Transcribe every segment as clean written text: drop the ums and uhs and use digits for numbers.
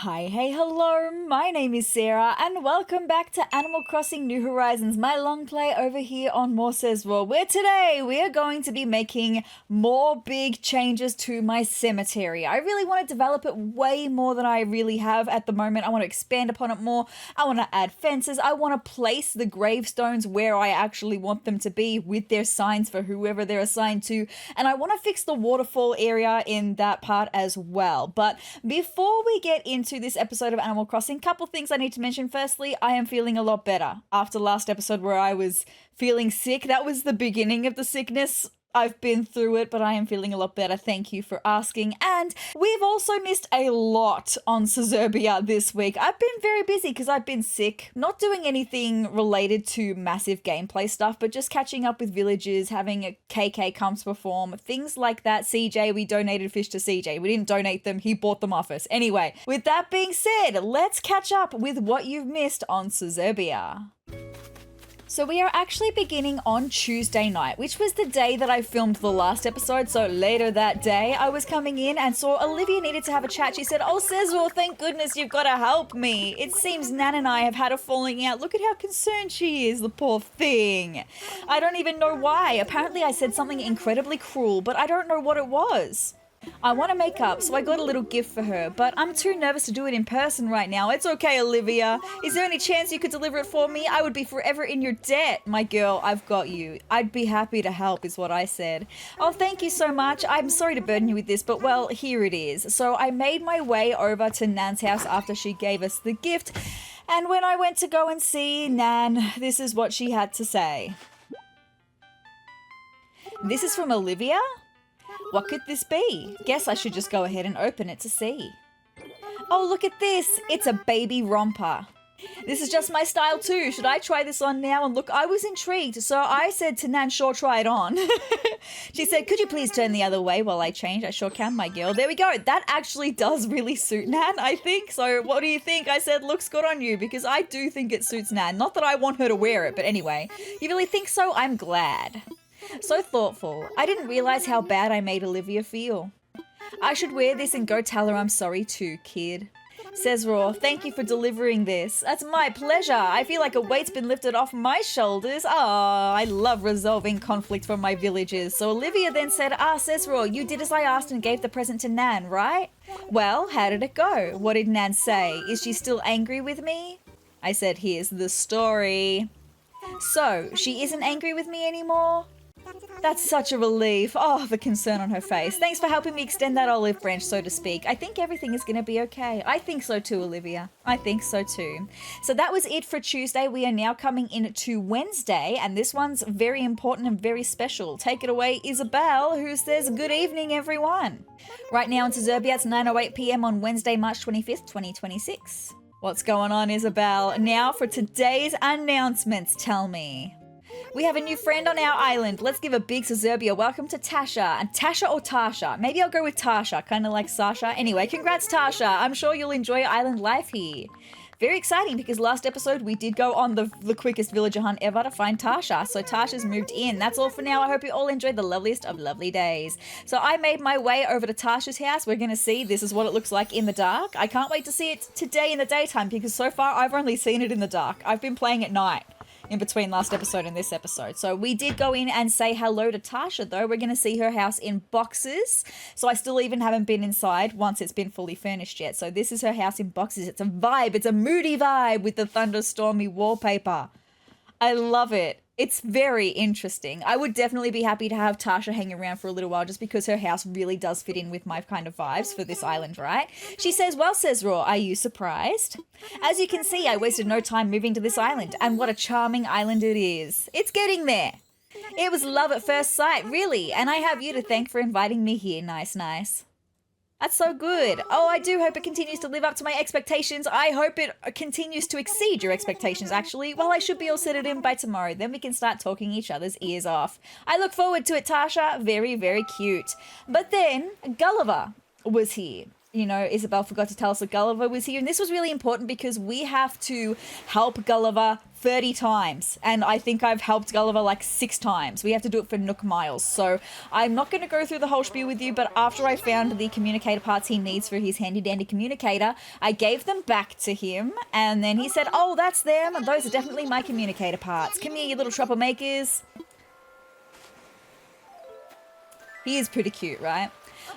Hi, hey, hello, my name is Sarah and welcome back to Animal Crossing New Horizons, my long play over here on More SezRawrr, where today we are going to be making more big changes to my cemetery. I really want to develop it way more than I really have at the moment. I want to expand upon it more. I want to add fences. I want to place the gravestones where I actually want them to be with their signs for whoever they're assigned to, and I want to fix the waterfall area in that part as well. But before we get into this episode of Animal Crossing, couple things I need to mention. Firstly, I am feeling a lot better after last episode where I was feeling sick. That was the beginning of the sickness. I've been through it, but I am feeling a lot better. Thank you for asking. And we've also missed a lot on Sezurbia this week. I've been very busy because I've been sick, not doing anything related to massive gameplay stuff, but just catching up with villagers, having a KK come to perform, things like that. CJ, we donated fish to CJ. We didn't donate them. He bought them off us. Anyway, with that being said, let's catch up with what you've missed on Sezurbia. So we are actually beginning on Tuesday night, which was the day that I filmed the last episode. So later that day, I was coming in and saw Olivia needed to have a chat. She said, "Oh, SezRawrr, thank goodness you've got to help me. It seems Nan and I have had a falling out. Look at how concerned she is, the poor thing." I don't even know why. Apparently I said something incredibly cruel, but I don't know what it was. I want to make up, so I got a little gift for her, but I'm too nervous to do it in person right now. It's okay, Olivia. Is there any chance you could deliver it for me? I would be forever in your debt. My girl, I've got you. I'd be happy to help, is what I said. Oh, thank you so much. I'm sorry to burden you with this, but well, here it is. So I made my way over to Nan's house after she gave us the gift, and when I went to go and see Nan, this is what she had to say. This is from Olivia? What could this be? Guess I should just go ahead and open it to see. Oh, look at this. It's a baby romper. This is just my style too. Should I try this on now? And look, I was intrigued, so I said to Nan, sure, try it on. She said, could you please turn the other way while I change? I sure can, my girl. There we go. That actually does really suit Nan, I think. So what do you think? I said, looks good on you, because I do think it suits Nan. Not that I want her to wear it, but anyway. You really think so? I'm glad. So thoughtful. I didn't realize how bad I made Olivia feel. I should wear this and go tell her I'm sorry too, kid. SezRawrr, thank you for delivering this. That's my pleasure. I feel like a weight's been lifted off my shoulders. I love resolving conflict from my villagers. So Olivia then said, SezRawrr, you did as I asked and gave the present to Nan, right? Well, how did it go? What did Nan say? Is she still angry with me? I said, here's the story. So, she isn't angry with me anymore? That's such a relief. Oh, the concern on her face. Thanks for helping me extend that olive branch, so to speak. I think everything is going to be okay. I think so too, Olivia. I think so too. So that was it for Tuesday. We are now coming into Wednesday, and this one's very important and very special. Take it away, Isabel, who says, good evening, everyone. Right now in Sezurbia, it's 9:08 p.m. on Wednesday, March 25th, 2026. What's going on, Isabel? Now for today's announcements, tell me. We have a new friend on our island. Let's give a big Sezurbia welcome to Tasha. And Tasha or Tasha? Maybe I'll go with Tasha, kind of like Sasha. Anyway, congrats, Tasha. I'm sure you'll enjoy island life here. Very exciting because last episode we did go on the quickest villager hunt ever to find Tasha. So Tasha's moved in. That's all for now. I hope you all enjoyed the loveliest of lovely days. So I made my way over to Tasha's house. We're going to see this is what it looks like in the dark. I can't wait to see it today in the daytime because so far I've only seen it in the dark. I've been playing at night in between last episode and this episode. So we did go in and say hello to Tasha though. We're going to see her house in boxes. So I still even haven't been inside once it's been fully furnished yet. So this is her house in boxes. It's a vibe. It's a moody vibe with the thunderstormy wallpaper. I love it. It's very interesting. I would definitely be happy to have Tasha hang around for a little while just because her house really does fit in with my kind of vibes for this island, right? She says, well, SezRawrr, are you surprised? As you can see, I wasted no time moving to this island, and what a charming island it is. It's getting there. It was love at first sight, really, and I have you to thank for inviting me here. Nice, nice. That's so good. Oh, I do hope it continues to live up to my expectations. I hope it continues to exceed your expectations, actually. Well, I should be all settled in by tomorrow. Then we can start talking each other's ears off. I look forward to it, Tasha. Very, very cute. But then Gulliver was here. you know, Isabel forgot to tell us that Gulliver was here. And this was really important because we have to help Gulliver 30 times. And I think I've helped Gulliver like 6 times. We have to do it for Nook Miles. So I'm not going to go through the whole spiel with you, but after I found the communicator parts he needs for his handy dandy communicator, I gave them back to him. And then he said, oh, that's them. Those are definitely my communicator parts. Come here, you little troublemakers. He is pretty cute, right?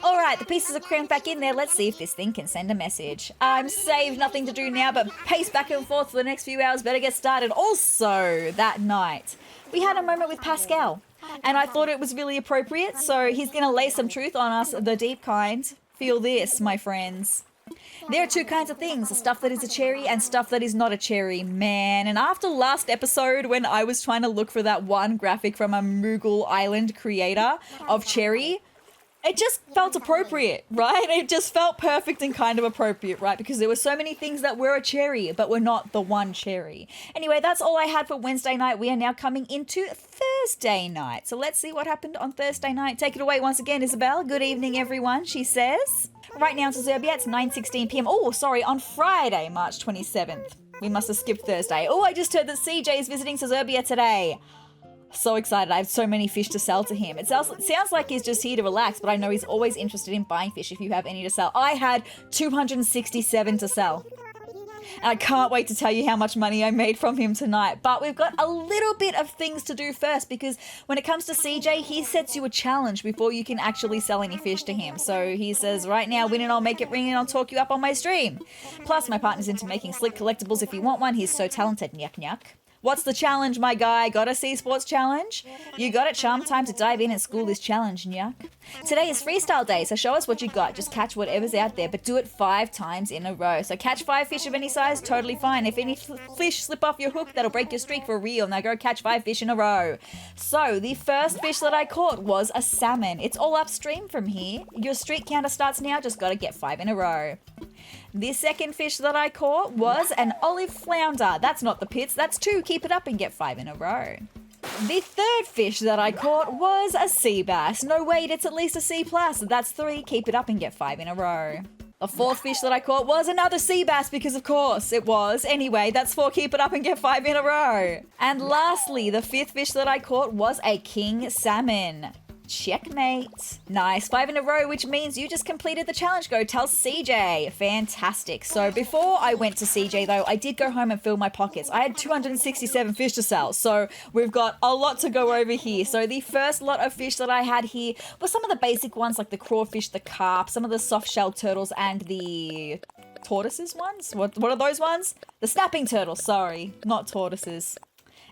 All right, the pieces are crammed back in there. Let's see if this thing can send a message. I'm saved, nothing to do now, but pace back and forth for the next few hours. Better get started. Also, that night, we had a moment with Pascal, and I thought it was really appropriate. So he's going to lay some truth on us, the deep kind. Feel this, my friends. There are 2 kinds of things, stuff that is a cherry and stuff that is not a cherry, man. And after last episode, when I was trying to look for that one graphic from a Moogle Island creator of cherry, it just felt appropriate, right? It just felt perfect and kind of appropriate, right? Because there were so many things that were a cherry, but were not the one cherry. Anyway, that's all I had for Wednesday night. We are now coming into Thursday night. So let's see what happened on Thursday night. Take it away once again, Isabel. Good evening, everyone, she says. Right now in Sezurbia, it's 9:16 p.m. Oh, sorry, on Friday, March 27th. We must have skipped Thursday. Oh, I just heard that CJ is visiting Sezurbia today. So excited. I have so many fish to sell to him. It sounds like he's just here to relax, but I know he's always interested in buying fish if you have any to sell. I had 267 to sell. And I can't wait to tell you how much money I made from him tonight. But we've got a little bit of things to do first, because when it comes to CJ, he sets you a challenge before you can actually sell any fish to him. So he says, right now, win and I'll make it ring and I'll talk you up on my stream. Plus, my partner's into making slick collectibles if you want one. He's so talented, nyuk nyuk. What's the challenge, my guy? Got a Sea Sports challenge? You got it, chum. Time to dive in and school this challenge, nyuk. Today is freestyle day, so show us what you got. Just catch whatever's out there, but do it 5 times in a row. So catch 5 fish of any size, totally fine. If any fish slip off your hook, that'll break your streak for real. Now go catch 5 fish in a row. So the first fish that I caught was a salmon. It's all upstream from here. Your streak counter starts now, just gotta get 5 in a row. The second fish that I caught was an olive flounder. That's not the pits, that's 2. Keep it up and get 5 in a row. The third fish that I caught was a sea bass. No, wait, it's at least a C+. That's 3. Keep it up and get 5 in a row. The fourth fish that I caught was another sea bass, because of course it was. Anyway, that's 4. Keep it up and get 5 in a row. And lastly, the fifth fish that I caught was a king salmon. Checkmate. Nice. 5 in a row, which means you just completed the challenge. Go tell CJ. Fantastic. So before I went to CJ though, I did go home and fill my pockets. I had 267 fish to sell. So we've got a lot to go over here. So the first lot of fish that I had here were some of the basic ones like the crawfish, the carp, some of the soft shell turtles, and the tortoises ones. What are those ones? The snapping turtles. Sorry, not tortoises.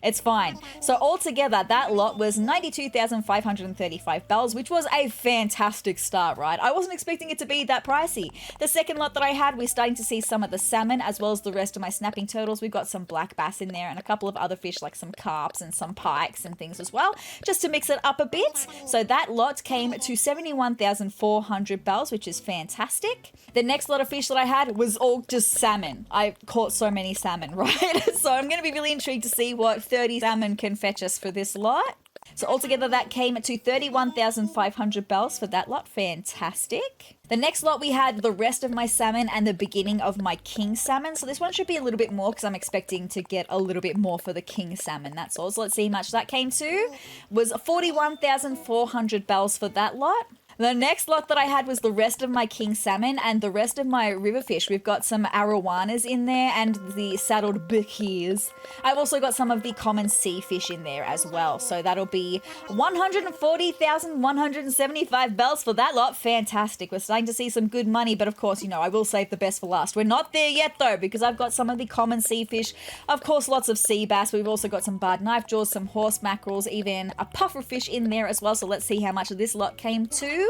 It's fine. So altogether, that lot was 92,535 bells, which was a fantastic start, right? I wasn't expecting it to be that pricey. The second lot that I had, we're starting to see some of the salmon as well as the rest of my snapping turtles. We've got some black bass in there and a couple of other fish like some carps and some pikes and things as well, just to mix it up a bit. So that lot came to 71,400 bells, which is fantastic. The next lot of fish that I had was all just salmon. I caught so many salmon, right? So I'm going to be really intrigued to see what 30 salmon can fetch us for this lot. So altogether that came to 31,500 bells for that lot. Fantastic. The next lot we had the rest of my salmon and the beginning of my king salmon. So this one should be a little bit more because I'm expecting to get a little bit more for the king salmon. That's all. So let's see how much that came to. Was 41,400 bells for that lot. The next lot that I had was the rest of my king salmon and the rest of my river fish. We've got some arowanas in there and the saddled bickies. I've also got some of the common sea fish in there as well. So that'll be 140,175 bells for that lot. Fantastic. We're starting to see some good money, but of course, you know, I will save the best for last. We're not there yet though, because I've got some of the common sea fish. Of course, lots of sea bass. We've also got some barred knife jaws, some horse mackerels, even a puffer fish in there as well. So let's see how much of this lot came to.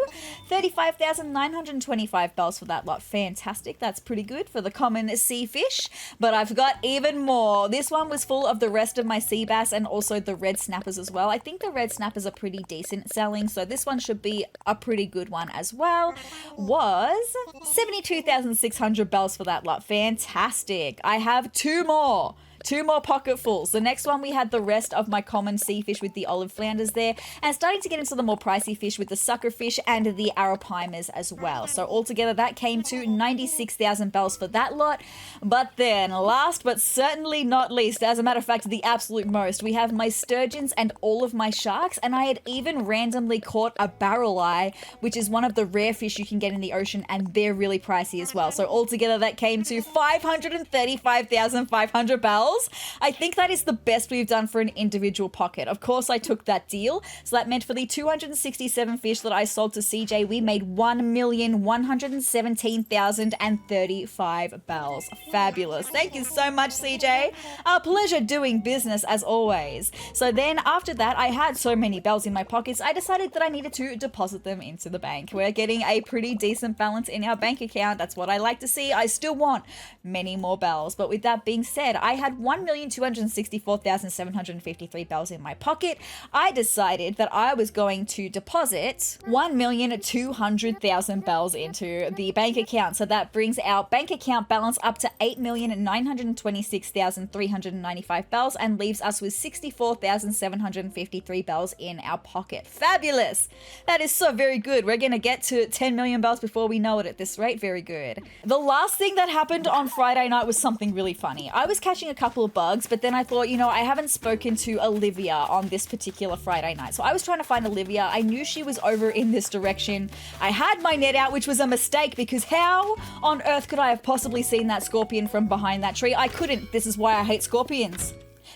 35,925 bells for that lot. Fantastic. That's pretty good for the common sea fish. But I've got even more. This one was full of the rest of my sea bass and also the red snappers as well. I think the red snappers are pretty decent selling, so this one should be a pretty good one as well. Was 72,600 bells for that lot. Fantastic. I have 2 more. 2 more pocketfuls. The next one we had the rest of my common sea fish with the olive flounders there, and starting to get into the more pricey fish with the sucker fish and the arapaimas as well. So altogether that came to 96,000 bells for that lot. But then last but certainly not least, as a matter of fact the absolute most, we have my sturgeons and all of my sharks, and I had even randomly caught a barrel eye, which is one of the rare fish you can get in the ocean, and they're really pricey as well. So altogether that came to 535,500 bells. I think that is the best we've done for an individual pocket. Of course I took that deal, so that meant for the 267 fish that I sold to CJ, we made 1,117,035 bells. Fabulous. Thank you so much, CJ. A pleasure doing business as always. So then after that, I had so many bells in my pockets, I decided that I needed to deposit them into the bank. We're getting a pretty decent balance in our bank account. That's what I like to see. I still want many more bells. But with that being said, I had 1,264,753 bells in my pocket. I decided that I was going to deposit 1,200,000 bells into the bank account. So that brings our bank account balance up to 8,926,395 bells and leaves us with 64,753 bells in our pocket. Fabulous! That is so very good. We're going to get to 10 million bells before we know it at this rate. Very good. The last thing that happened on Friday night was something really funny. I was catching a couple of bugs, but then I thought, you know, I haven't spoken to Olivia on this particular Friday night. So I was trying to find Olivia. I knew she was over in this direction. I had my net out, which was a mistake because how on earth could I have possibly seen that scorpion from behind that tree? I couldn't. This is why I hate scorpions.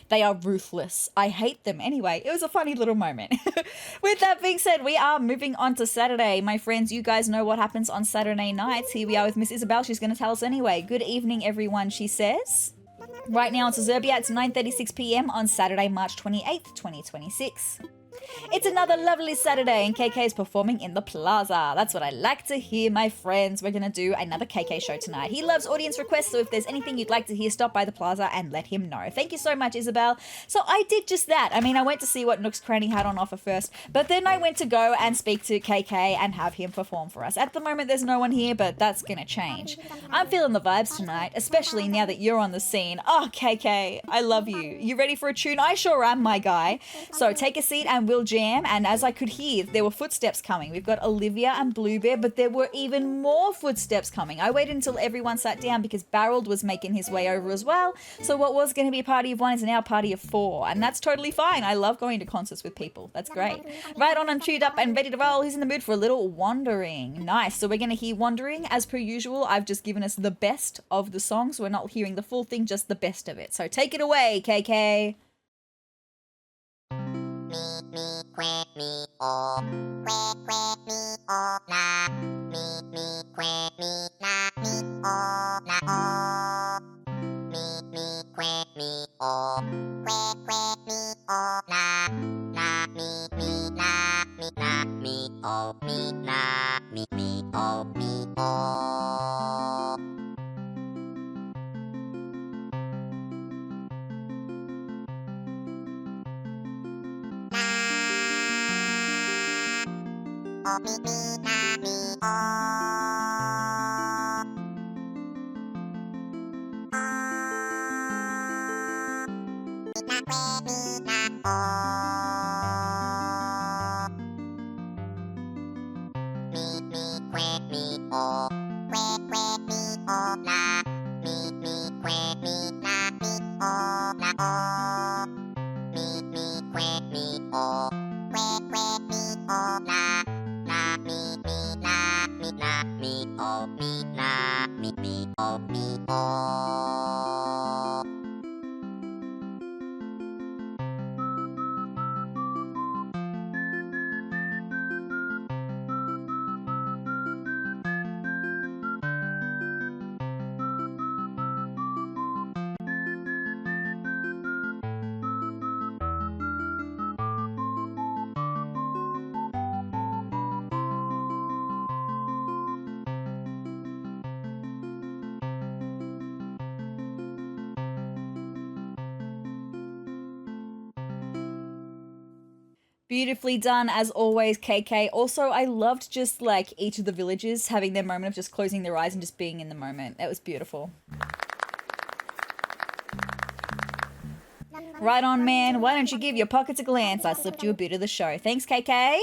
They are ruthless. I hate them. Anyway, it was a funny little moment. With that being said, we are moving on to Saturday. My friends, you guys know what happens on Saturday nights. Here we are with Miss Isabel. She's going to tell us anyway. Good evening, everyone, she says. Right now on Sezurbia, it's 9:36 p.m. on Saturday, March 28th, 2026. It's another lovely Saturday and KK is performing in the plaza. That's what I like to hear, my friends. We're going to do another KK show tonight. He loves audience requests, so if there's anything you'd like to hear, stop by the plaza and let him know. Thank you so much, Isabel. So I did just that. I mean, I went to see what Nook's Cranny had on offer first, but then I went to go and speak to KK and have him perform for us. At the moment, there's no one here, but that's going to change. I'm feeling the vibes tonight, especially now that you're on the scene. Oh, KK, I love you. You ready for a tune? I sure am, my guy. So take a seat and we'll jam. And as I could hear, there were footsteps coming. We've got Olivia and Bluebear, but there were even more footsteps coming. I waited until everyone sat down because Barold was making his way over as well. So what was going to be a party of 1 is now a party of 4. And that's totally fine. I love going to concerts with people. That's great. Right on, I'm tuned up and ready to roll. Who's in the mood for a little wandering? Nice. So we're going to hear Wandering. As per usual, I've just given us the best of the songs. We're not hearing the full thing, just the best of it. So take it away, KK. Me, quack, me, oh, quack, quack, me, oh, na, me, quack, me, na, oh, me, quack, me, oh, quack, quack, me, oh, na, me, na, me, oh, me, oh, me, oh. Oh, me, na, me, oh. Oh. Me, na, que, me, na, oh. Me, que, me, oh. Que, me, oh, na. Me, que, me, na, oh, na, oh. Me, que, me, oh. Que, me, oh, na. Oh. Beautifully done, as always, KK. Also, I loved just like each of the villagers having their moment of just closing their eyes and just being in the moment. That was beautiful. Right on, man. Why don't you give your pockets a glance? I slipped you a bit of the show. Thanks, KK.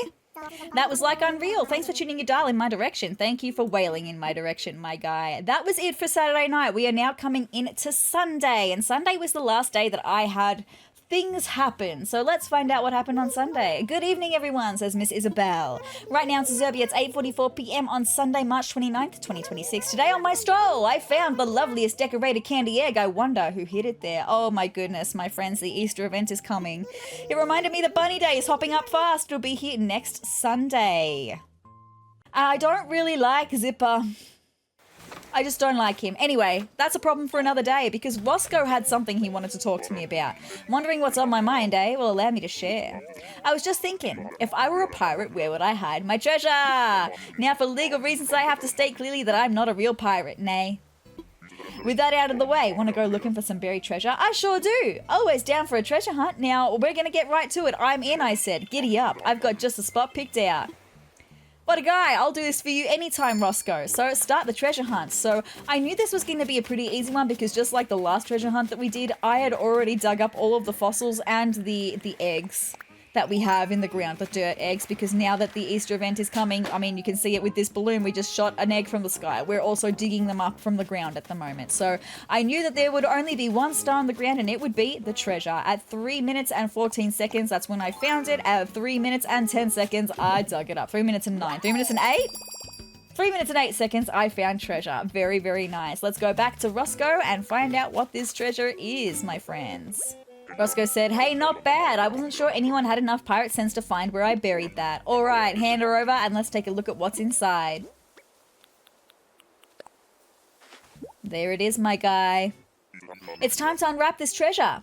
That was like unreal. Thanks for tuning your dial in my direction. Thank you for wailing in my direction, my guy. That was it for Saturday night. We are now coming into Sunday, and Sunday was the last day that I had things happen. So let's find out what happened on Sunday. Good evening, everyone, says Miss Isabel. Right now in Sezurbia, it's 8:44 p.m. on Sunday, March 29th, 2026. Today on my stroll, I found the loveliest decorated candy egg. I wonder who hid it there. Oh my goodness, my friends, the Easter event is coming. It reminded me that Bunny Day is hopping up fast. It'll be here next Sunday. I don't really like Zipper. I just don't like him. Anyway, that's a problem for another day because Roscoe had something he wanted to talk to me about. Wondering what's on my mind, eh? Well, allow me to share. I was just thinking, if I were a pirate, where would I hide my treasure? Now, for legal reasons, I have to state clearly that I'm not a real pirate, nay. With that out of the way, want to go looking for some buried treasure? I sure do. Always down for a treasure hunt. Now, we're going to get right to it. I'm in, I said. Giddy up. I've got just a spot picked out. What a guy, I'll do this for you anytime, Roscoe. So start the treasure hunt. So I knew this was going to be a pretty easy one because just like the last treasure hunt that we did, I had already dug up all of the fossils and the eggs that we have in the ground, the dirt eggs, because now that the Easter event is coming, I mean, you can see it with this balloon, we just shot an egg from the sky. We're also digging them up from the ground at the moment. So I knew that there would only be one star on the ground and it would be the treasure. At 3 minutes and 14 seconds, that's when I found it. At 3 minutes and 10 seconds, I dug it up. 3 minutes and 9. 3 minutes and 8? 3 minutes and 8 seconds, I found treasure. Very, very nice. Let's go back to Roscoe and find out what this treasure is, my friends. Roscoe said, hey, not bad. I wasn't sure anyone had enough pirate sense to find where I buried that. All right, hand her over and let's take a look at what's inside. There it is, my guy. It's time to unwrap this treasure.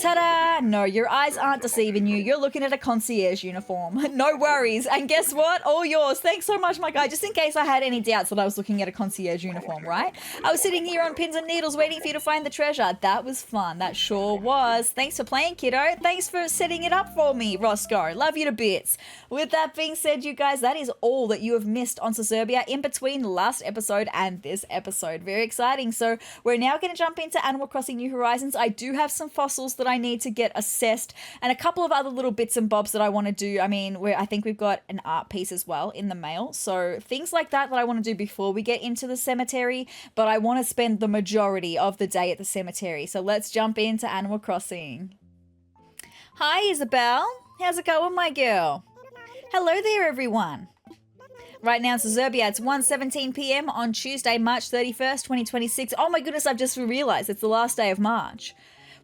Ta-da! No, your eyes aren't deceiving you. You're looking at a concierge uniform. No worries. And guess what? All yours. Thanks so much, my guy. Just in case I had any doubts that I was looking at a concierge uniform, right? I was sitting here on pins and needles waiting for you to find the treasure. That was fun. That sure was. Thanks for playing, kiddo. Thanks for setting it up for me, Roscoe. Love you to bits. With that being said, you guys, that is all that you have missed on Sezurbia in between last episode and this episode. Very exciting. So we're now going to jump into Animal Crossing New Horizons. I do have some fossils that I need to get assessed and a couple of other little bits and bobs that I want to do. I mean, I think we've got an art piece as well in the mail. So things like that I want to do before we get into the cemetery, but I want to spend the majority of the day at the cemetery. So let's jump into Animal Crossing. Hi, Isabel. How's it going, my girl? Hello there, everyone. Right now in Sezurbia, it's 1:17 p.m. on Tuesday, March 31st, 2026. Oh my goodness, I've just realized it's the last day of March.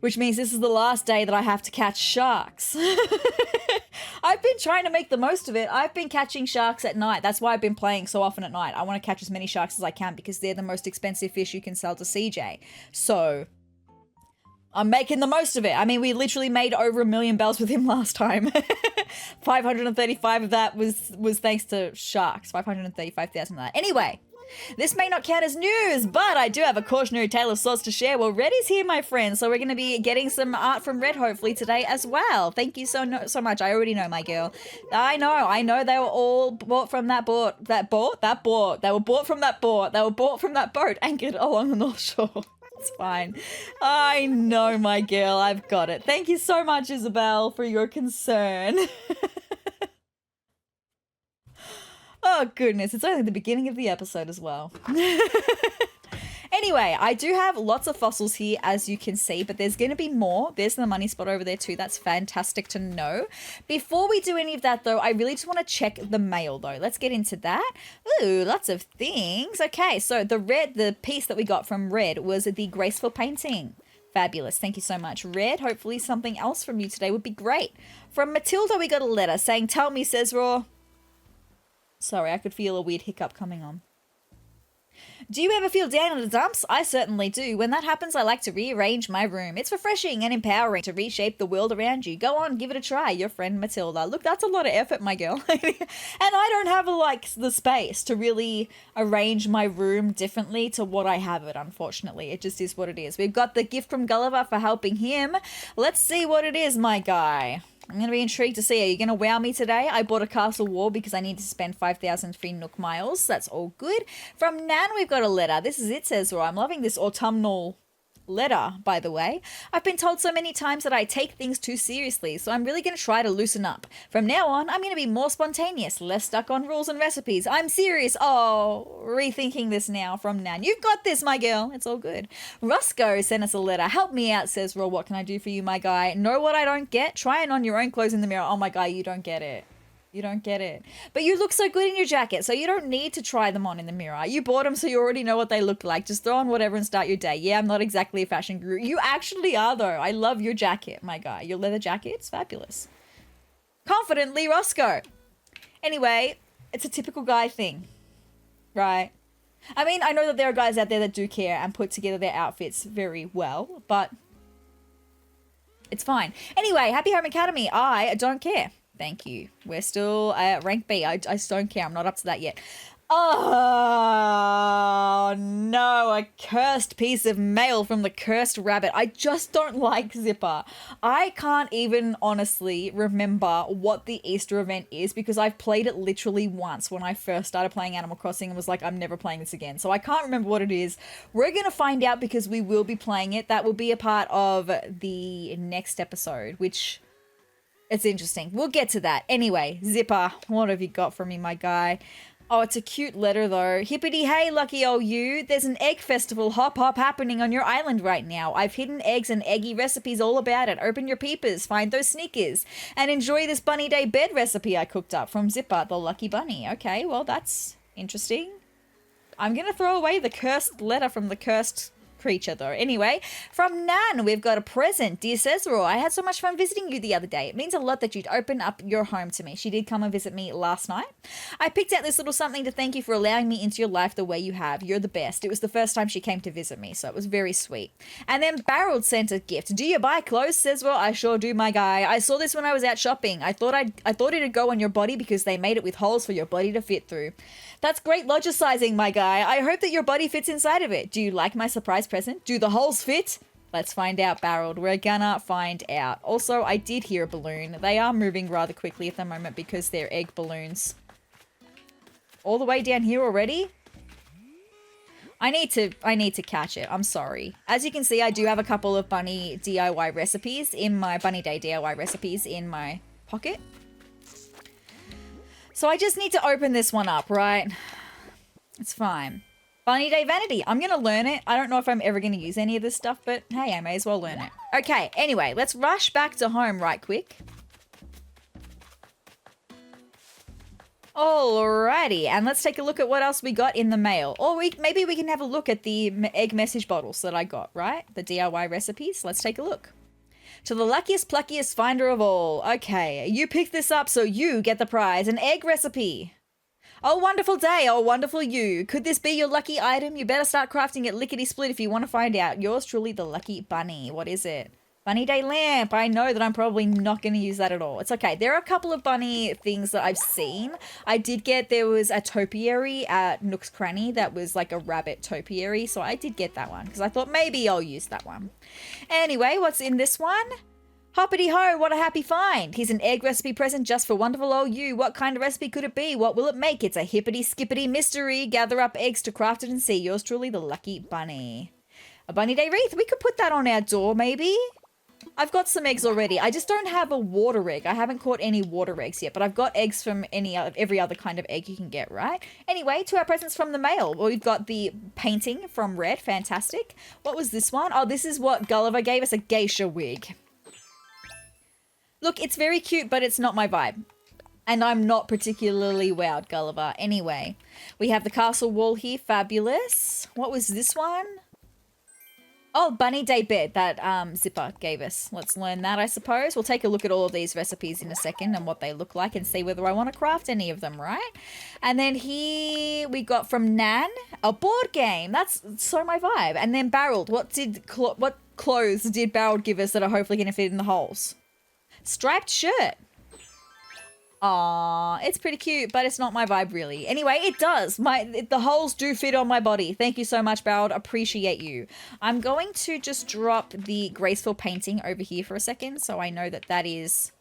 Which means this is the last day that I have to catch sharks. I've been trying to make the most of it. I've been catching sharks at night. That's why I've been playing so often at night. I want to catch as many sharks as I can because they're the most expensive fish you can sell to CJ. So I'm making the most of it. I mean, we literally made over 1 million bells with him last time. 535 of that was thanks to sharks. 535,000 of that. Anyway. This may not count as news, but I do have a cautionary tale of sorts to share. Well, Red is here, my friend, so we're going to be getting some art from Red hopefully today as well. Thank you so much. I already know, my girl. I know they were all bought from that boat. They were bought from that boat. They were bought from that boat anchored along the North Shore. It's fine. I know, my girl. I've got it. Thank you so much, Isabel, for your concern. Oh, goodness. It's only the beginning of the episode as well. Anyway, I do have lots of fossils here, as you can see, but there's going to be more. There's the money spot over there too. That's fantastic to know. Before we do any of that, though, I really just want to check the mail, though. Let's get into that. Ooh, lots of things. Okay, so the piece that we got from Red was the graceful painting. Fabulous. Thank you so much, Red. Hopefully something else from you today would be great. From Matilda, we got a letter saying, tell me, SezRawrr. Sorry, I could feel a weird hiccup coming on. Do you ever feel down in the dumps? I certainly do. When that happens, I like to rearrange my room. It's refreshing and empowering to reshape the world around you. Go on, give it a try. Your friend Matilda. Look, that's a lot of effort, my girl. And I don't have the space to really arrange my room differently to what I have it, unfortunately. It just is what it is. We've got the gift from Gulliver for helping him. Let's see what it is, my guy. I'm going to be intrigued to see. Are you going to wow me today? I bought a castle wall because I need to spend 5,000 free Nook miles. That's all good. From Nan, we've got a letter. This is it, SezRawrr. I'm loving this autumnal letter, by the way. I've been told so many times that I take things too seriously, so I'm really going to try to loosen up. From now on, I'm going to be more spontaneous, less stuck on rules and recipes. I'm serious. Oh, rethinking this now from Nan. You've got this, my girl. It's all good. Rusco sent us a letter. Help me out, SezRawrr. What can I do for you, my guy? Know what I don't get? Trying on your own clothes in the mirror. Oh, my guy, you don't get it. You don't get it. But you look so good in your jacket, so you don't need to try them on in the mirror. You bought them, so you already know what they look like. Just throw on whatever and start your day. Yeah, I'm not exactly a fashion guru. You actually are, though. I love your jacket, my guy. Your leather jacket's fabulous. Confidently, Roscoe. Anyway, it's a typical guy thing, right? I mean, I know that there are guys out there that do care and put together their outfits very well, but it's fine. Anyway, Happy Home Academy. I don't care. Thank you. We're still at rank B. I just don't care. I'm not up to that yet. Oh, no. A cursed piece of mail from the cursed rabbit. I just don't like Zipper. I can't even honestly remember what the Easter event is because I've played it literally once when I first started playing Animal Crossing and was like, I'm never playing this again. So I can't remember what it is. We're going to find out because we will be playing it. That will be a part of the next episode, which... it's interesting. We'll get to that. Anyway, Zipper, what have you got for me, my guy? Oh, it's a cute letter, though. Hippity hey, lucky old you. There's an egg festival hop happening on your island right now. I've hidden eggs and eggy recipes all about it. Open your peepers, find those sneakers, and enjoy this bunny day bed recipe I cooked up from Zipper, the lucky bunny. Okay, well, that's interesting. I'm going to throw away the cursed letter from the cursed creature though. Anyway, from Nan, we've got a present. Dear SezRawrr, I had so much fun visiting you the other day. It means a lot that you'd open up your home to me. She did come and visit me last night. I picked out this little something to thank you for allowing me into your life the way you have. You're the best. It was the first time she came to visit me, so it was very sweet. And then Barold sent a gift. Do you buy clothes, SezRawrr? I sure do, my guy. I saw this when I was out shopping. I thought it'd go on your body because they made it with holes for your body to fit through. That's great logicizing, my guy. I hope that your body fits inside of it. Do you like my surprise present? Do the holes fit? Let's find out, Barold. We're gonna find out. Also, I did hear a balloon. They are moving rather quickly at the moment because they're egg balloons. All the way down here already? I need to catch it. I'm sorry. As you can see, I do have a couple of bunny DIY recipes in my Bunny Day DIY recipes in my pocket. So I just need to open this one up, right? It's fine. Bunny Day Vanity. I'm going to learn it. I don't know if I'm ever going to use any of this stuff, but hey, I may as well learn it. Okay, anyway, let's rush back to home right quick. Alrighty, and let's take a look at what else we got in the mail. Or maybe we can have a look at the egg message bottles that I got, right? The DIY recipes. Let's take a look. To the luckiest, pluckiest finder of all. Okay, you picked this up, so you get the prize. An egg recipe. Oh, wonderful day. Oh, wonderful you. Could this be your lucky item? You better start crafting it lickety-split if you want to find out. Yours truly, the lucky bunny. What is it? Bunny Day lamp. I know that I'm probably not going to use that at all. It's okay. There are a couple of bunny things that I've seen. I did get, there was a topiary at Nook's Cranny that was like a rabbit topiary. So I did get that one because I thought maybe I'll use that one. Anyway, what's in this one? Hoppity ho, what a happy find. Here's an egg recipe present just for wonderful old you. What kind of recipe could it be? What will it make? It's a hippity skippity mystery. Gather up eggs to craft it and see. Yours truly, the lucky bunny. A Bunny Day wreath. We could put that on our door maybe. I've got some eggs already. I just don't have a water egg. I haven't caught any water eggs yet, but I've got eggs from every other kind of egg you can get, right? Anyway, to our presents from the mail. Well, we've got the painting from Red. Fantastic. What was this one? Oh, this is what Gulliver gave us, a geisha wig. Look, it's very cute, but it's not my vibe. And I'm not particularly wowed, Gulliver. Anyway, we have the castle wall here. Fabulous. What was this one? Oh, Bunny Day bed that Zipper gave us. Let's learn that, I suppose. We'll take a look at all of these recipes in a second and what they look like and see whether I want to craft any of them, right? And then here we got from Nan, a board game. That's so my vibe. And then Barold. What clothes did Barold give us that are hopefully going to fit in the holes? Striped shirt. Aw, it's pretty cute, but it's not my vibe really. Anyway, it does. The holes do fit on my body. Thank you so much, Barold. Appreciate you. I'm going to just drop the graceful painting over here for a second so I know that that is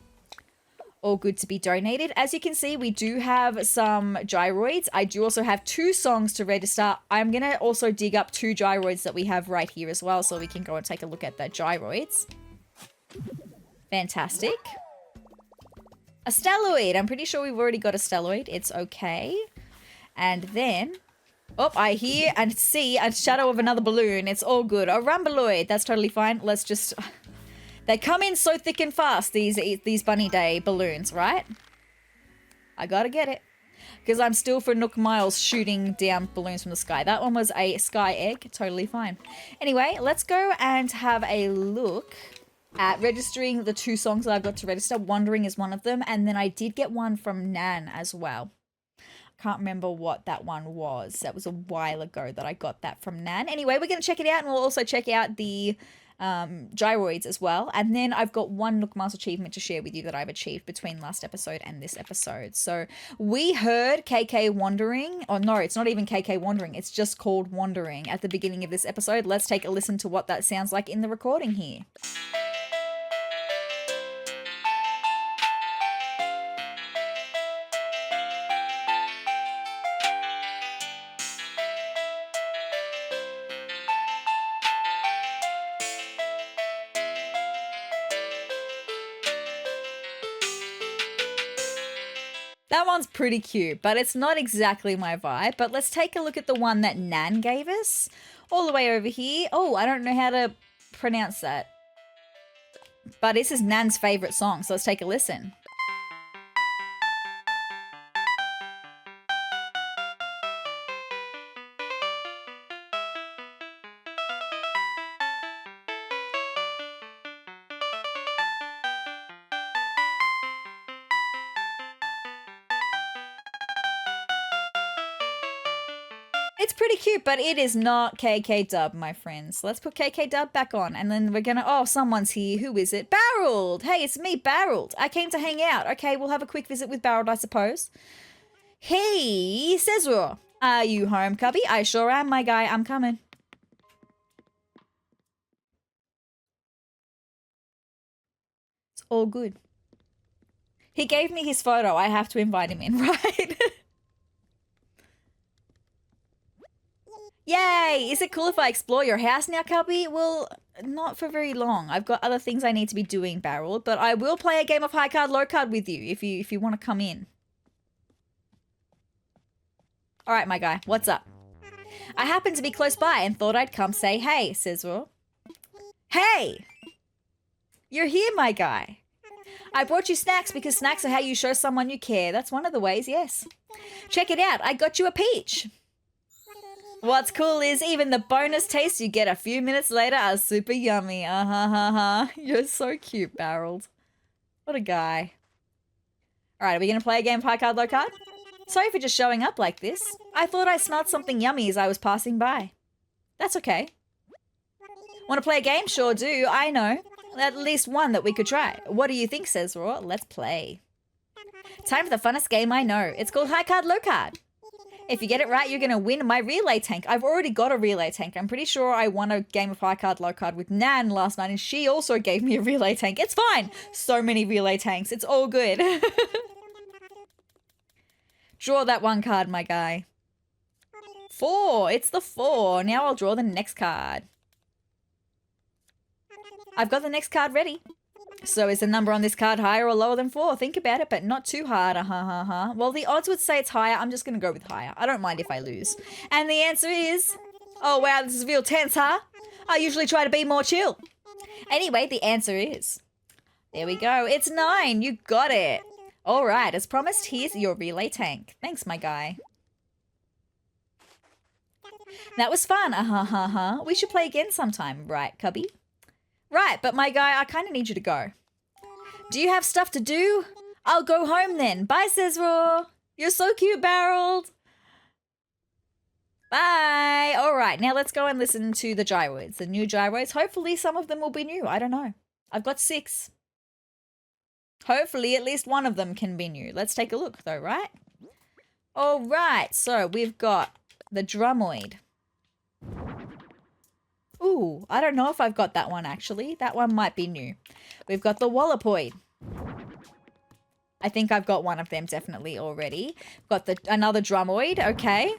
all good to be donated. As you can see, we do have some gyroids. I do also have 2 songs to register. I'm going to also dig up 2 gyroids that we have right here as well, so we can go and take a look at that gyroids. Fantastic. A stelloid. I'm pretty sure we've already got a stelloid. It's okay. And then, oh, I hear and see a shadow of another balloon. It's all good. A rhomboid. That's totally fine. Let's just... They come in so thick and fast, these Bunny Day balloons, right? I gotta get it. Because I'm still for Nook Miles shooting down balloons from the sky. That one was a sky egg. Totally fine. Anyway, let's go and have a look at registering the 2 songs that I've got to register. Wandering is one of them. And then I did get one from Nan as well. Can't remember what that one was. That was a while ago that I got that from Nan. Anyway, we're going to check it out, and we'll also check out the gyroids as well. And then I've got one Nook Miles achievement to share with you that I've achieved between last episode and this episode. So we heard KK Wandering. Oh no, it's not even KK Wandering. It's just called Wandering at the beginning of this episode. Let's take a listen to what that sounds like in the recording here. That one's pretty cute, but it's not exactly my vibe. But let's take a look at the one that Nan gave us. All the way over here. Oh, I don't know how to pronounce that. But this is Nan's favorite song, so let's take a listen. It's pretty cute, but it is not KK Dub, my friends. Let's put KK Dub back on, and then we're gonna... Oh, someone's here. Who is it? Barold! Hey, it's me, Barold. I came to hang out. Okay, we'll have a quick visit with Barold, I suppose. Hey, SezRawrr. Are you home, cubby? I sure am, my guy. I'm coming. It's all good. He gave me his photo. I have to invite him in, right? Yay! Is it cool if I explore your house now, cubby? Well, not for very long. I've got other things I need to be doing, Barold, but I will play a game of high card, low card with you if you want to come in. All right, my guy, what's up? I happened to be close by and thought I'd come say hey, SezRawrr. Hey! You're here, my guy. I brought you snacks because snacks are how you show someone you care. That's one of the ways, yes. Check it out. I got you a peach. What's cool is even the bonus taste you get a few minutes later are super yummy. You're so cute, Barold. What a guy. All right, are we going to play a game of high card, low card? Sorry for just showing up like this. I thought I smelled something yummy as I was passing by. That's okay. Want to play a game? Sure do. I know. At least one that we could try. What do you think, SezRawrr? Let's play. Time for the funnest game I know. It's called high card, low card. If you get it right, you're going to win my relay tank. I've already got a relay tank. I'm pretty sure I won a game of high card, low card with Nan last night, and she also gave me a relay tank. It's fine. So many relay tanks. It's all good. Draw that one card, my guy. 4. It's the 4. Now I'll draw the next card. I've got the next card ready. So is the number on this card higher or lower than 4? Think about it, but not too hard. Well, the odds would say it's higher. I'm just going to go with higher. I don't mind if I lose. And the answer is... Oh, wow, this is real tense, huh? I usually try to be more chill. Anyway, the answer is... There we go. It's 9. You got it. All right, as promised, here's your relay tank. Thanks, my guy. That was fun. We should play again sometime, right, cubby? Right, but my guy, I kind of need you to go. Do you have stuff to do? I'll go home then. Bye, SezRawrr. You're so cute, Barold. Bye. All right, now let's go and listen to the gyroids, the new gyroids. Hopefully some of them will be new. I don't know. I've got 6. Hopefully at least one of them can be new. Let's take a look though, right? All right, so we've got the drumoid. Ooh, I don't know if I've got that one actually. That one might be new. We've got the wallopoid. I think I've got one of them definitely already. Got another drumoid. Okay.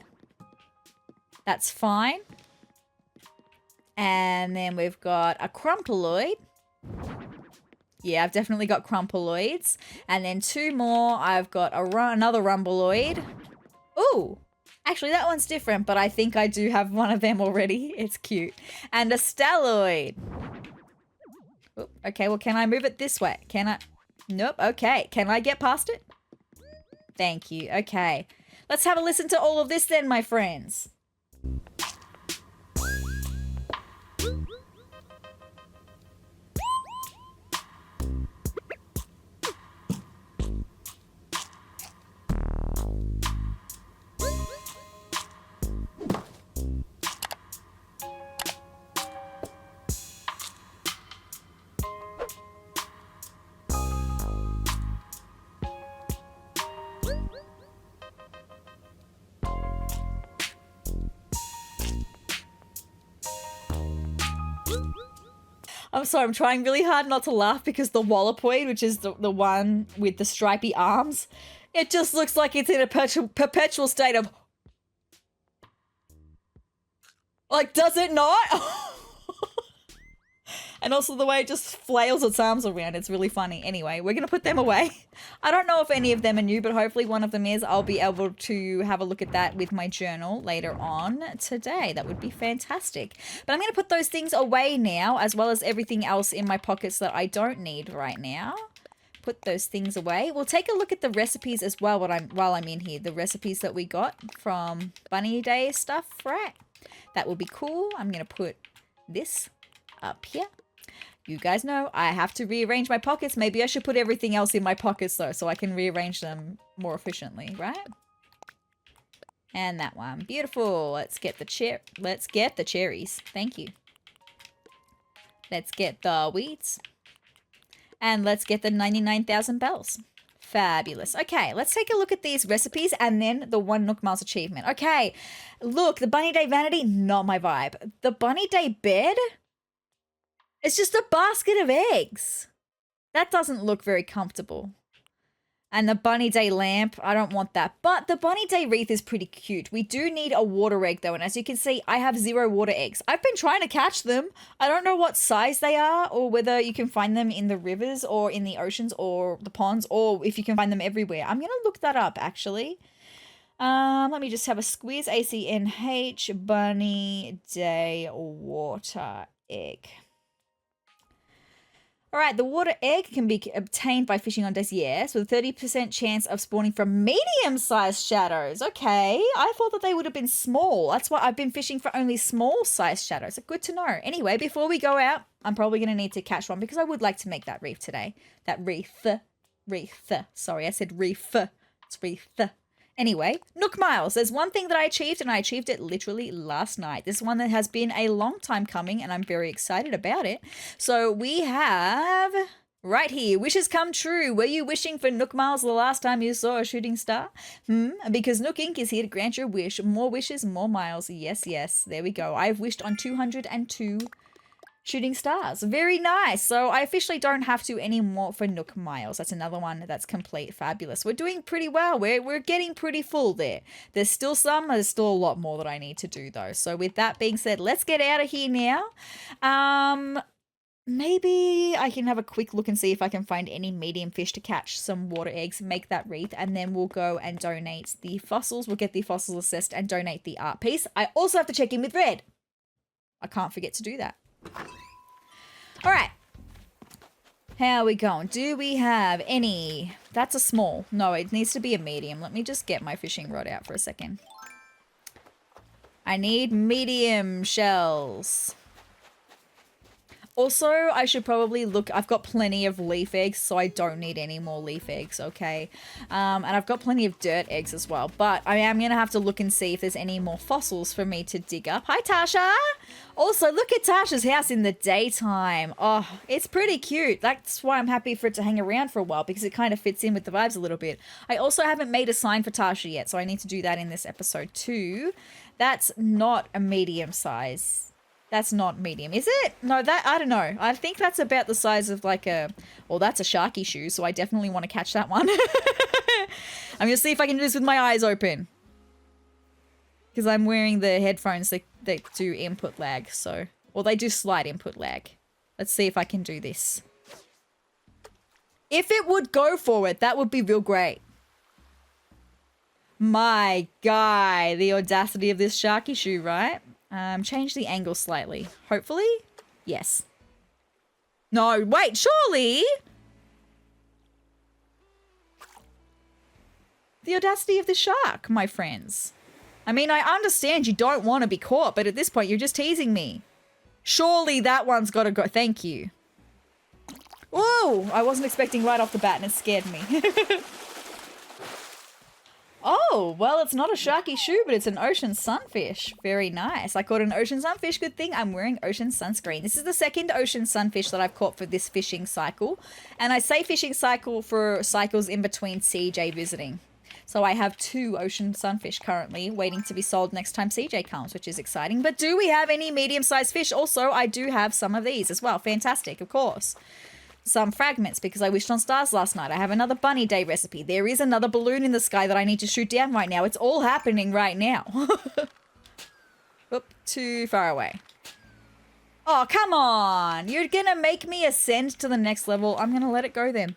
That's fine. And then we've got a crumpeloid. Yeah, I've definitely got crumpeloids. And then 2 more. I've got another rumbeloid. Ooh. Actually, that one's different, but I think I do have one of them already. It's cute. And a stalloid. Ooh, okay, well, can I move it this way? Can I? Nope. Okay. Can I get past it? Thank you. Okay. Let's have a listen to all of this then, my friends. I'm sorry, I'm trying really hard not to laugh because the Wallopoid, which is the one with the stripy arms, it just looks like it's in a perpetual state of... Like, does it not? And also the way it just flails its arms around. It's really funny. Anyway, we're going to put them away. I don't know if any of them are new, but hopefully one of them is. I'll be able to have a look at that with my journal later on today. That would be fantastic. But I'm going to put those things away now, as well as everything else in my pockets that I don't need right now. Put those things away. We'll take a look at the recipes as well while I'm in here. The recipes that we got from Bunny Day stuff, right? That will be cool. I'm going to put this up here. You guys know I have to rearrange my pockets. Maybe I should put everything else in my pockets though, so I can rearrange them more efficiently, right? And that one. Beautiful. Let's get the cherries. Thank you. Let's get the weeds. And let's get the 99,000 bells. Fabulous. Okay, let's take a look at these recipes and then the 1 Nook Miles achievement. Okay, look, the Bunny Day Vanity, not my vibe. The Bunny Day Bed, it's just a basket of eggs. That doesn't look very comfortable. And the Bunny Day Lamp, I don't want that. But the Bunny Day Wreath is pretty cute. We do need a water egg though. And as you can see, I have 0 water eggs. I've been trying to catch them. I don't know what size they are or whether you can find them in the rivers or in the oceans or the ponds or if you can find them everywhere. I'm going to look that up actually. Let me just have a squeeze. ACNH Bunny Day Water Egg. All right, the water egg can be obtained by fishing on days, yes, with a 30% chance of spawning from medium-sized shadows. Okay, I thought that they would have been small. That's why I've been fishing for only small-sized shadows. So good to know. Anyway, before we go out, I'm probably going to need to catch one because I would like to make that reef today. That wreath. Sorry, I said reef. It's wreath. Anyway, Nook Miles. There's one thing that I achieved, and I achieved it literally last night. This one that has been a long time coming, and I'm very excited about it. So we have right here, wishes come true. Were you wishing for Nook Miles the last time you saw a shooting star? Because Nook Inc. is here to grant your wish. More wishes, more miles. Yes, yes. There we go. I've wished on 202 shooting stars. Very nice. So I officially don't have to anymore for Nook Miles. That's another one that's complete. Fabulous. We're doing pretty well. We're getting pretty full there. There's still a lot more that I need to do though. So with that being said, let's get out of here now. Maybe I can have a quick look and see if I can find any medium fish to catch some water eggs, make that wreath, and then we'll go and donate the fossils. We'll get the fossils assessed and donate the art piece. I also have to check in with Red. I can't forget to do that. All right. How are we going? Do we have any? That's a small. No, it needs to be a medium. Let me just get my fishing rod out for a second. I need medium shells. Also, I should probably look, I've got plenty of leaf eggs, so I don't need any more leaf eggs, okay? And I've got plenty of dirt eggs as well, but I am going to have to look and see if there's any more fossils for me to dig up. Hi, Tasha! Also, look at Tasha's house in the daytime. Oh, it's pretty cute. That's why I'm happy for it to hang around for a while, because it kind of fits in with the vibes a little bit. I also haven't made a sign for Tasha yet, so I need to do that in this episode too. That's not a medium size. That's not medium, is it? No, that, I don't know. I think that's about the size of like a, well, that's a sharky shoe, so I definitely want to catch that one. I'm going to see if I can do this with my eyes open. Because I'm wearing the headphones that do input lag, so, or they do slight input lag. Let's see if I can do this. If it would go for it, that would be real great. My guy, the audacity of this sharky shoe, right? Change the angle slightly. Hopefully? Yes. No, wait, surely? The audacity of the shark, my friends. I mean, I understand you don't want to be caught, but at this point, you're just teasing me. Surely that one's got to go. Thank you. Whoa, I wasn't expecting right off the bat and it scared me. Oh, well, it's not a sharky shoe, but it's an ocean sunfish. Very nice. I caught an ocean sunfish. Good thing I'm wearing ocean sunscreen. This is the second ocean sunfish that I've caught for this fishing cycle. And I say fishing cycle for cycles in between CJ visiting. So I have 2 ocean sunfish currently waiting to be sold next time CJ comes, which is exciting. But do we have any medium-sized fish? Also, I do have some of these as well. Fantastic, of course. Some fragments because I wished on stars last night. I have another bunny day recipe. There is another balloon in the sky that I need to shoot down right now. It's all happening right now. Oop, too far away. Oh, come on. You're going to make me ascend to the next level. I'm going to let it go then.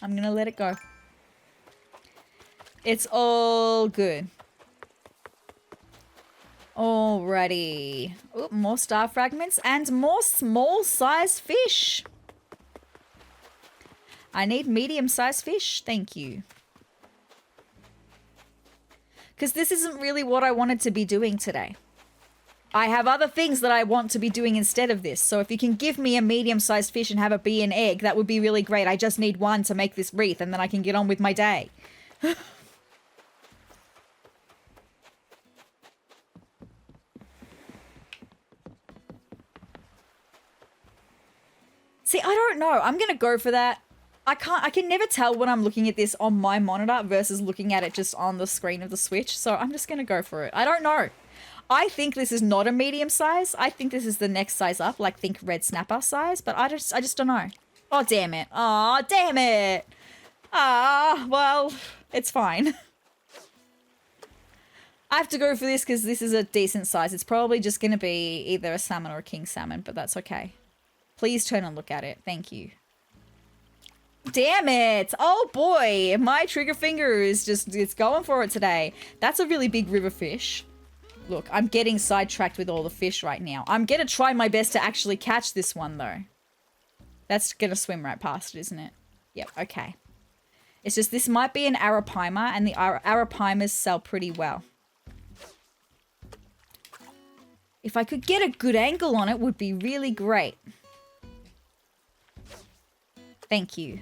I'm going to let it go. It's all good. Alrighty. Ooh, more star fragments and more small-sized fish. I need medium-sized fish. Thank you. Because this isn't really what I wanted to be doing today. I have other things that I want to be doing instead of this. So if you can give me a medium-sized fish and have it be an egg, that would be really great. I just need one to make this wreath and then I can get on with my day. See, I don't know. I'm going to go for that. I can never tell when I'm looking at this on my monitor versus looking at it just on the screen of the Switch. So I'm just going to go for it. I don't know. I think this is not a medium size. I think this is the next size up, like think red snapper size, but I just don't know. Oh, damn it. Oh, damn it. Ah, well, it's fine. I have to go for this because this is a decent size. It's probably just going to be either a salmon or a king salmon, but that's okay. Please turn and look at it. Thank you. Damn it. Oh boy. My trigger finger is just, it's going for it today. That's a really big river fish. Look, I'm getting sidetracked with all the fish right now. I'm going to try my best to actually catch this one though. That's going to swim right past it, isn't it? Yep, okay. It's just this might be an arapaima and the arapaimas sell pretty well. If I could get a good angle on it would be really great. Thank you.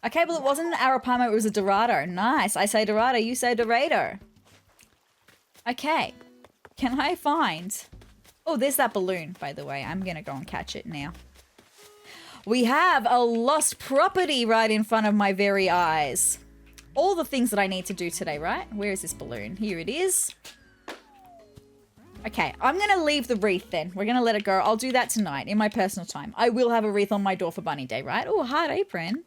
Okay, well, it wasn't an arapaima, it was a dorado. Nice. I say dorado, you say dorado. Okay. Can I find... Oh, there's that balloon, by the way. I'm going to go and catch it now. We have a lost property right in front of my very eyes. All the things that I need to do today, right? Where is this balloon? Here it is. Okay, I'm going to leave the wreath then. We're going to let it go. I'll do that tonight in my personal time. I will have a wreath on my door for Bunny Day, right? Oh, heart apron.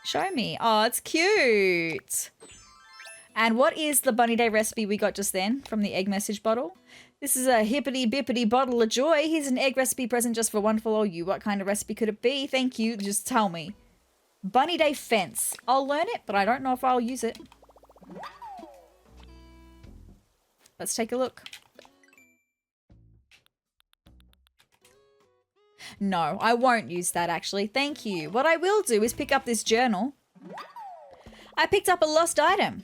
Show me. Oh, it's cute. And what is the Bunny Day recipe we got just then from the egg message bottle? This is a hippity-bippity bottle of joy. Here's an egg recipe present just for wonderful old you. What kind of recipe could it be? Thank you. Just tell me. Bunny Day fence. I'll learn it, but I don't know if I'll use it. Let's take a look. No, I won't use that actually. Thank you. What I will do is pick up this journal. I picked up a lost item.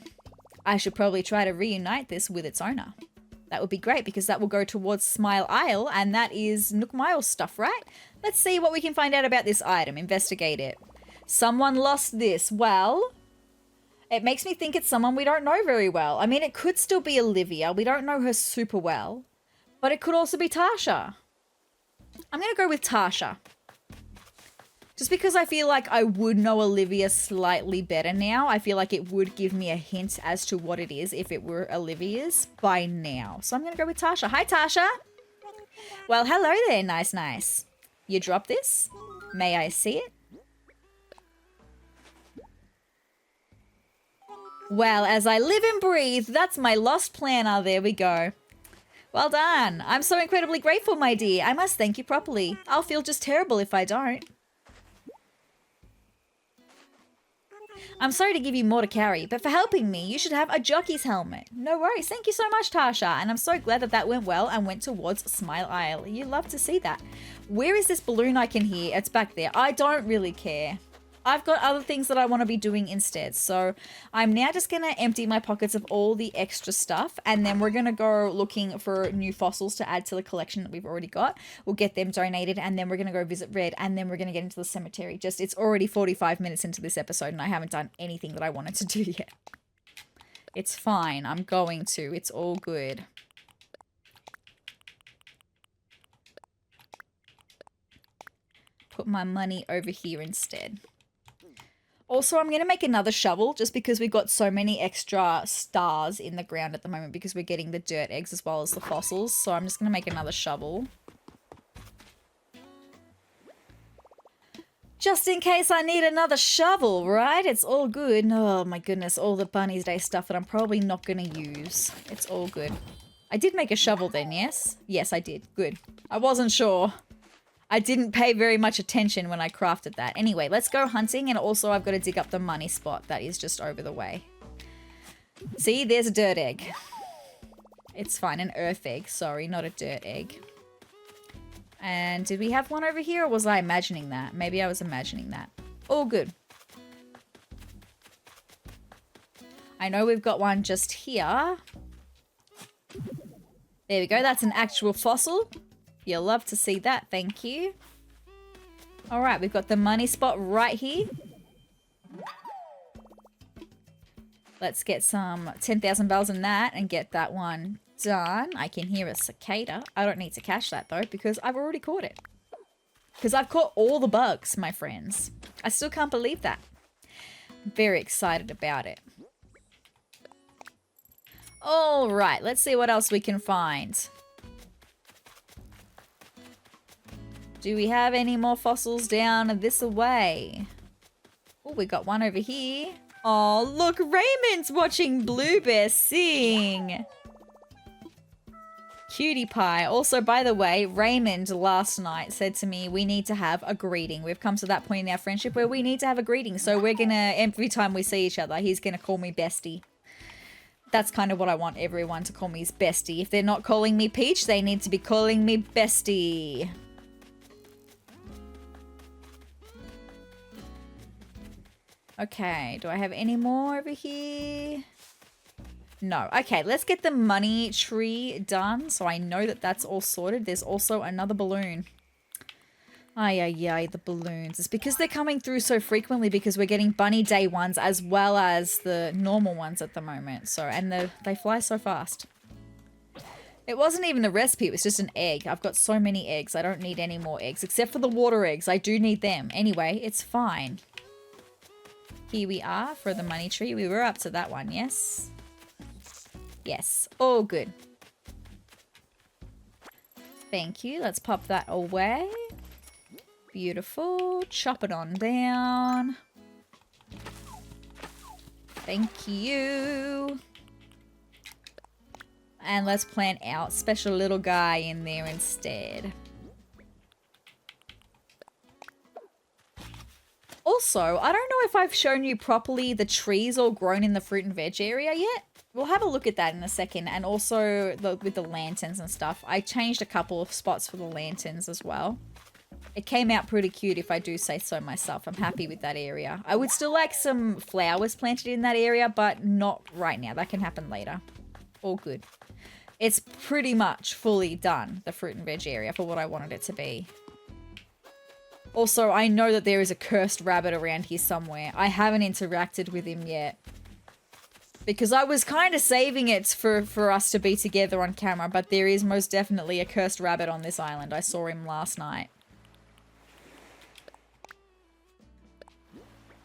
I should probably try to reunite this with its owner. That would be great because that will go towards Smile Isle and that is Nook Miles stuff, right? Let's see what we can find out about this item. Investigate it. Someone lost this. Well, it makes me think it's someone we don't know very well. I mean, it could still be Olivia. We don't know her super well. But it could also be Tasha. I'm going to go with Tasha. Just because I feel like I would know Olivia slightly better now. I feel like it would give me a hint as to what it is if it were Olivia's by now. So I'm going to go with Tasha. Hi, Tasha. Well, hello there. Nice, nice. You drop this? May I see it? Well, as I live and breathe, that's my lost planner. There we go. Well done. I'm so incredibly grateful, my dear. I must thank you properly. I'll feel just terrible if I don't. I'm sorry to give you more to carry, but for helping me, you should have a jockey's helmet. No worries. Thank you so much, Tasha. And I'm so glad that that went well and went towards Smile Isle. You love to see that. Where is this balloon I can hear? It's back there. I don't really care. I've got other things that I want to be doing instead. So I'm now just going to empty my pockets of all the extra stuff. And then we're going to go looking for new fossils to add to the collection that we've already got. We'll get them donated. And then we're going to go visit Red. And then we're going to get into the cemetery. Just, it's already 45 minutes into this episode. And I haven't done anything that I wanted to do yet. It's fine. I'm going to. It's all good. Put my money over here instead. Also, I'm going to make another shovel just because we've got so many extra stars in the ground at the moment because we're getting the dirt eggs as well as the fossils. So I'm just going to make another shovel. Just in case I need another shovel, right? It's all good. Oh my goodness, all the Bunny's Day stuff that I'm probably not going to use. It's all good. I did make a shovel then, yes? Yes, I did. Good. I wasn't sure. I didn't pay very much attention when I crafted that. Anyway, let's go hunting, and also I've got to dig up the money spot that is just over the way. See, there's a dirt egg. It's fine, an earth egg. Sorry, not a dirt egg. And did we have one over here, or was I imagining that? Maybe I was imagining that. All good. I know we've got one just here. There we go, that's an actual fossil. You'll love to see that, thank you. All right, we've got the money spot right here. Let's get some 10,000 bells in that and get that one done. I can hear a cicada. I don't need to cache that though because I've already caught it. Because I've caught all the bugs, my friends. I still can't believe that. I'm very excited about it. All right, let's see what else we can find. Do we have any more fossils down this way? Oh, we got one over here. Oh, look, Raymond's watching Blue Bear sing. Cutie pie. Also, by the way, Raymond last night said to me, we need to have a greeting. We've come to that point in our friendship where we need to have a greeting. So we're going to, every time we see each other, he's going to call me bestie. That's kind of what I want everyone to call me is bestie. If they're not calling me Peach, they need to be calling me bestie. Okay, do I have any more over here? No. Okay, let's get the money tree done so I know that that's all sorted. There's also another balloon. Ay, ay, ay, the balloons. It's because they're coming through so frequently because we're getting Bunny Day ones as well as the normal ones at the moment. So, and they fly so fast. It wasn't even a recipe, it was just an egg. I've got so many eggs, I don't need any more eggs. Except for the water eggs, I do need them. Anyway, it's fine. Here we are for the money tree. We were up to that one, yes? Yes, all good. Thank you. Let's pop that away. Beautiful. Chop it on down. Thank you. And let's plant our special little guy in there instead. Also, I don't know if I've shown you properly the trees all grown in the fruit and veg area yet. We'll have a look at that in a second. And also with the lanterns and stuff. I changed a couple of spots for the lanterns as well. It came out pretty cute if I do say so myself. I'm happy with that area. I would still like some flowers planted in that area, but not right now. That can happen later. All good. It's pretty much fully done, the fruit and veg area, for what I wanted it to be. Also, I know that there is a cursed rabbit around here somewhere. I haven't interacted with him yet. Because I was kind of saving it for us to be together on camera, but there is most definitely a cursed rabbit on this island. I saw him last night.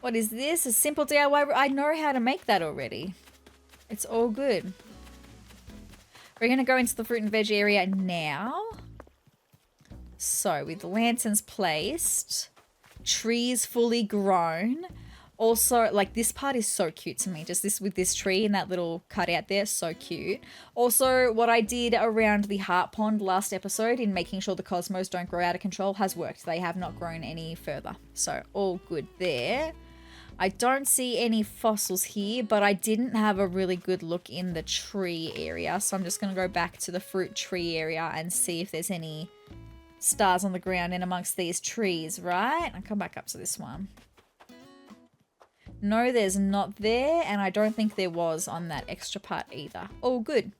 What is this? A simple DIY. I know how to make that already. It's all good. We're going to go into the fruit and veg area now. So with lanterns placed, trees fully grown. Also, like, this part is so cute to me. Just this with this tree and that little cutout there, so cute. Also, what I did around the heart pond last episode in making sure the cosmos don't grow out of control has worked. They have not grown any further. So all good there. I don't see any fossils here, but I didn't have a really good look in the tree area. So I'm just going to go back to the fruit tree area and see if there's any stars on the ground in amongst these trees, right? I'll come back up to this one. No, there's not there, and I don't think there was on that extra part either. All good.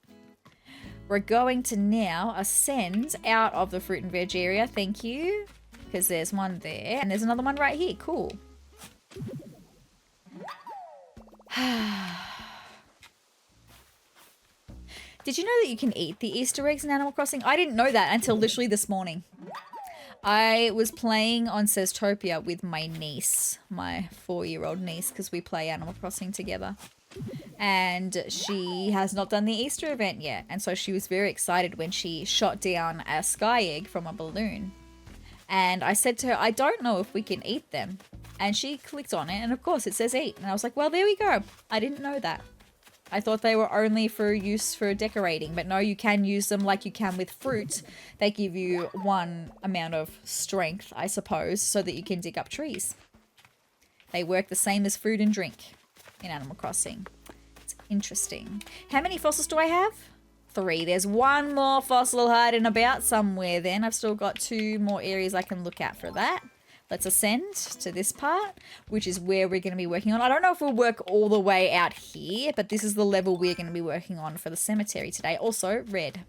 We're going to now ascend out of the fruit and veg area, thank you, because there's one there, and there's another one right here. Cool. Did you know that you can eat the Easter eggs in Animal Crossing? I didn't know that until literally this morning. I was playing on SezTopia with my niece, my 4-year-old niece, because we play Animal Crossing together. And she has not done the Easter event yet. And so she was very excited when she shot down a sky egg from a balloon. And I said to her, I don't know if we can eat them. And she clicked on it, and of course it says eat. And I was like, well, there we go. I didn't know that. I thought they were only for use for decorating, but no, you can use them like you can with fruit. They give you one amount of strength, I suppose, so that you can dig up trees. They work the same as food and drink in Animal Crossing. It's interesting. How many fossils do I have? 3. There's one more fossil hiding about somewhere then. I've still got 2 more areas I can look at for that. Let's ascend to this part, which is where we're going to be working on. I don't know if we'll work all the way out here, but this is the level we're going to be working on for the cemetery today. Also, red.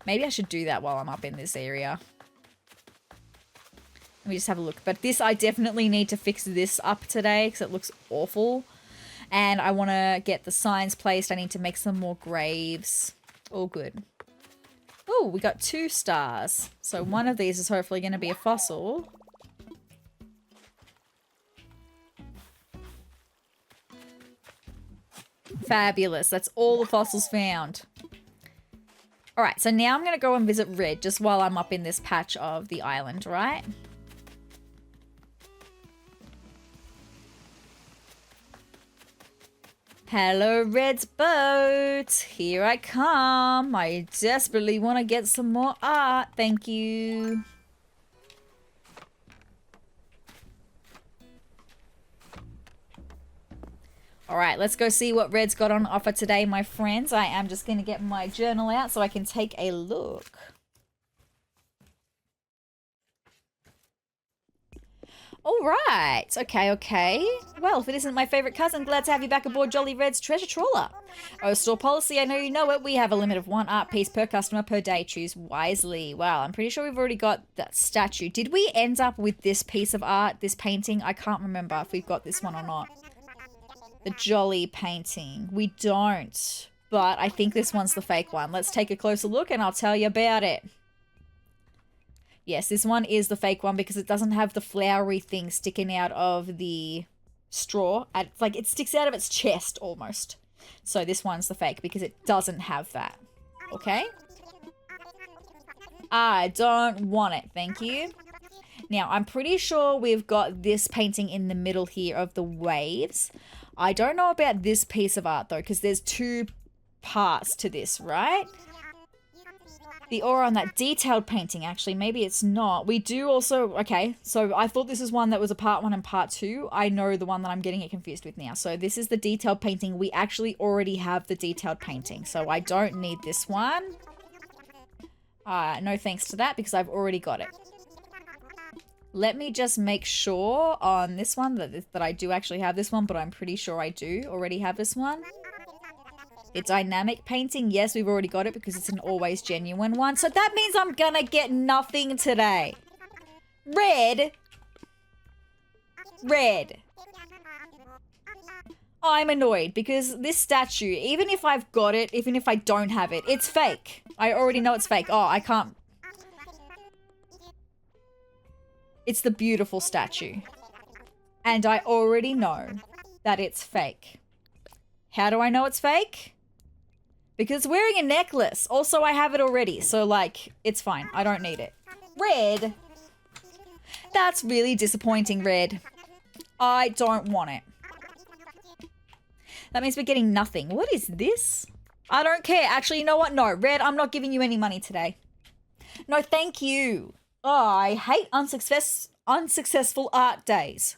Maybe I should do that while I'm up in this area. Let me just have a look. But this, I definitely need to fix this up today because it looks awful. And I want to get the signs placed. I need to make some more graves. All good. Oh, we got 2 stars. So one of these is hopefully going to be a fossil. Fabulous. That's all the fossils found. All right, so now I'm going to go and visit Red just while I'm up in this patch of the island, right? Hello, Red's boat. Here I come. I desperately want to get some more art. Thank you. All right, let's go see what Red's got on offer today, my friends. I am just going to get my journal out so I can take a look. All right. Okay. Well, if it isn't my favorite cousin, glad to have you back aboard Jolly Red's treasure trawler. Oh, store policy, I know you know it. We have a limit of 1 art piece per customer per day. Choose wisely. Wow, I'm pretty sure we've already got that statue. Did we end up with this piece of art, this painting? I can't remember if we've got this one or not. The Jolly painting. We don't, but I think this one's the fake one. Let's take a closer look and I'll tell you about it. Yes, this one is the fake one because it doesn't have the flowery thing sticking out of the straw. It's like it sticks out of its chest almost. So this one's the fake because it doesn't have that. Okay? I don't want it, thank you. Now, I'm pretty sure we've got this painting in the middle here of the waves. I don't know about this piece of art though because there's 2 parts to this, right? The aura on that detailed painting, actually, maybe it's not. We do also, okay, so I thought this was one that was a part 1 and part 2. I know the one that I'm getting it confused with now. So this is the detailed painting. We actually already have the detailed painting, so I don't need this one. No thanks to that because I've already got it. Let me just make sure on this one that I do actually have this one, but I'm pretty sure I do already have this one. The dynamic painting, yes, we've already got it because it's an always genuine one. So that means I'm gonna get nothing today. Red. I'm annoyed because this statue, even if I've got it, even if I don't have it, it's fake. I already know it's fake. Oh, I can't. It's the beautiful statue. And I already know that it's fake. How do I know it's fake? Because it's wearing a necklace. Also, I have it already. So, like, it's fine. I don't need it. Red. That's really disappointing, Red. I don't want it. That means we're getting nothing. What is this? I don't care. Actually, you know what? No, Red, I'm not giving you any money today. No, thank you. Oh, I hate unsuccessful art days.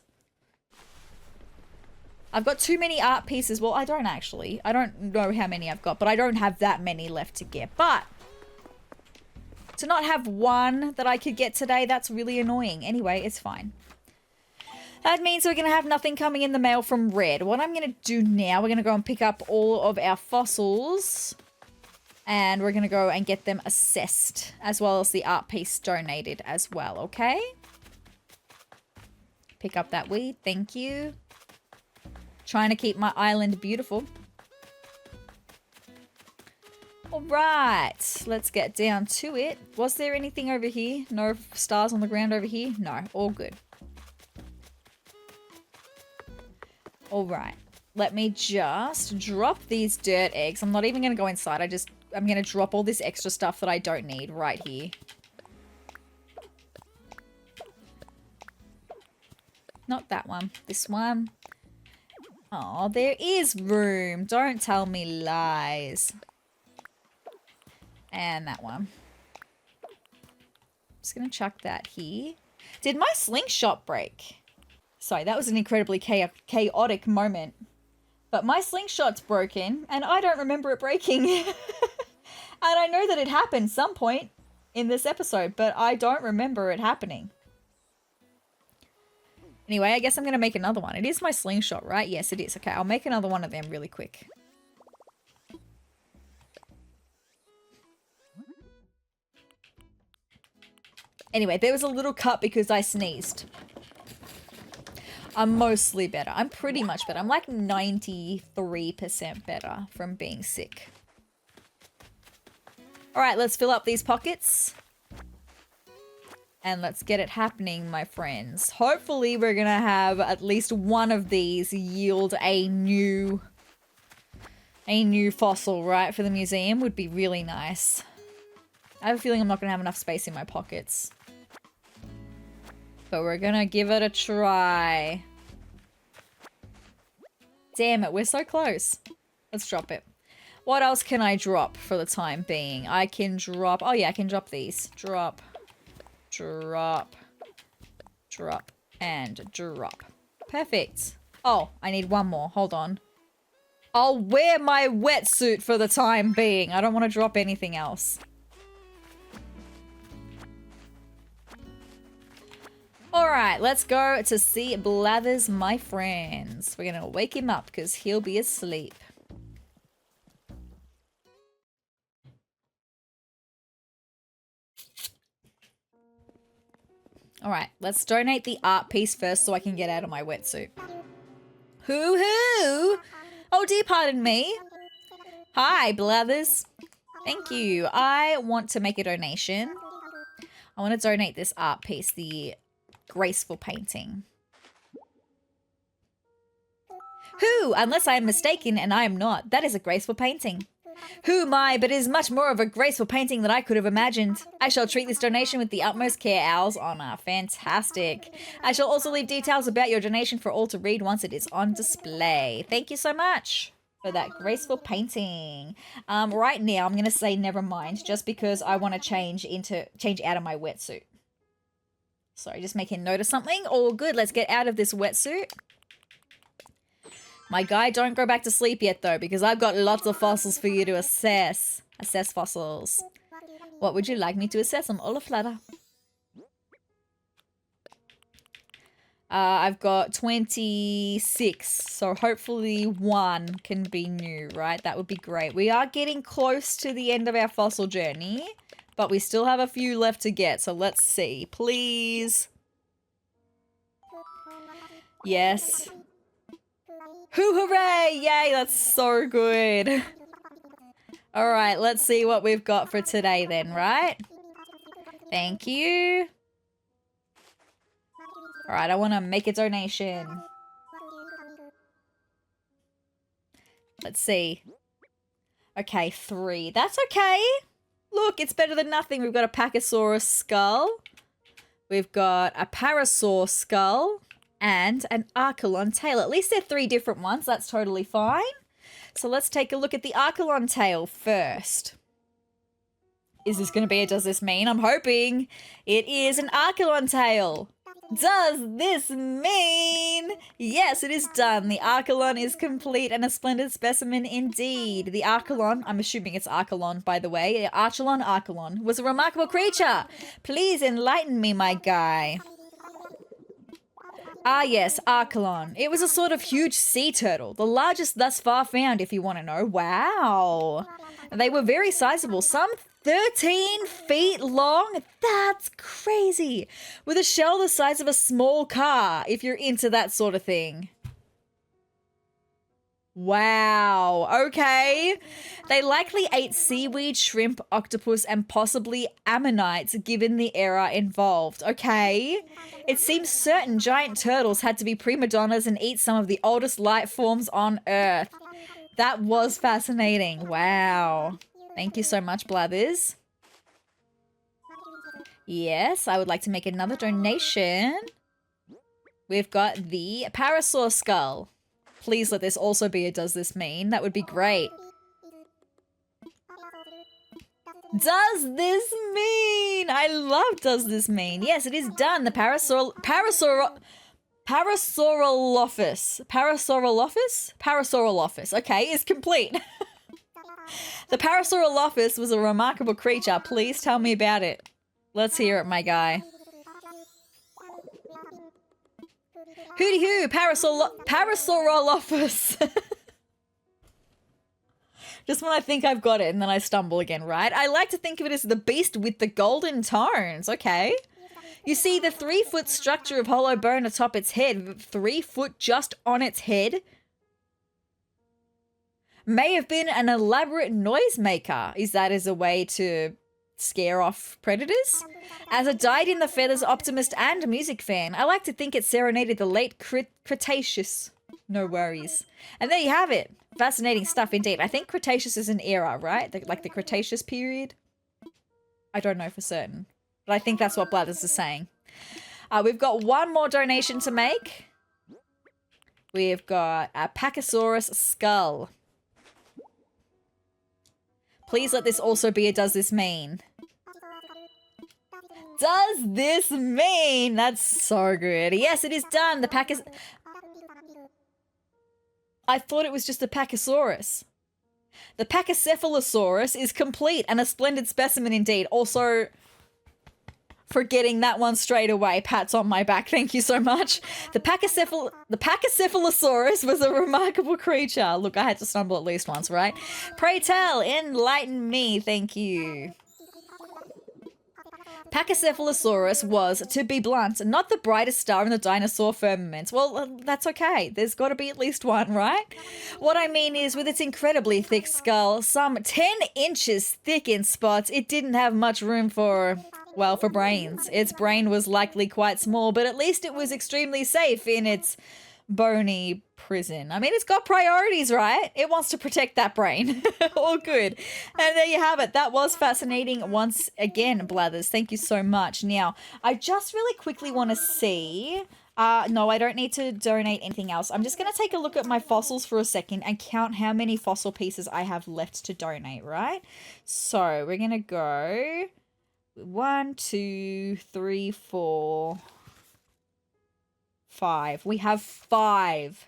I've got too many art pieces. Well, I don't actually. I don't know how many I've got, but I don't have that many left to get. But to not have one that I could get today, that's really annoying. Anyway, it's fine. That means we're going to have nothing coming in the mail from Red. What I'm going to do now, we're going to go and pick up all of our fossils. And we're going to go and get them assessed, as well as the art piece donated as well, okay? Pick up that weed. Thank you. Trying to keep my island beautiful. All right, let's get down to it. Was there anything over here? No stars on the ground over here? No, all good. All right, let me just drop these dirt eggs. I'm not even going to go inside. I'm going to drop all this extra stuff that I don't need right here. Not that one. This one. Oh, there is room. Don't tell me lies. And that one. Just going to chuck that here. Did my slingshot break? Sorry, that was an incredibly chaotic moment. But my slingshot's broken, and I don't remember it breaking. And I know that it happened some point in this episode, but I don't remember it happening. Anyway, I guess I'm going to make another one. It is my slingshot, right? Yes, it is. Okay, I'll make another one of them really quick. Anyway, there was a little cut because I sneezed. I'm mostly better. I'm pretty much better. I'm like 93% better from being sick. All right, let's fill up these pockets. And let's get it happening, my friends. Hopefully we're going to have at least one of these yield a new fossil, right? For the museum would be really nice. I have a feeling I'm not going to have enough space in my pockets. But we're going to give it a try. Damn it, we're so close. Let's drop it. What else can I drop for the time being? I can drop... Oh yeah, I can drop these. Drop. Drop. Drop. And drop. Perfect. Oh, I need one more. Hold on. I'll wear my wetsuit for the time being. I don't want to drop anything else. Alright, let's go to see Blathers, my friends. We're going to wake him up because he'll be asleep. Alright, let's donate the art piece first so I can get out of my wetsuit. Hoo-hoo! Oh, dear, pardon me. Hi, Blathers. Thank you. I want to make a donation. I want to donate this art piece, the graceful painting. Who, unless I am mistaken, and I am not, that is a graceful painting. Who am I, but it is much more of a graceful painting than I could have imagined. I shall treat this donation with the utmost care, Owl's honor. Fantastic. I shall also leave details about your donation for all to read once it is on display. Thank you so much for that graceful painting. Right now, I'm going to say never mind, just because I want to change out of my wetsuit. Sorry, just making note of something. All good, let's get out of this wetsuit. My guy, don't go back to sleep yet, though, because I've got lots of fossils for you to assess. Assess fossils. What would you like me to assess? I'm all aflutter. I've got 26, so hopefully one can be new, right? That would be great. We are getting close to the end of our fossil journey, but we still have a few left to get, so let's see. Please. Yes. Hoo hooray! Yay, that's so good. Alright, let's see what we've got for today then, right? Thank you. All right, I want to make a donation. Let's see. Okay, 3. That's okay. Look, it's better than nothing. We've got a Pachysaurus skull. We've got a Parasaur skull and an Archelon tail. At least they're 3 different ones. That's totally fine. So let's take a look at the Archelon tail first. Is this going to be a does this mean? I'm hoping it is an Archelon tail. Does this mean? Yes, it is done. The Archelon is complete and a splendid specimen indeed. The Archelon, I'm assuming it's Archelon by the way, Archelon, was a remarkable creature. Please enlighten me, my guy. Ah yes, Archelon. It was a sort of huge sea turtle, the largest thus far found if you want to know. Wow. They were very sizable, some 13 feet long. That's crazy. With a shell the size of a small car, if you're into that sort of thing. Wow. Okay. They likely ate seaweed, shrimp, octopus, and possibly ammonites given the era involved. Okay. It seems certain giant turtles had to be prima donnas and eat some of the oldest life forms on Earth. That was fascinating. Wow. Thank you so much, Blathers. Yes, I would like to make another donation. We've got the Parasaur skull. Please let this also be a does this mean? That would be great. Does this mean? I love does this mean. Yes, it is done. The Parasaurolophus, okay, is complete. The Parasaurolophus was a remarkable creature. Please tell me about it. Let's hear it, my guy. Hooty hoo, Parasaurolophus. Just when I think I've got it and then I stumble again, right? I like to think of it as the beast with the golden tones. Okay. You see the 3-foot structure of hollow bone atop its head, 3 foot just on its head, may have been an elaborate noisemaker. Is that as a way to scare off predators? As a dyed-in-the-feathers optimist and music fan, I like to think it serenaded the late Cretaceous. No worries. And there you have it. Fascinating stuff indeed. I think Cretaceous is an era, right? Like the Cretaceous period? I don't know for certain. But I think that's what Blathers is saying. We've got one more donation to make. We've got a Pachysaurus skull. Please let this also be a does this mean? Does this mean? That's so good. Yes, it is done. The I thought it was just a Pachysaurus. The Pachycephalosaurus is complete and a splendid specimen indeed. Also, for getting that one straight away, pats on my back. Thank you so much. The Pachycephalosaurus was a remarkable creature. Look, I had to stumble at least once, right? Pray tell, enlighten me. Thank you. Pachycephalosaurus was, to be blunt, not the brightest star in the dinosaur firmament. Well, that's okay. There's got to be at least one, right? What I mean is, with its incredibly thick skull, some 10 inches thick in spots, it didn't have much room for, well, for brains. Its brain was likely quite small, but at least it was extremely safe in its bony prison. I mean, it's got priorities, right? It wants to protect that brain. All good. And there you have it. That was fascinating once again, Blathers. Thank you so much. Now, I just really quickly want to see... no, I don't need to donate anything else. I'm just going to take a look at my fossils for a second and count how many fossil pieces I have left to donate, right? So, we're going to go 1, 2, 3, 4... 5. We have 5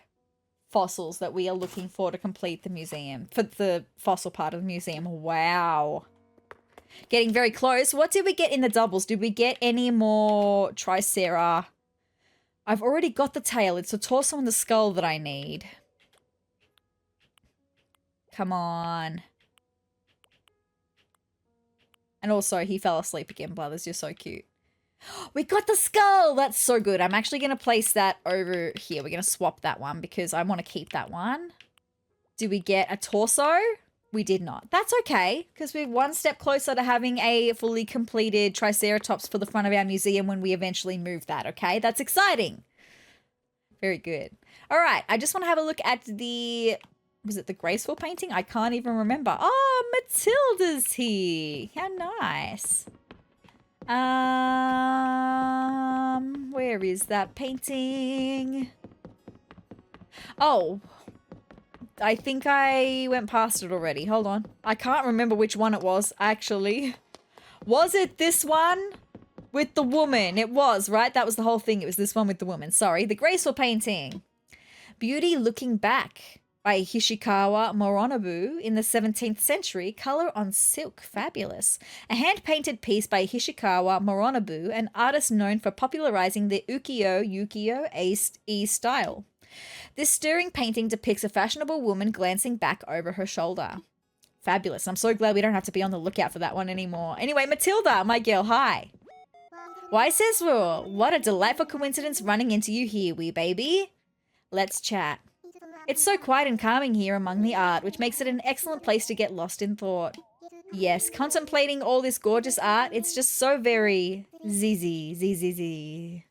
fossils that we are looking for to complete the museum, for the fossil part of the museum. Wow. Getting very close. What did we get in the doubles? Did we get any more Triceratops? I've already got the tail. It's the torso and the skull that I need. Come on. And also, he fell asleep again, Blathers. You're so cute. We got the skull! That's so good. I'm actually going to place that over here. We're going to swap that one because I want to keep that one. Do we get a torso? We did not. That's okay, because we're one step closer to having a fully completed Triceratops for the front of our museum when we eventually move that, okay? That's exciting. Very good. All right, I just want to have a look at the... Was it the graceful painting? I can't even remember. Oh, Matilda's here. How nice. Where is that painting? Oh, I think I went past it already. Hold on. I can't remember which one it was, actually. Was it this one? With the woman. It was, right? That was the whole thing. It was this one with the woman. Sorry. The graceful painting. Beauty Looking Back by Hishikawa Moronobu in the 17th century. Color on silk. Fabulous. A hand-painted piece by Hishikawa Moronobu, an artist known for popularizing the ukiyo-e style. This stirring painting depicts a fashionable woman glancing back over her shoulder. Fabulous. I'm so glad we don't have to be on the lookout for that one anymore. Anyway, Matilda, my girl, hi. Why, SezRawrr? What a delightful coincidence running into you here, wee baby. Let's chat. It's so quiet and calming here among the art, which makes it an excellent place to get lost in thought. Yes, contemplating all this gorgeous art, it's just so very zzz.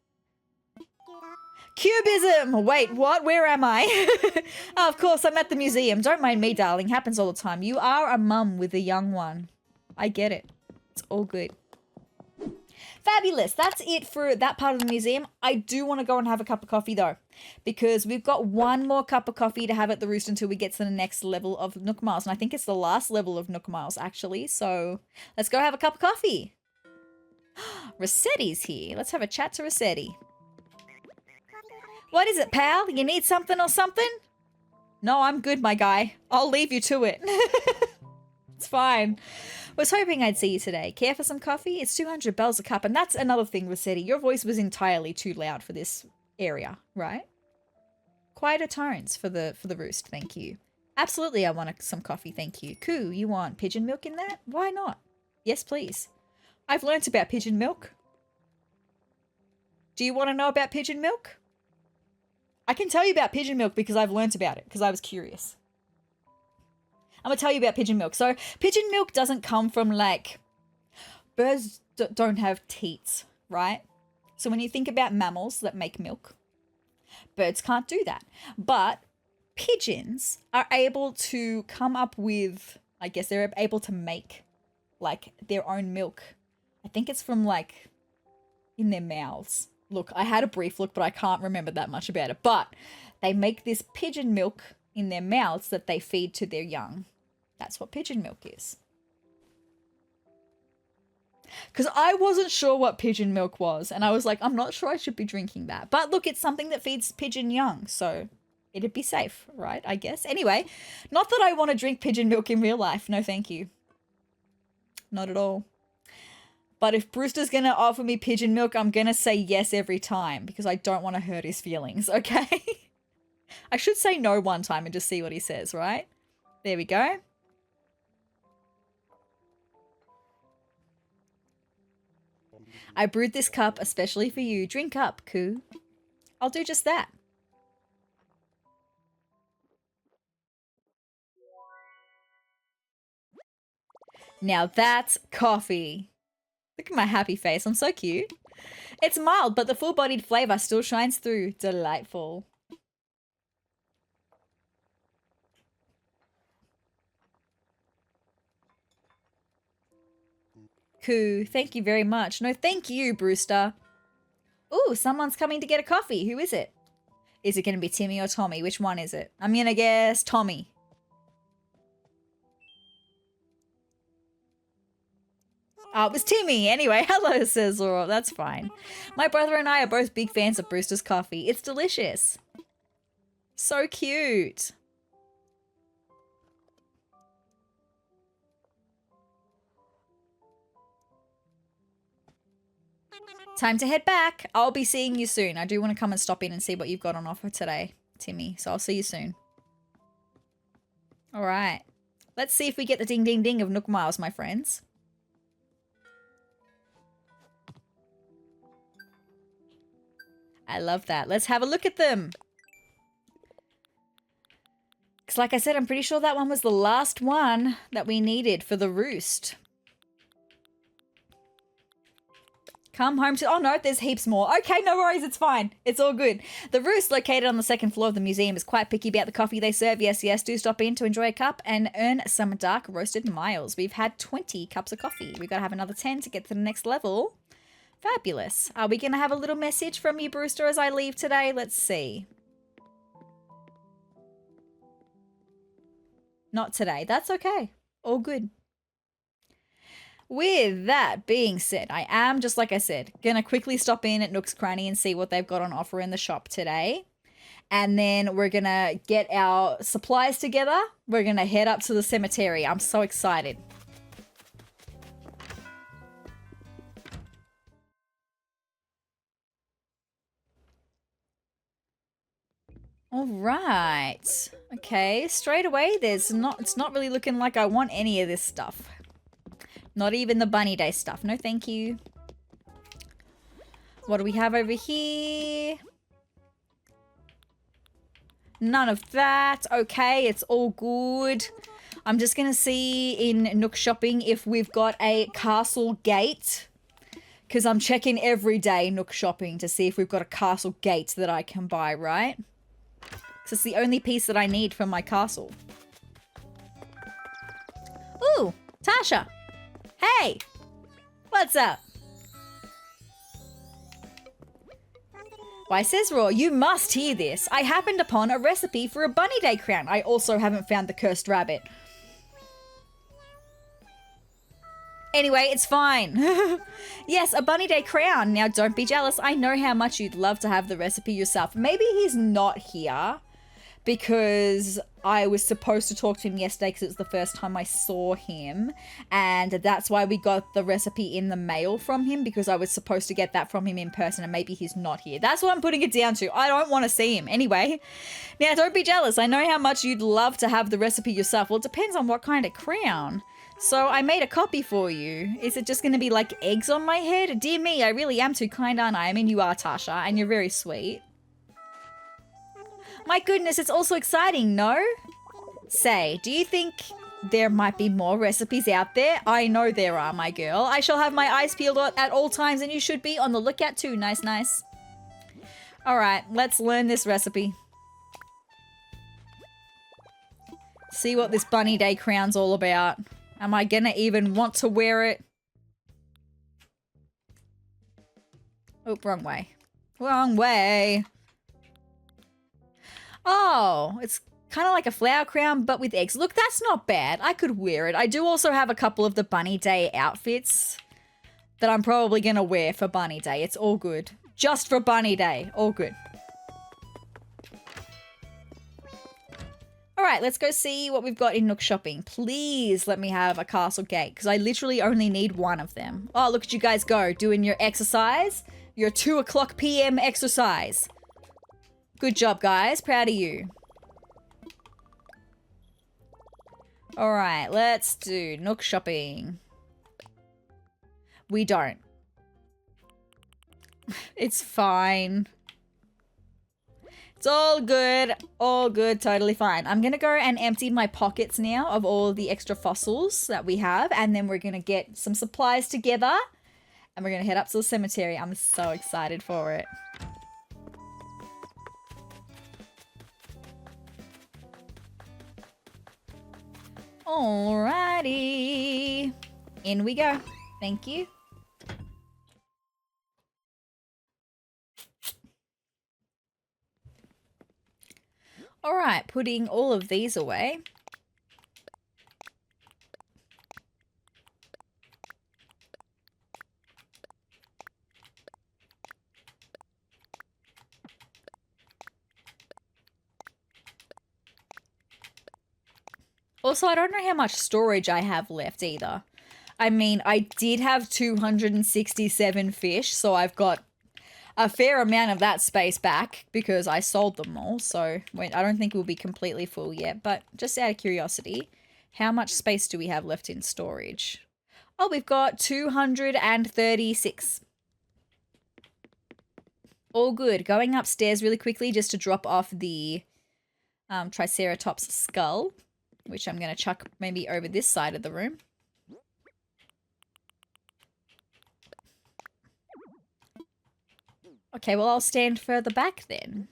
Cubism! Wait, what? Where am I? Oh, of course, I'm at the museum. Don't mind me, darling. Happens all the time. You are a mum with a young one. I get it. It's all good. Fabulous. That's it for that part of the museum. I do want to go and have a cup of coffee, though, because we've got one more cup of coffee to have at the Roost until we get to the next level of Nook Miles. And I think it's the last level of Nook Miles, actually. So let's go have a cup of coffee. Rossetti's here. Let's have a chat to Rossetti. What is it, pal? You need something or something? No, I'm good, my guy. I'll leave you to it. It's fine. Was hoping I'd see you today. Care for some coffee? It's 200 bells a cup. And that's another thing, Rossetti. Your voice was entirely too loud for this area, right? Quieter tones for the Roost, thank you. Absolutely, I want some coffee, thank you. Coo, you want pigeon milk in that? Why not? Yes, please. I've learnt about pigeon milk. Do you want to know about pigeon milk? I can tell you about pigeon milk because I've learnt about it, because I was curious. I'm going to tell you about pigeon milk. So pigeon milk doesn't come from, like, birds don't have teats, right? So when you think about mammals that make milk, birds can't do that. But pigeons are able to come up with, I guess they're able to make, like, their own milk. I think it's from, like, in their mouths. Look, I had a brief look, but I can't remember that much about it. But they make this pigeon milk in their mouths that they feed to their young. That's what pigeon milk is. Because I wasn't sure what pigeon milk was. And I was like, I'm not sure I should be drinking that. But look, it's something that feeds pigeon young. So it'd be safe, right? I guess. Anyway, not that I want to drink pigeon milk in real life. No, thank you. Not at all. But if Brewster's going to offer me pigeon milk, I'm going to say yes every time because I don't want to hurt his feelings, okay? I should say no one time and just see what he says, right? There we go. I brewed this cup especially for you. Drink up, Coo. I'll do just that. Now that's coffee. Look at my happy face. I'm so cute. It's mild, but the full-bodied flavor still shines through. Delightful. Coo, thank you very much. No, thank you, Brewster. Ooh, someone's coming to get a coffee. Who is it? Is it going to be Timmy or Tommy? Which one is it? I'm going to guess Tommy. Oh, it was Timmy. Anyway, hello, SezRawrr. That's fine. My brother and I are both big fans of Brewster's coffee. It's delicious. So cute. Time to head back. I'll be seeing you soon. I do want to come and stop in and see what you've got on offer today, Timmy. So I'll see you soon. All right. Let's see if we get the ding ding ding of Nook Miles, my friends. I love that. Let's have a look at them. Because like I said, I'm pretty sure that one was the last one that we needed for the roost. Come home to... Oh, no, there's heaps more. Okay, no worries. It's fine. It's all good. The Roost, located on the second floor of the museum, is quite picky about the coffee they serve. Yes, yes, do stop in to enjoy a cup and earn some dark roasted miles. We've had 20 cups of coffee. We've got to have another 10 to get to the next level. Fabulous. Are we going to have a little message from you, Brewster, as I leave today? Let's see. Not today. That's okay. All good. With that being said, I am, just like I said, going to quickly stop in at Nook's Cranny and see what they've got on offer in the shop today. And then we're going to get our supplies together. We're going to head up to the cemetery. I'm so excited. All right. Okay, straight away, it's not really looking like I want any of this stuff. Not even the bunny day stuff. No, thank you. What do we have over here? None of that. Okay, it's all good. I'm just going to see in Nook Shopping if we've got a castle gate. Because I'm checking every day Nook Shopping to see if we've got a castle gate that I can buy, right? Because it's the only piece that I need for my castle. Ooh, Tasha. Hey, what's up? Why, SezRawrr, you must hear this. I happened upon a recipe for a bunny day crown. I also haven't found the cursed rabbit. Anyway, it's fine. Yes, a bunny day crown. Now, don't be jealous. I know how much you'd love to have the recipe yourself. Maybe he's not here because I was supposed to talk to him yesterday because it was the first time I saw him. And that's why we got the recipe in the mail from him, because I was supposed to get that from him in person, and maybe he's not here. That's what I'm putting it down to. I don't want to see him. Anyway, now don't be jealous. I know how much you'd love to have the recipe yourself. Well, it depends on what kind of crown. So I made a copy for you. Is it just going to be like eggs on my head? Dear me, I really am too kind, aren't I? I mean, you are, Tasha, and you're very sweet. My goodness, it's also exciting, no? Say, do you think there might be more recipes out there? I know there are, my girl. I shall have my eyes peeled at all times, and you should be on the lookout too. Nice, nice. All right, let's learn this recipe. See what this bunny day crown's all about. Am I gonna even want to wear it? Oh, wrong way. Wrong way. Oh, it's kind of like a flower crown, but with eggs. Look, that's not bad. I could wear it. I do also have a couple of the bunny day outfits that I'm probably going to wear for bunny day. It's all good. Just for bunny day. All good. All right, let's go see what we've got in Nook Shopping. Please let me have a castle gate, because I literally only need one of them. Oh, look at you guys go, doing your exercise. Your 2 o'clock p.m. exercise. Good job, guys. Proud of you. All right, let's do Nook Shopping. We don't. It's fine. It's all good. All good. Totally fine. I'm going to go and empty my pockets now of all the extra fossils that we have. And then we're going to get some supplies together. And we're going to head up to the cemetery. I'm so excited for it. Alrighty. In we go. Thank you. Alright, putting all of these away. Also, I don't know how much storage I have left either. I mean, I did have 267 fish, so I've got a fair amount of that space back because I sold them all. So I don't think we'll be completely full yet, but just out of curiosity, how much space do we have left in storage? Oh, we've got 236. All good. Going upstairs really quickly just to drop off the Triceratops skull, which I'm going to chuck maybe over this side of the room. Okay, well, I'll stand further back then.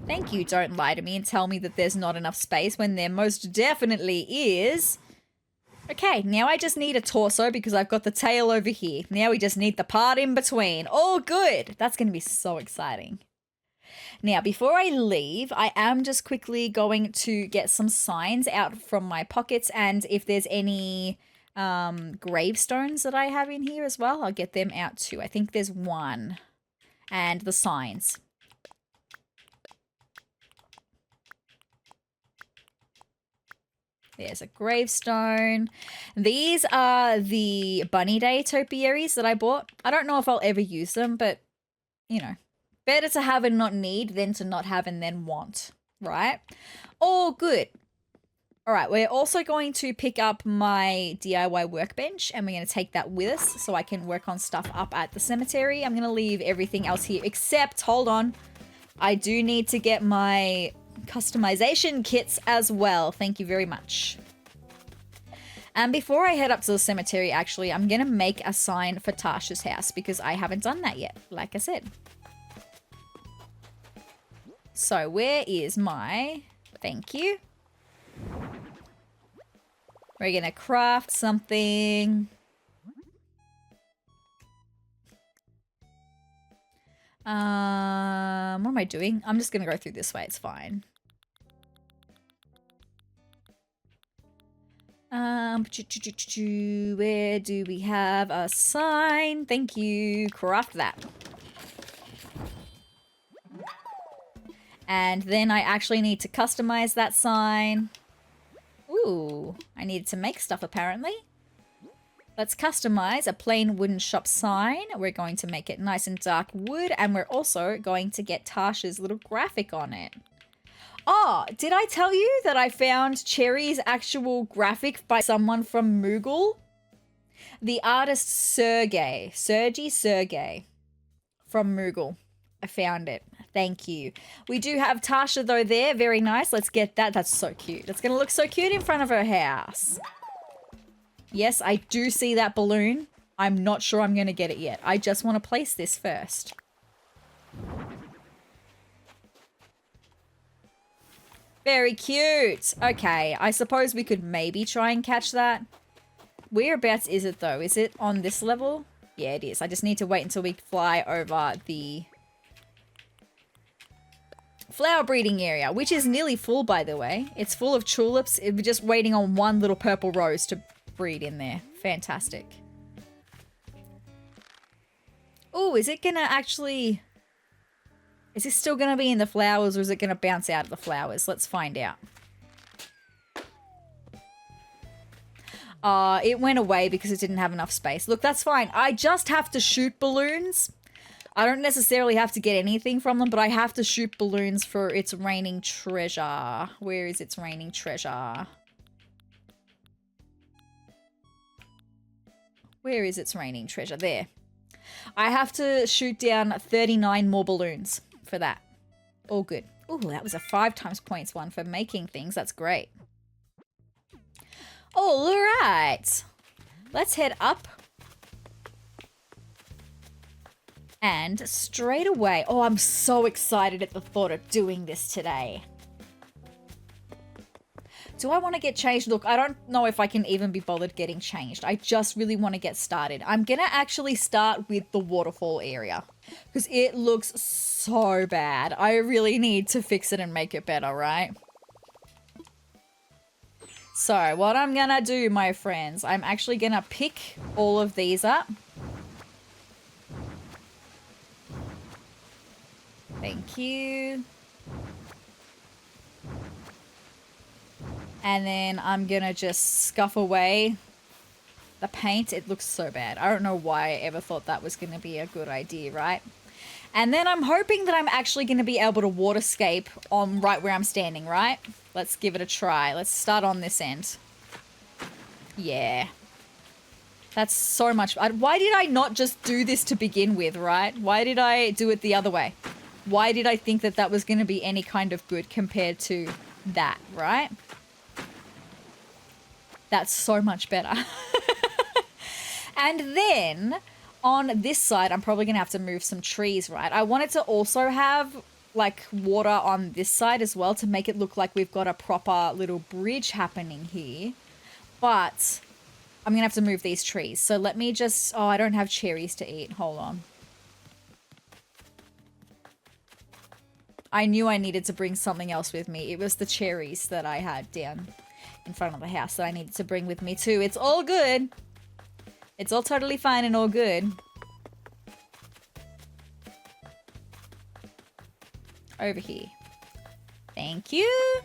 Thank you, don't lie to me and tell me that there's not enough space when there most definitely is. Okay, now I just need a torso because I've got the tail over here. Now we just need the part in between. All good. That's going to be so exciting. Now, before I leave, I am just quickly going to get some signs out from my pockets, and if there's any gravestones that I have in here as well, I'll get them out too. I think there's one. And the signs. There's a gravestone. These are the Bunny Day topiaries that I bought. I don't know if I'll ever use them, but, you know, better to have and not need than to not have and then want, right? All good. All right, we're also going to pick up my DIY workbench and we're going to take that with us so I can work on stuff up at the cemetery. I'm going to leave everything else here except, hold on, I do need to get my customization kits as well. Thank you very much. And before I head up to the cemetery, actually, I'm going to make a sign for Tasha's house because I haven't done that yet, like I said. So where is my... Thank you. We're going to craft something. What am I doing? I'm just going to go through this way. It's fine. Where do we have a sign? Thank you. Craft that. And then I actually need to customize that sign. Ooh, I needed to make stuff apparently. Let's customize a plain wooden shop sign. We're going to make it nice and dark wood, and we're also going to get Tasha's little graphic on it. Oh, did I tell you that I found Cherry's actual graphic by someone from Moogle? The artist Sergey from Moogle. I found it. Thank you. We do have Tasha though there. Very nice. Let's get that. That's so cute. It's going to look so cute in front of her house. Yes, I do see that balloon. I'm not sure I'm going to get it yet. I just want to place this first. Very cute. Okay, I suppose we could maybe try and catch that. Whereabouts is it though? Is it on this level? Yeah, it is. I just need to wait until we fly over the flower breeding area, which is nearly full, by the way. It's full of tulips. We're just waiting on one little purple rose to breed in there. Fantastic. Oh, is it gonna actually... Is this still gonna be in the flowers or is it gonna bounce out of the flowers? Let's find out. It went away because it didn't have enough space. Look, that's fine. I just have to shoot balloons. I don't necessarily have to get anything from them, but I have to shoot balloons for its raining treasure. Where is its raining treasure? Where is its raining treasure? There. I have to shoot down 39 more balloons for that. All good. Oh, that was a 5 times points one for making things. That's great. All right. Let's head up. And straight away, oh, I'm so excited at the thought of doing this today. Do I want to get changed? Look, I don't know if I can even be bothered getting changed. I just really want to get started. I'm going to actually start with the waterfall area because it looks so bad. I really need to fix it and make it better, right? So what I'm going to do, my friends, I'm actually going to pick all of these up. Thank you. And then I'm gonna just scuff away the paint. It looks so bad. I don't know why I ever thought that was gonna be a good idea, right? And then I'm hoping that I'm actually gonna be able to waterscape on right where I'm standing, right? Let's give it a try. Let's start on this end. Yeah. That's so much. Why did I not just do this to begin with, right? Why did I do it the other way? Why did I think that that was going to be any kind of good compared to that, right? That's so much better. And then on this side, I'm probably going to have to move some trees, right? I wanted to also have like water on this side as well to make it look like we've got a proper little bridge happening here. But I'm going to have to move these trees. So let me just... Oh, I don't have cherries to eat. Hold on. I knew I needed to bring something else with me. It was the cherries that I had down in front of the house that I needed to bring with me too. It's all good. It's all totally fine and all good. Over here. Thank you.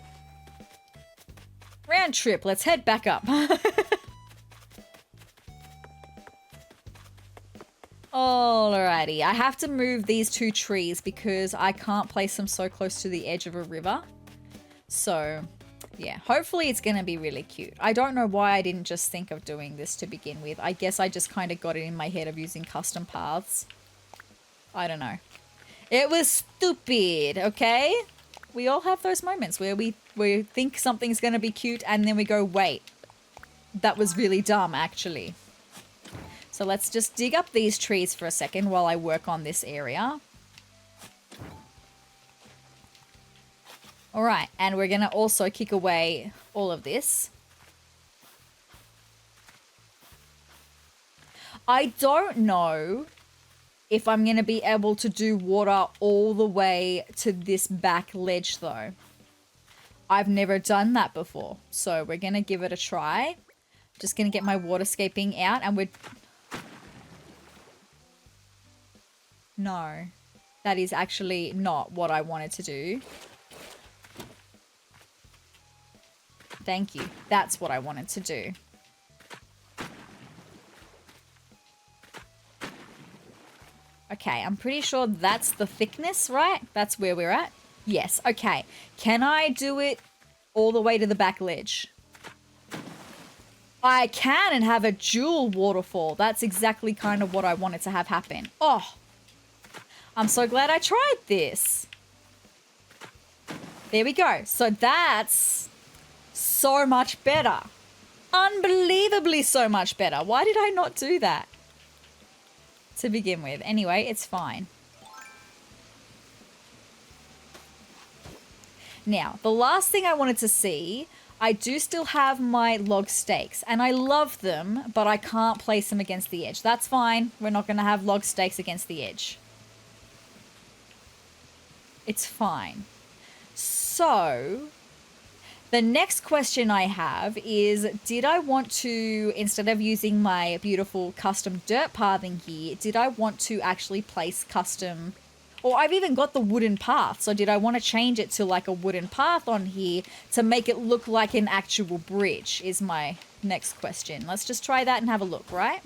Round trip. Let's head back up. Alrighty. I have to move these two trees because I can't place them so close to the edge of a river. So, yeah. Hopefully it's going to be really cute. I don't know why I didn't just think of doing this to begin with. I guess I just kind of got it in my head of using custom paths. I don't know. It was stupid, okay? We all have those moments where we think something's going to be cute and then we go, wait, that was really dumb, actually. So let's just dig up these trees for a second while I work on this area. All right, and we're going to also kick away all of this. I don't know if I'm going to be able to do water all the way to this back ledge, though. I've never done that before, so we're going to give it a try. Just going to get my waterscaping out, and we're... No, that is actually not what I wanted to do. Thank you. That's what I wanted to do. Okay, I'm pretty sure that's the thickness, right? That's where we're at. Yes, okay. Can I do it all the way to the back ledge? I can and have a dual waterfall. That's exactly kind of what I wanted to have happen. Oh, I'm so glad I tried this. There we go. So that's so much better. Unbelievably so much better. Why did I not do that to begin with? Anyway, it's fine. Now, the last thing I wanted to see, I do still have my log stakes, and I love them, but I can't place them against the edge. That's fine. We're not going to have log stakes against the edge. It's fine. So, the next question I have is, did I want to, instead of using my beautiful custom dirt pathing here, did I want to actually place custom... Or I've even got the wooden path, so did I want to change it to like a wooden path on here to make it look like an actual bridge is my next question. Let's just try that and have a look, right?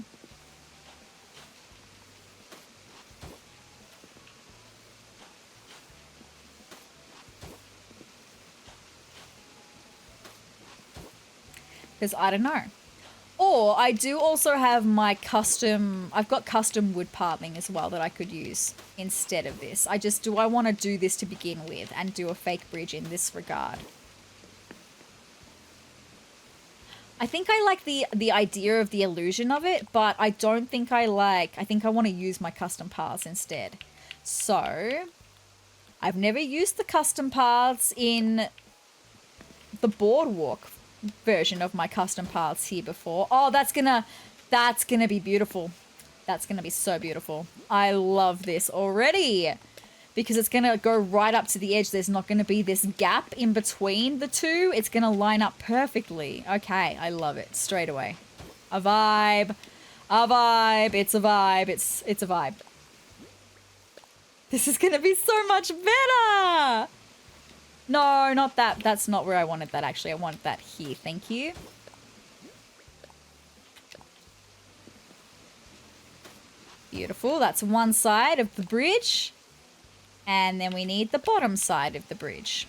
Because I don't know. Or I do also have my custom, I've got custom wood pathing as well that I could use instead of this. Do I want to do this to begin with and do a fake bridge in this regard? I think I like the idea of the illusion of it, but I don't think I think I want to use my custom paths instead. So, I've never used the custom paths in the boardwalk version of my custom paths here before. Oh, that's gonna be beautiful. That's gonna be so beautiful. I love this already because it's gonna go right up to the edge. There's not gonna be this gap in between the two. It's gonna line up perfectly. Okay, I love it straight away. A vibe, a vibe. It's a vibe. It's a vibe. This is gonna be so much better. No, not that. That's not where I wanted that, actually. I want that here. Thank you. Beautiful. That's one side of the bridge. And then we need the bottom side of the bridge.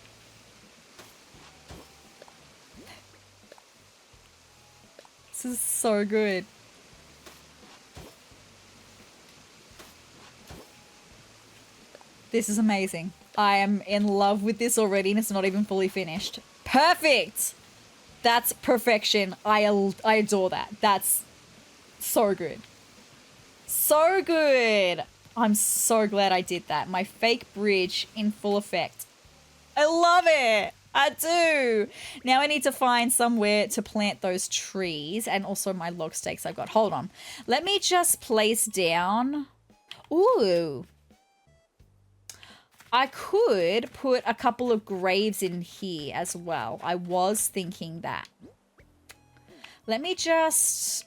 This is so good. This is amazing. I am in love with this already and it's not even fully finished. Perfect! That's perfection. I adore that. That's so good. So good. I'm so glad I did that. My fake bridge in full effect. I love it. I do. Now I need to find somewhere to plant those trees and also my log stakes I've got. Hold on. Let me just place down. Ooh. I could put a couple of graves in here as well. I was thinking that. Let me just...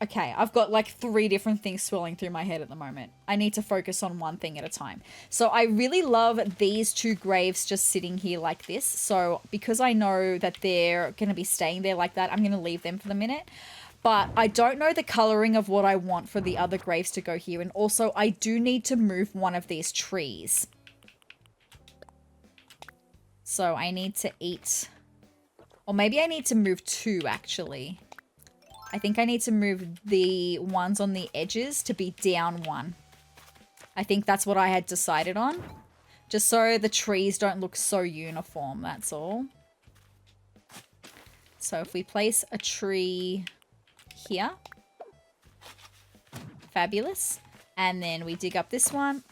Okay, I've got like 3 different things swirling through my head at the moment. I need to focus on one thing at a time. So I really love these 2 graves just sitting here like this. So because I know that they're going to be staying there like that, I'm going to leave them for the minute. But I don't know the coloring of what I want for the other graves to go here. And also I do need to move one of these trees. So I need to eat... Or maybe I need to move 2 actually. I think I need to move the ones on the edges to be down 1. I think that's what I had decided on. Just so the trees don't look so uniform, that's all. So if we place a tree here. Fabulous. And then we dig up this one.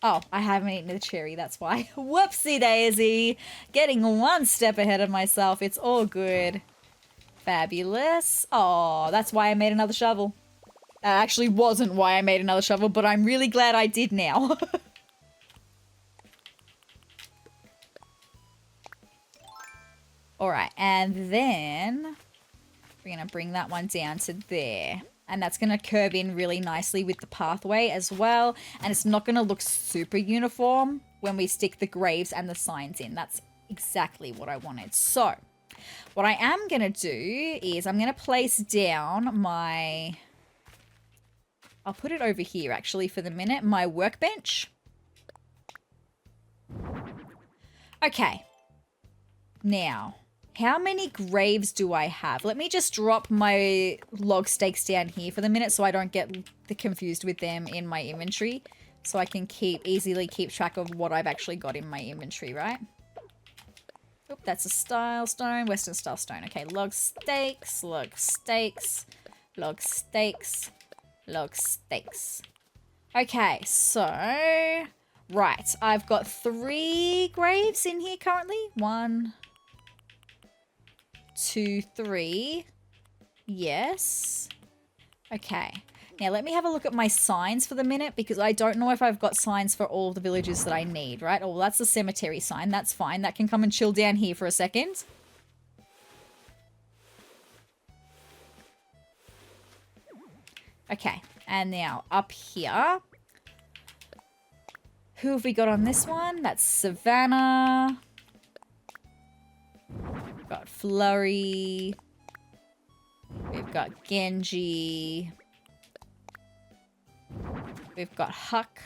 Oh, I haven't eaten the cherry, that's why. Whoopsie daisy. Getting 1 step ahead of myself. It's all good. Fabulous. Oh, that's why I made another shovel. That actually wasn't why I made another shovel, but I'm really glad I did now. Alright, and then we're going to bring that one down to there. And that's going to curve in really nicely with the pathway as well. And it's not going to look super uniform when we stick the graves and the signs in. That's exactly what I wanted. So, what I am going to do is I'm going to place down my... I'll put it over here actually for the minute. My workbench. Okay. Now... How many graves do I have? Let me just drop my log stakes down here for the minute so I don't get confused with them in my inventory. So I can easily keep track of what I've actually got in my inventory, right? Oop, that's a style stone, western style stone. Okay, log stakes, log stakes, log stakes, log stakes. Okay, so... Right, I've got 3 graves in here currently. 1... 2, 3. Yes. Okay. Now let me have a look at my signs for the minute because I don't know if I've got signs for all of the villages that I need, right? Oh, well, that's the cemetery sign. That's fine. That can come and chill down here for a second. Okay. And now up here. Who have we got on this one? That's Savannah. We've got Flurry. We've got Genji. We've got Huck.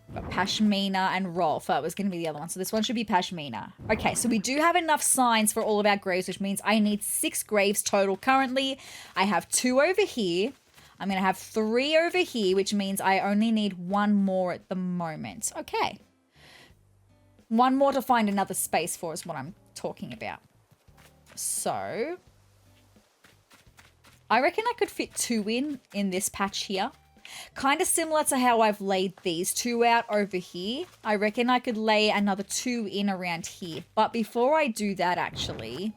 We've got Pashmina and Rolf. That was going to be the other one. So this one should be Pashmina. Okay, so we do have enough signs for all of our graves, which means I need 6 graves total currently. I have 2 over here. I'm going to have 3 over here, which means I only need 1 more at the moment. Okay. 1 more to find another space for is what I'm talking about. So, I reckon I could fit 2 in this patch here. Kind of similar to how I've laid these 2 out over here. I reckon I could lay another 2 in around here. But before I do that, actually,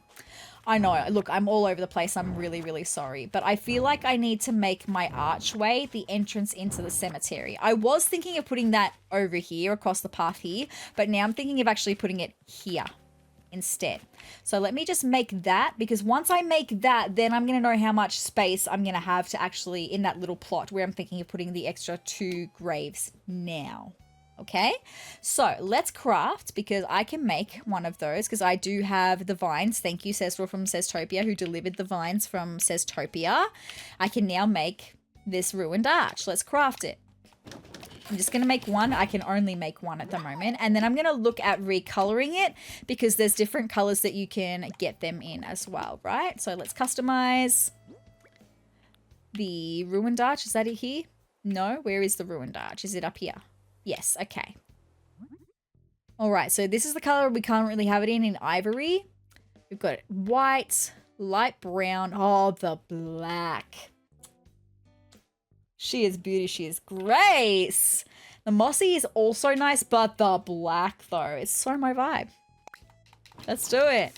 I know, look, I'm all over the place. I'm really, really sorry. But I feel like I need to make my archway the entrance into the cemetery. I was thinking of putting that over here, across the path here. But now I'm thinking of actually putting it here instead. So let me just make that, because once I make that, then I'm going to know how much space I'm going to have to actually, in that little plot where I'm thinking of putting the extra 2 graves now. Okay, so let's craft, because I can make one of those, because I do have the vines. Thank you, SezRawrr from SezTopia, who delivered the vines from SezTopia. I can now make this ruined arch. Let's craft it. I'm just going to make 1. I can only make 1 at the moment. And then I'm going to look at recoloring it, because there's different colors that you can get them in as well, right? So let's customize. the ruined arch. Is that it here? No, where is the ruined arch? Is it up here? Yes, okay. All right, so this is the color we can't really have it in ivory. We've got white, light brown. Oh, the black. She is beauty. She is grace. The mossy is also nice, but the black, though, it's so my vibe. Let's do it.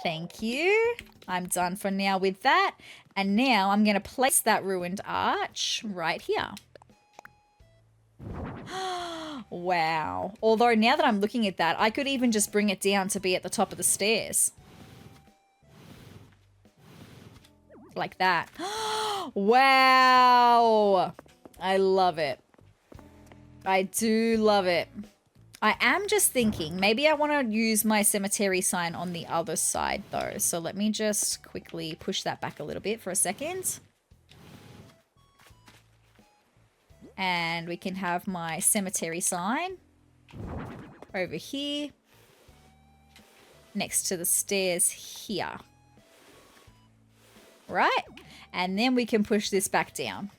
Thank you. I'm done for now with that. And now I'm going to place that ruined arch right here. Wow. Although now that I'm looking at that, I could even just bring it down to be at the top of the stairs. Like that. Wow. I love it. I do love it. I am just thinking, maybe I want to use my cemetery sign on the other side though. So let me just quickly push that back a little bit for a second. And we can have my cemetery sign over here next to the stairs here. Right? And then we can push this back down.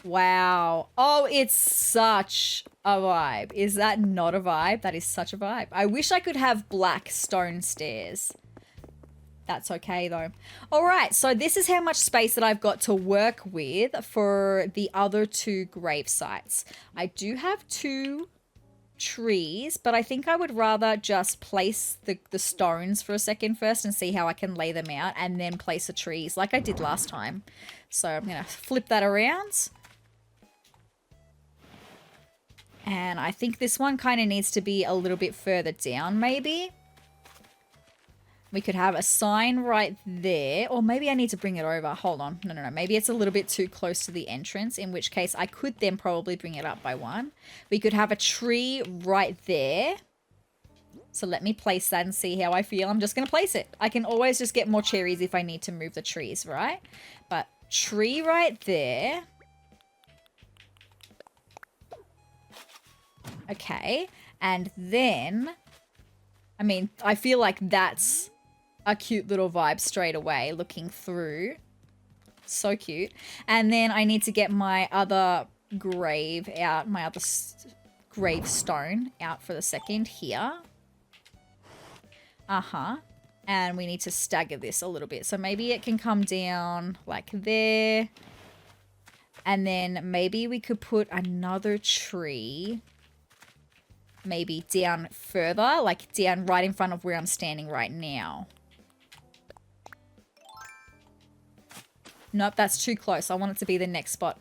Wow. Oh, it's such a vibe. Is that not a vibe? That is such a vibe. I wish I could have black stone stairs. That's okay though. All right, so this is how much space that I've got to work with for the other two grave sites. I do have 2 trees, but I think I would rather just place the stones for a second first and see how I can lay them out and then place the trees like I did last time. So I'm going to flip that around. And I think this one kind of needs to be a little bit further down maybe. We could have a sign right there, or maybe I need to bring it over. Hold on. No. Maybe it's a little bit too close to the entrance, in which case I could then probably bring it up by 1. We could have a tree right there. So let me place that and see how I feel. I'm just going to place it. I can always just get more cherries if I need to move the trees, right? But tree right there. Okay. And then, I mean, I feel like that's a cute little vibe straight away looking through. So cute. And then I need to get my other grave out, my other gravestone out for the second here. And we need to stagger this a little bit. So maybe it can come down like there. And then maybe we could put another tree maybe down further, like down right in front of where I'm standing right now. Nope, that's too close. I want it to be the next spot.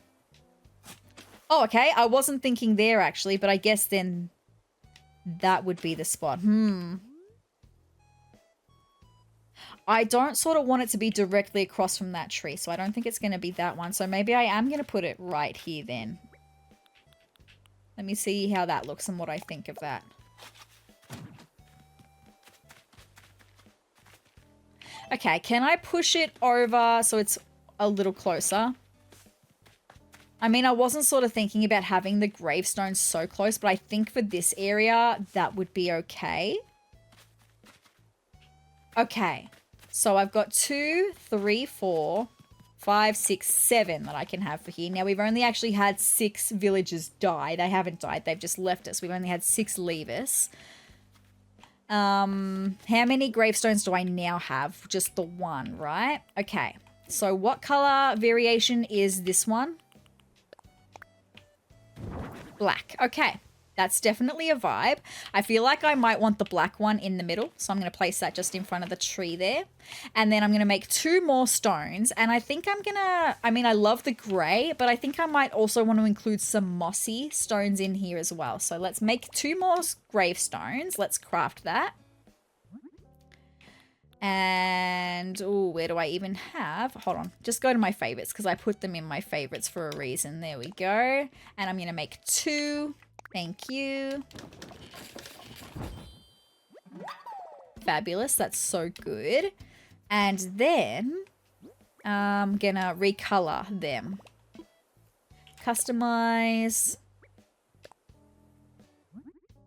Oh, okay. I wasn't thinking there actually, but I guess then that would be the spot. I don't sort of want it to be directly across from that tree, so I don't think it's going to be that one. So maybe I am going to put it right here then. Let me see how that looks and what I think of that. Okay, can I push it over so it's a little closer? I mean, I wasn't sort of thinking about having the gravestones so close, but I think for this area, that would be okay. Okay, so I've got 2, 3, 4, 5, 6, 7 that I can have for here. Now, we've only actually had 6 villagers die. They haven't died. They've just left us. We've only had 6 leave us. How many gravestones do I now have? Just the 1, right? Okay. So what color variation is this one? Black. Okay. That's definitely a vibe. I feel like I might want the black one in the middle. So I'm going to place that just in front of the tree there. And then I'm going to make 2 more stones. And I think I'm going to, I mean, I love the gray, but I think I might also want to include some mossy stones in here as well. So let's make 2 more gravestones. Let's craft that. And, oh, where do I even have? Hold on. Just go to my favorites because I put them in my favorites for a reason. There we go. And I'm going to make 2. Thank you. Fabulous. That's so good. And then I'm going to recolor them. Customize.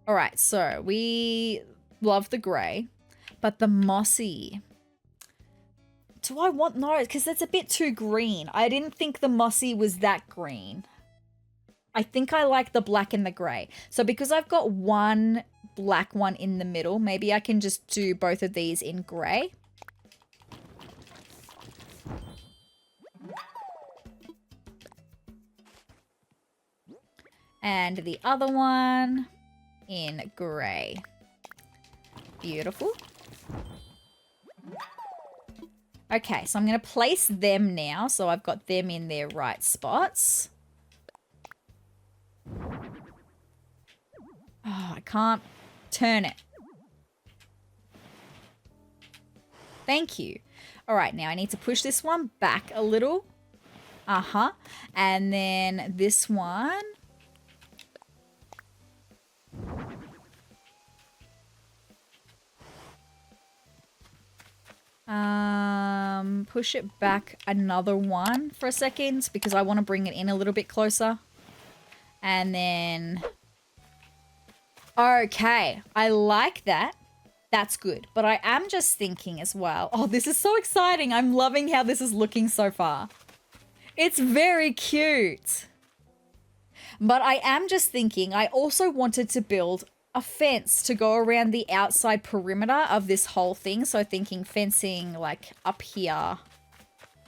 All right. So we've Love the grey. But the mossy. Do I want... No, because that's a bit too green. I didn't think the mossy was that green. I think I like the black and the grey. So because I've got one black one in the middle, maybe I can just do both of these in grey. And the other one in grey. Beautiful. Okay, so I'm going to place them now. So I've got them in their right spots. Oh, I can't turn it. Thank you. All right, now I need to push this one back a little. Uh-huh. And then this one. Push it back another one for a second because I want to bring it in a little bit closer. And then... Okay, I like that. That's good. But I am just thinking as well. Oh, this is so exciting. I'm loving how this is looking so far. It's very cute. But I am just thinking I also wanted to build a fence to go around the outside perimeter of this whole thing. So thinking fencing like up here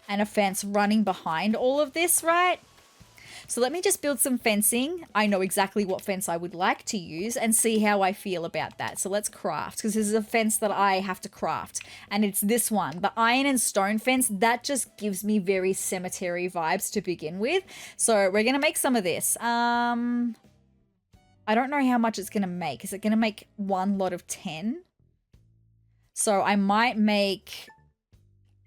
and a fence running behind all of this, right? So let me just build some fencing. I know exactly what fence I would like to use and see how I feel about that. So let's craft, because this is a fence that I have to craft. And it's this one, the iron and stone fence. That just gives me very cemetery vibes to begin with. So we're going to make some of this. I don't know how much it's going to make. Is it going to make one lot of 10? So I might make...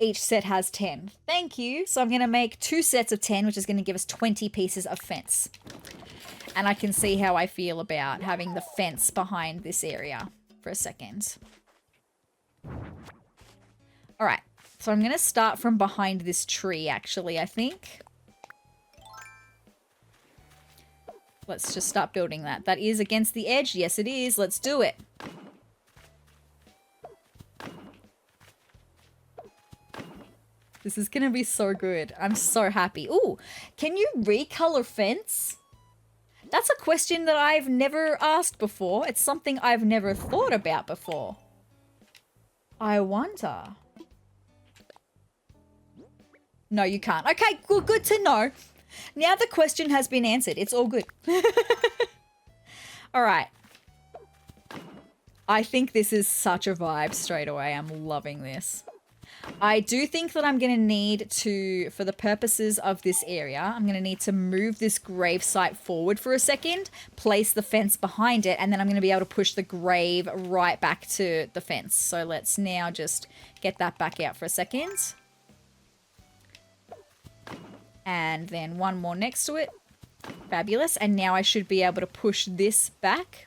Each set has 10. Thank you. So I'm going to make 2 sets of 10, which is going to give us 20 pieces of fence. And I can see how I feel about having the fence behind this area for a second. All right. So I'm going to start from behind this tree, actually, I think. Let's just start building that. That is against the edge. Yes, it is. Let's do it. This is going to be so good. I'm so happy. Ooh, can you recolor fence? That's a question that I've never asked before. It's something I've never thought about before. I wonder. No, you can't. Okay, good to know. Now the question has been answered. It's all good. All right. I think this is such a vibe straight away. I'm loving this. I do think that I'm going to need to, for the purposes of this area, I'm going to need to move this grave site forward for a second, place the fence behind it, and then I'm going to be able to push the grave right back to the fence. So let's now just get that back out for a second. And then one more next to it. Fabulous. And now I should be able to push this back.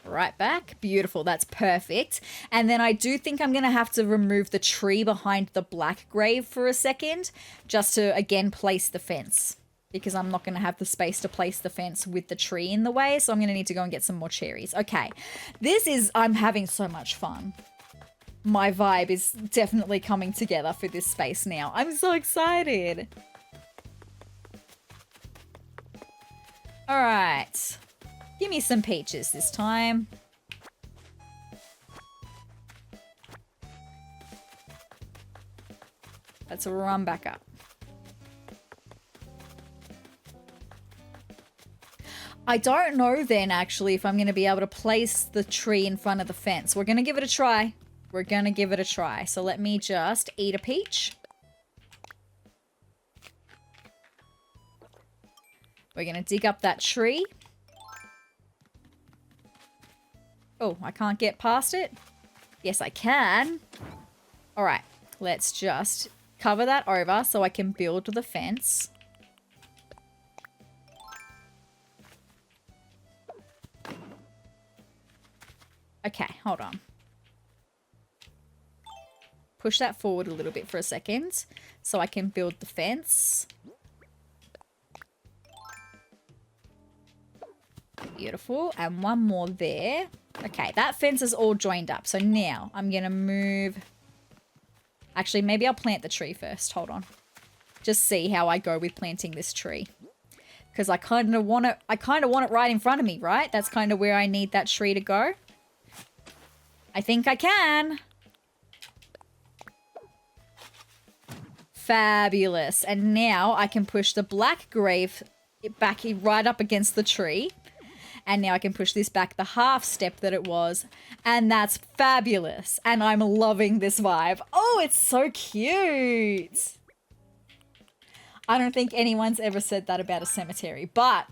Right back. Beautiful. That's perfect. And then I do think I'm going to have to remove the tree behind the black grave for a second, just to, again, place the fence. Because I'm not going to have the space to place the fence with the tree in the way. So I'm going to need to go and get some more cherries. Okay. I'm having so much fun. My vibe is definitely coming together for this space now. I'm so excited. All right. Give me some peaches this time. Let's run back up. I don't know then, actually, if I'm going to be able to place the tree in front of the fence. We're going to give it a try. We're going to give it a try. So let me just eat a peach. We're going to dig up that tree. Oh, I can't get past it? Yes, I can. All right, let's just cover that over so I can build the fence. Okay, hold on. Push that forward a little bit for a second so I can build the fence. Beautiful. And one more there. Okay, that fence is all joined up. So now I'm going to move. Actually, maybe I'll plant the tree first. Hold on. Just see how I go with planting this tree. Because I kind of want it right in front of me, right? That's kind of where I need that tree to go. I think I can. Fabulous. And now I can push the black grave back right up against the tree. And now I can push this back the half step that it was. And that's fabulous. And I'm loving this vibe. Oh, it's so cute. I don't think anyone's ever said that about a cemetery, but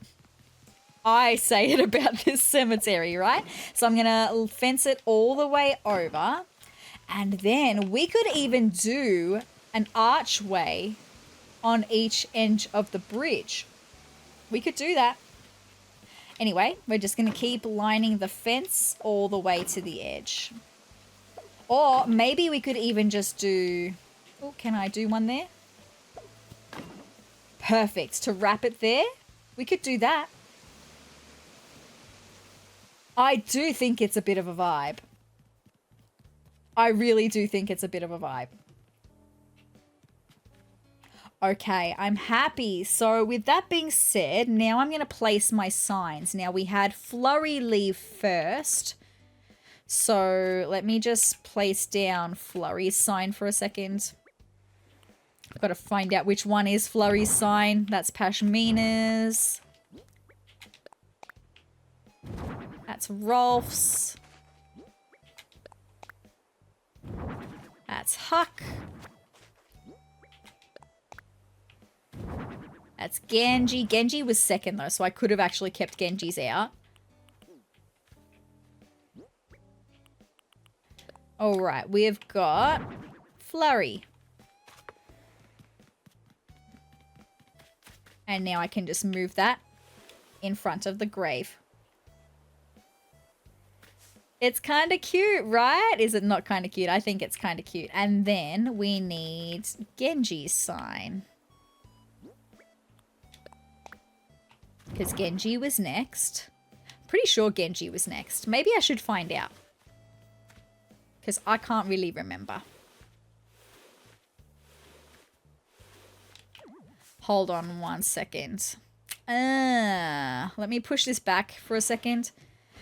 I say it about this cemetery, right? So I'm going to fence it all the way over. And then we could even do an archway on each edge of the bridge. We could do that. Anyway, we're just going to keep lining the fence all the way to the edge. Or maybe we could even just do... Oh, can I do one there? Perfect. To wrap it there, we could do that. I do think it's a bit of a vibe. I really do think it's a bit of a vibe. Okay, I'm happy. So with that being said, now I'm going to place my signs. Now we had Flurry leave first. So let me just place down Flurry's sign for a second. I've got to find out which one is Flurry's sign. That's Pashmina's. That's Rolf's. That's Huck. That's Genji. Genji was second though, so I could have actually kept Genji's out. Alright, we've got Flurry. And now I can just move that in front of the grave. It's kind of cute, right? Is it not kind of cute? I think it's kind of cute. And then we need Genji's sign. Because Genji was next. Pretty sure Genji was next. Maybe I should find out. Because I can't really remember. Hold on one second. Let me push this back for a second.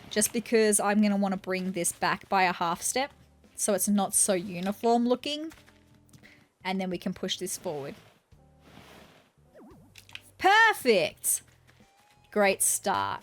Just because I'm going to want to bring this back by a half step. So it's not so uniform looking. And then we can push this forward. Perfect! Great start.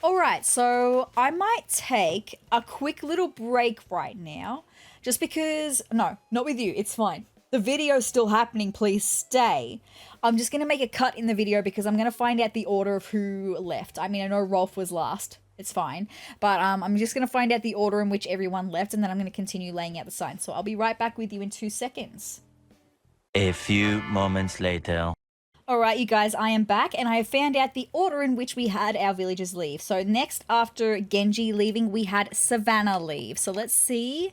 Alright, so I might take a quick little break right now. Just because... No, not with you. It's fine. The video's still happening. Please stay. I'm just going to make a cut in the video because I'm going to find out the order of who left. I mean, I know Rolf was last. It's fine. But I'm just going to find out the order in which everyone left and then I'm going to continue laying out the signs. So I'll be right back with you in 2 seconds. A few moments later. Alright, you guys, I am back and I have found out the order in which we had our villagers leave. So next after Genji leaving, we had Savannah leave. So let's see.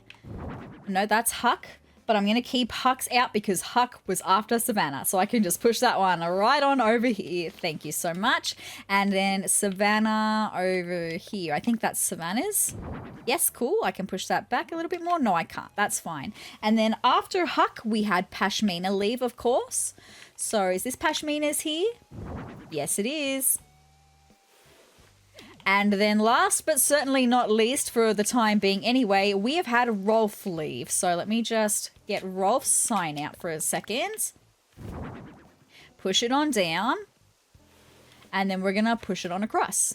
No, that's Huck. But I'm going to keep Huck's out because Huck was after Savannah. So I can just push that one right on over here. Thank you so much. And then Savannah over here. I think that's Savannah's. Yes, cool. I can push that back a little bit more. No, I can't. That's fine. And then after Huck, we had Pashmina leave, of course. So is this Pashmina's here? Yes, it is. And then last but certainly not least for the time being anyway, we have had Rolf leave. So let me just get Rolf's sign out for a second. Push it on down. And then we're going to push it on across.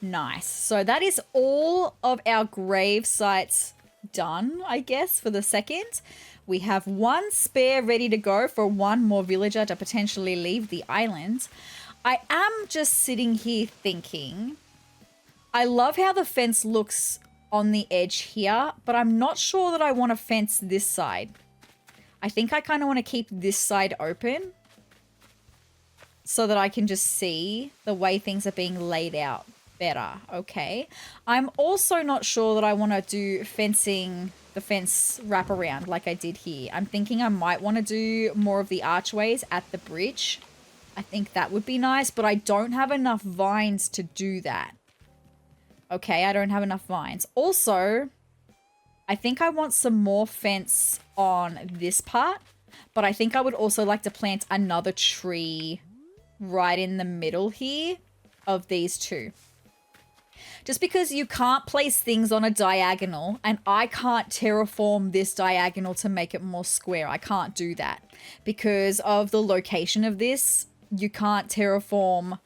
Nice. So that is all of our grave sites done, I guess, for the second. We have one spare ready to go for one more villager to potentially leave the island. I am just sitting here thinking, I love how the fence looks on the edge here, but I'm not sure that I want to fence this side. I think I kind of want to keep this side open so that I can just see the way things are being laid out better. Okay. I'm also not sure that I want to do the fence wraparound like I did here. I'm thinking I might want to do more of the archways at the bridge. I think that would be nice, but I don't have enough vines to do that. Okay, I don't have enough vines. Also, I think I want some more fence on this part, but I think I would also like to plant another tree right in the middle here of these two. Just because you can't place things on a diagonal, and I can't terraform this diagonal to make it more square. I can't do that. Because of the location of this, you can't terraform.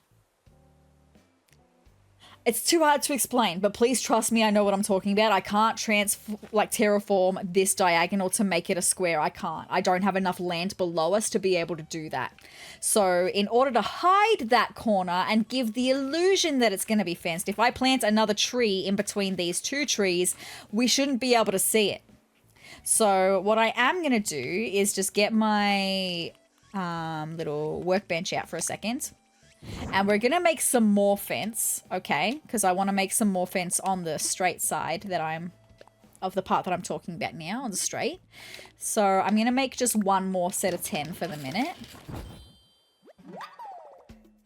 It's too hard to explain, but please trust me, I know what I'm talking about. I can't terraform this diagonal to make it a square. I can't. I don't have enough land below us to be able to do that. So in order to hide that corner and give the illusion that it's going to be fenced, if I plant another tree in between these two trees, we shouldn't be able to see it. So what I am going to do is just get my little workbench out for a second. And we're going to make some more fence, okay? Because I want to make some more fence on the straight side of the part that I'm talking about now, on the straight. So I'm going to make just one more set of 10 for the minute.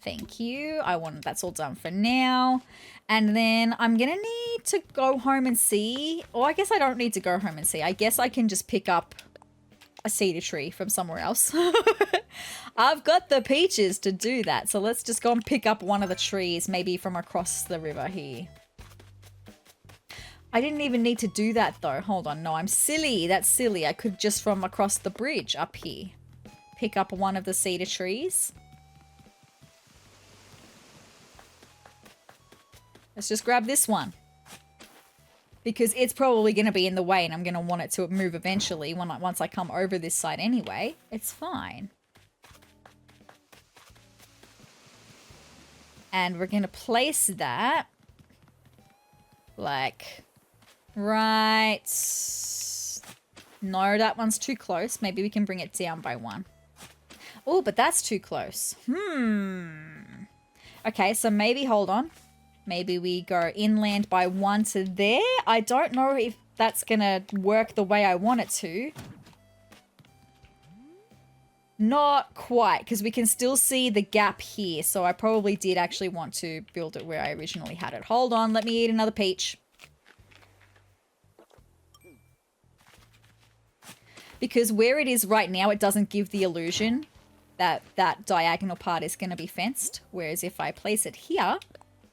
Thank you. That's all done for now. And then I'm going to need to go home and see. Or I guess I don't need to go home and see. I guess I can just pick up a cedar tree from somewhere else. I've got the peaches to do that. So let's just go and pick up one of the trees, maybe from across the river here. I didn't even need to do that though. Hold on. No, I'm silly. That's silly. I could just from across the bridge up here pick up one of the cedar trees. Let's just grab this one. Because it's probably going to be in the way and I'm going to want it to move eventually once I come over this side anyway. It's fine. And we're going to place that like right. No, that one's too close. Maybe we can bring it down by one. Oh, but that's too close. Okay, so maybe, hold on. Maybe we go inland by one to there. I don't know if that's going to work the way I want it to. Not quite, because we can still see the gap here. So I probably did actually want to build it where I originally had it. Hold on, let me eat another peach. Because where it is right now, it doesn't give the illusion that that diagonal part is going to be fenced. Whereas if I place it here,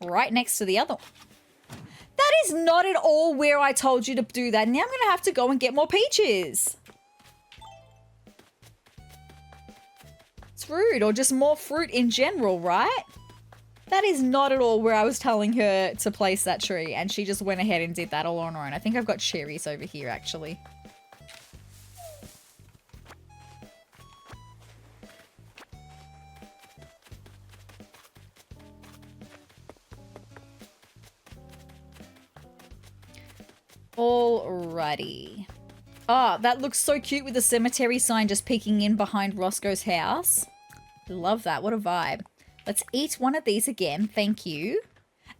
right next to the other one. That is not at all where I told you to do that. Now I'm going to have to go and get more peaches. It's rude, or just more fruit in general, right? That is not at all where I was telling her to place that tree, and she just went ahead and did that all on her own. I think I've got cherries over here, actually. Alrighty. Oh, that looks so cute with the cemetery sign just peeking in behind Roscoe's house. Love that. What a vibe. Let's eat one of these again. Thank you.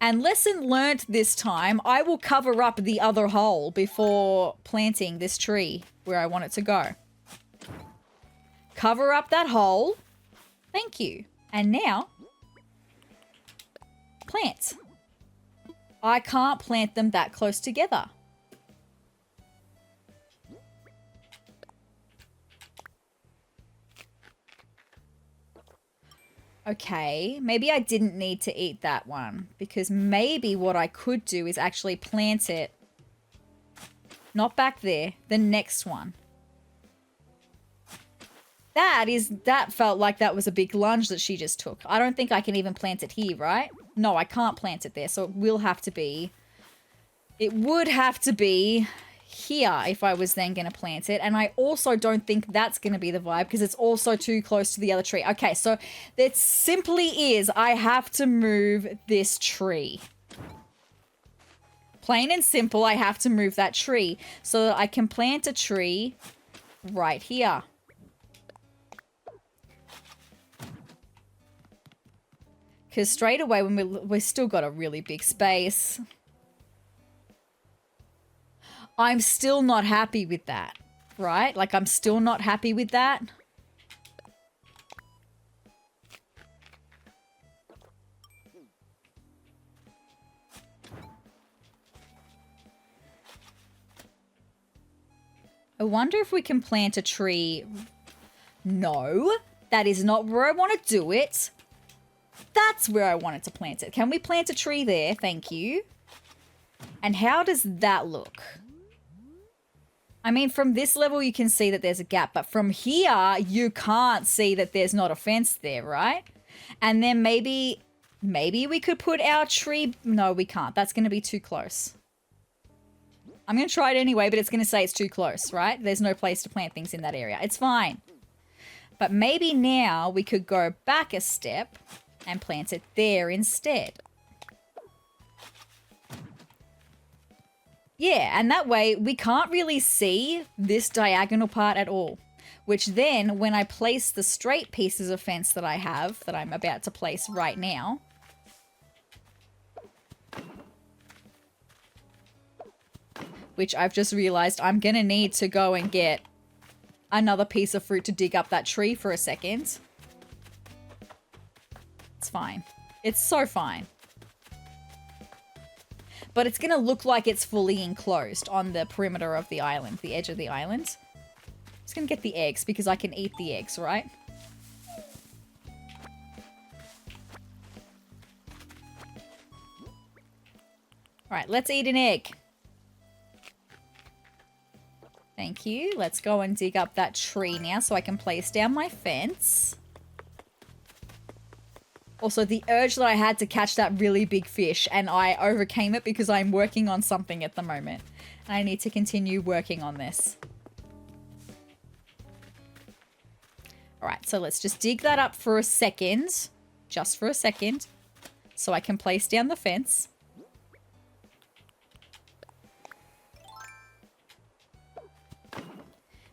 And lesson learnt this time, I will cover up the other hole before planting this tree where I want it to go. Cover up that hole. Thank you. And now, plant. I can't plant them that close together. Okay, maybe I didn't need to eat that one, because maybe what I could do is actually plant it, not back there, the next one. That felt like that was a big lunge that she just took. I don't think I can even plant it here, right? No, I can't plant it there, so it would have to be here if I was then going to plant it. And I also don't think that's going to be the vibe because it's also too close to the other tree. Okay, so it simply is I have to move this tree. Plain and simple, I have to move that tree so that I can plant a tree right here. because straight away when we still got a really big space. I'm still not happy with that, right? Like, I'm still not happy with that. I wonder if we can plant a tree. No, that is not where I want to do it. That's where I wanted to plant it. Can we plant a tree there? Thank you. And how does that look? I mean, from this level, you can see that there's a gap. But from here, you can't see that there's not a fence there, right? And then maybe we could put our tree... No, we can't. That's going to be too close. I'm going to try it anyway, but it's going to say it's too close, right? There's no place to plant things in that area. It's fine. But maybe now we could go back a step and plant it there instead. Yeah, and that way we can't really see this diagonal part at all. Which then, when I place the straight pieces of fence that I have, that I'm about to place right now... Which I've just realized I'm going to need to go and get another piece of fruit to dig up that tree for a second. It's fine. It's so fine. But it's going to look like it's fully enclosed on the perimeter of the island, the edge of the island. I'm just going to get the eggs because I can eat the eggs, right? All right, let's eat an egg. Thank you. Let's go and dig up that tree now so I can place down my fence. Also, the urge that I had to catch that really big fish, and I overcame it because I'm working on something at the moment. And I need to continue working on this. Alright, so let's just dig that up for a second. Just for a second. So I can place down the fence.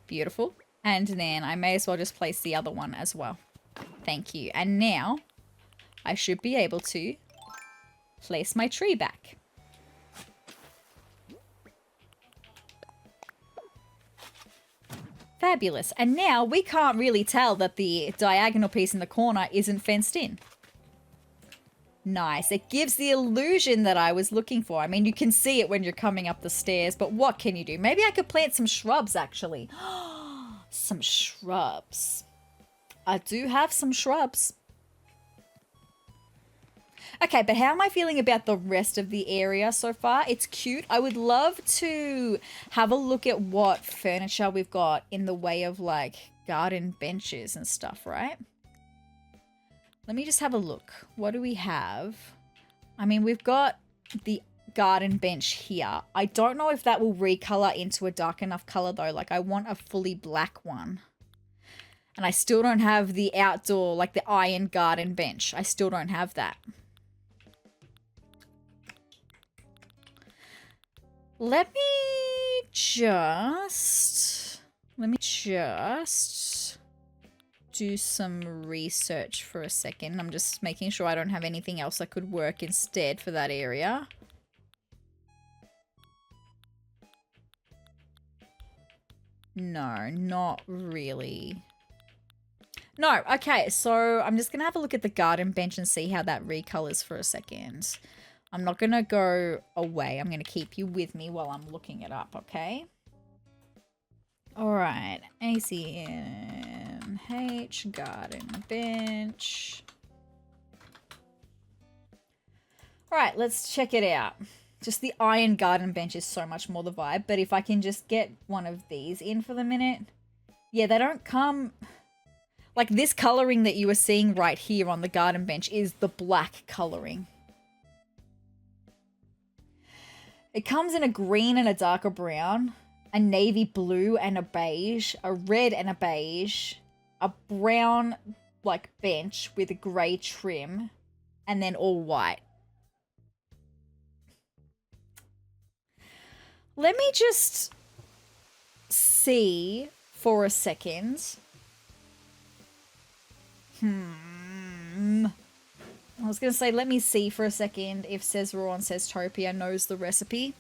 Beautiful. And then I may as well just place the other one as well. Thank you. And now I should be able to place my tree back. Fabulous. And now we can't really tell that the diagonal piece in the corner isn't fenced in. Nice. It gives the illusion that I was looking for. I mean, you can see it when you're coming up the stairs, but what can you do? Maybe I could plant some shrubs, actually. Some shrubs. I do have some shrubs. Okay, but how am I feeling about the rest of the area so far? It's cute. I would love to have a look at what furniture we've got in the way of, like, garden benches and stuff, right? Let me just have a look. What do we have? I mean, we've got the garden bench here. I don't know if that will recolor into a dark enough color, though. Like, I want a fully black one. And I still don't have the outdoor, like the iron garden bench. I still don't have that. Let me just do some research for a second. I'm just making sure I don't have anything else that could work instead for that area. No, not really. No, okay, so I'm just going to have a look at the garden bench and see how that recolors for a second. I'm not going to go away. I'm going to keep you with me while I'm looking it up, okay? Alright, acnh, garden bench. Alright, let's check it out. Just the iron garden bench is so much more the vibe, but if I can just get one of these in for the minute. Yeah, they don't come... Like, this colouring that you are seeing right here on the garden bench is the black colouring. It comes in a green and a darker brown, a navy blue and a beige, a red and a beige, a brown, like, bench with a grey trim, and then all white. Let me just see for a second. I was going to say, let me see for a second if SezRawrr on SezTopia knows the recipe.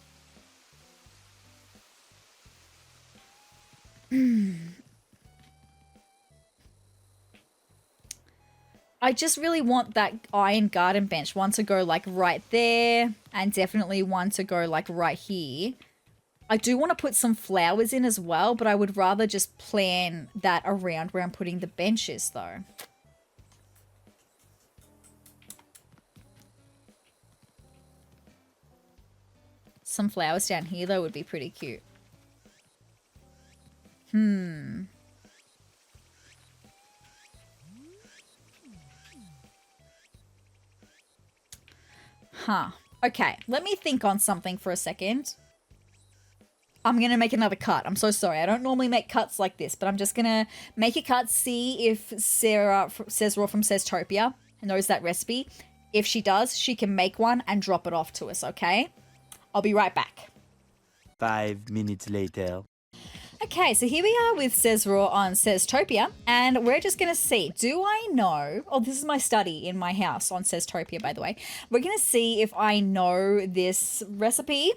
I just really want that iron garden bench. One to go like right there, and definitely one to go like right here. I do want to put some flowers in as well, but I would rather just plan that around where I'm putting the benches though. Some flowers down here though would be pretty cute. Huh. Okay, let me think on something for a second. I'm going to make another cut. I'm so sorry. I don't normally make cuts like this, but I'm just going to make a cut, see if SezRawrr from SezTopia knows that recipe. If she does, she can make one and drop it off to us, okay? I'll be right back. 5 minutes later. Okay, so here we are with SezRawrr on SezTopia, and we're just going to see, do I know, oh, this is my study in my house on SezTopia, by the way. We're going to see if I know this recipe.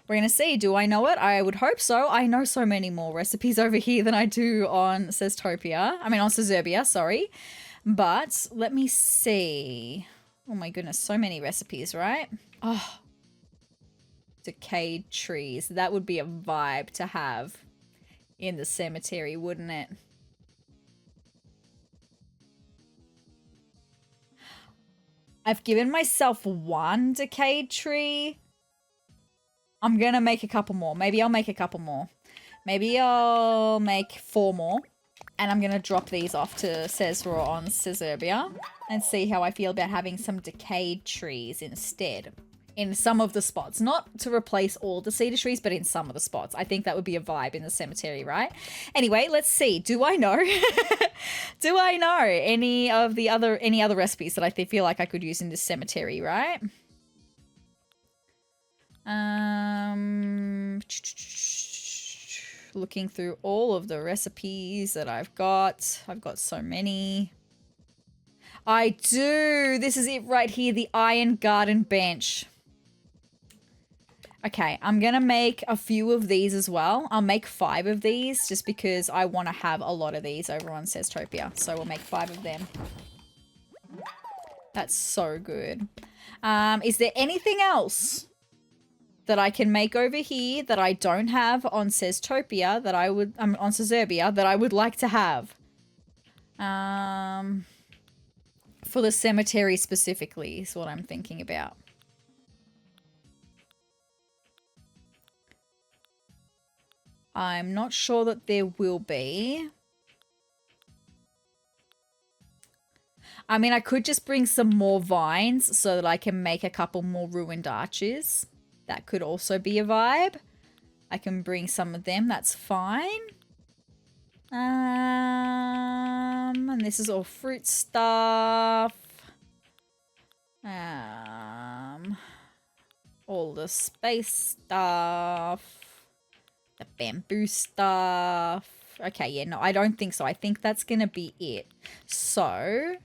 We're going to see, do I know it? I would hope so. I know so many more recipes over here than I do on SezTopia. I mean, on Sezurbia, sorry. But let me see. Oh my goodness, so many recipes, right? Oh, decayed trees. That would be a vibe to have in the cemetery, wouldn't it? I've given myself one decayed tree. I'm gonna make a couple more. Maybe I'll make a couple more. Maybe I'll make 4 more. And I'm gonna drop these off to SezRawrr on Sezurbia and see how I feel about having some decayed trees instead. In some of the spots. Not to replace all the cedar trees, but in some of the spots. I think that would be a vibe in the cemetery, right? Anyway, let's see. Do I know? Do I know any other recipes that I feel like I could use in this cemetery, right? Looking through all of the recipes that I've got so many. I do. This is it right here, the iron garden bench. Okay, I'm gonna make a few of these as well. I'll make 5 of these just because I want to have a lot of these over on SezTopia. So we'll make 5 of them. That's so good. Is there anything else that I can make over here that I don't have on SezTopia that I would, on Sezurbia, that I would like to have? For the cemetery specifically is what I'm thinking about. I'm not sure that there will be. I mean, I could just bring some more vines so that I can make a couple more ruined arches. That could also be a vibe. I can bring some of them. That's fine. And this is all fruit stuff. All the space stuff. The bamboo stuff. Okay, yeah, no, I don't think so. I think that's going to be it. So,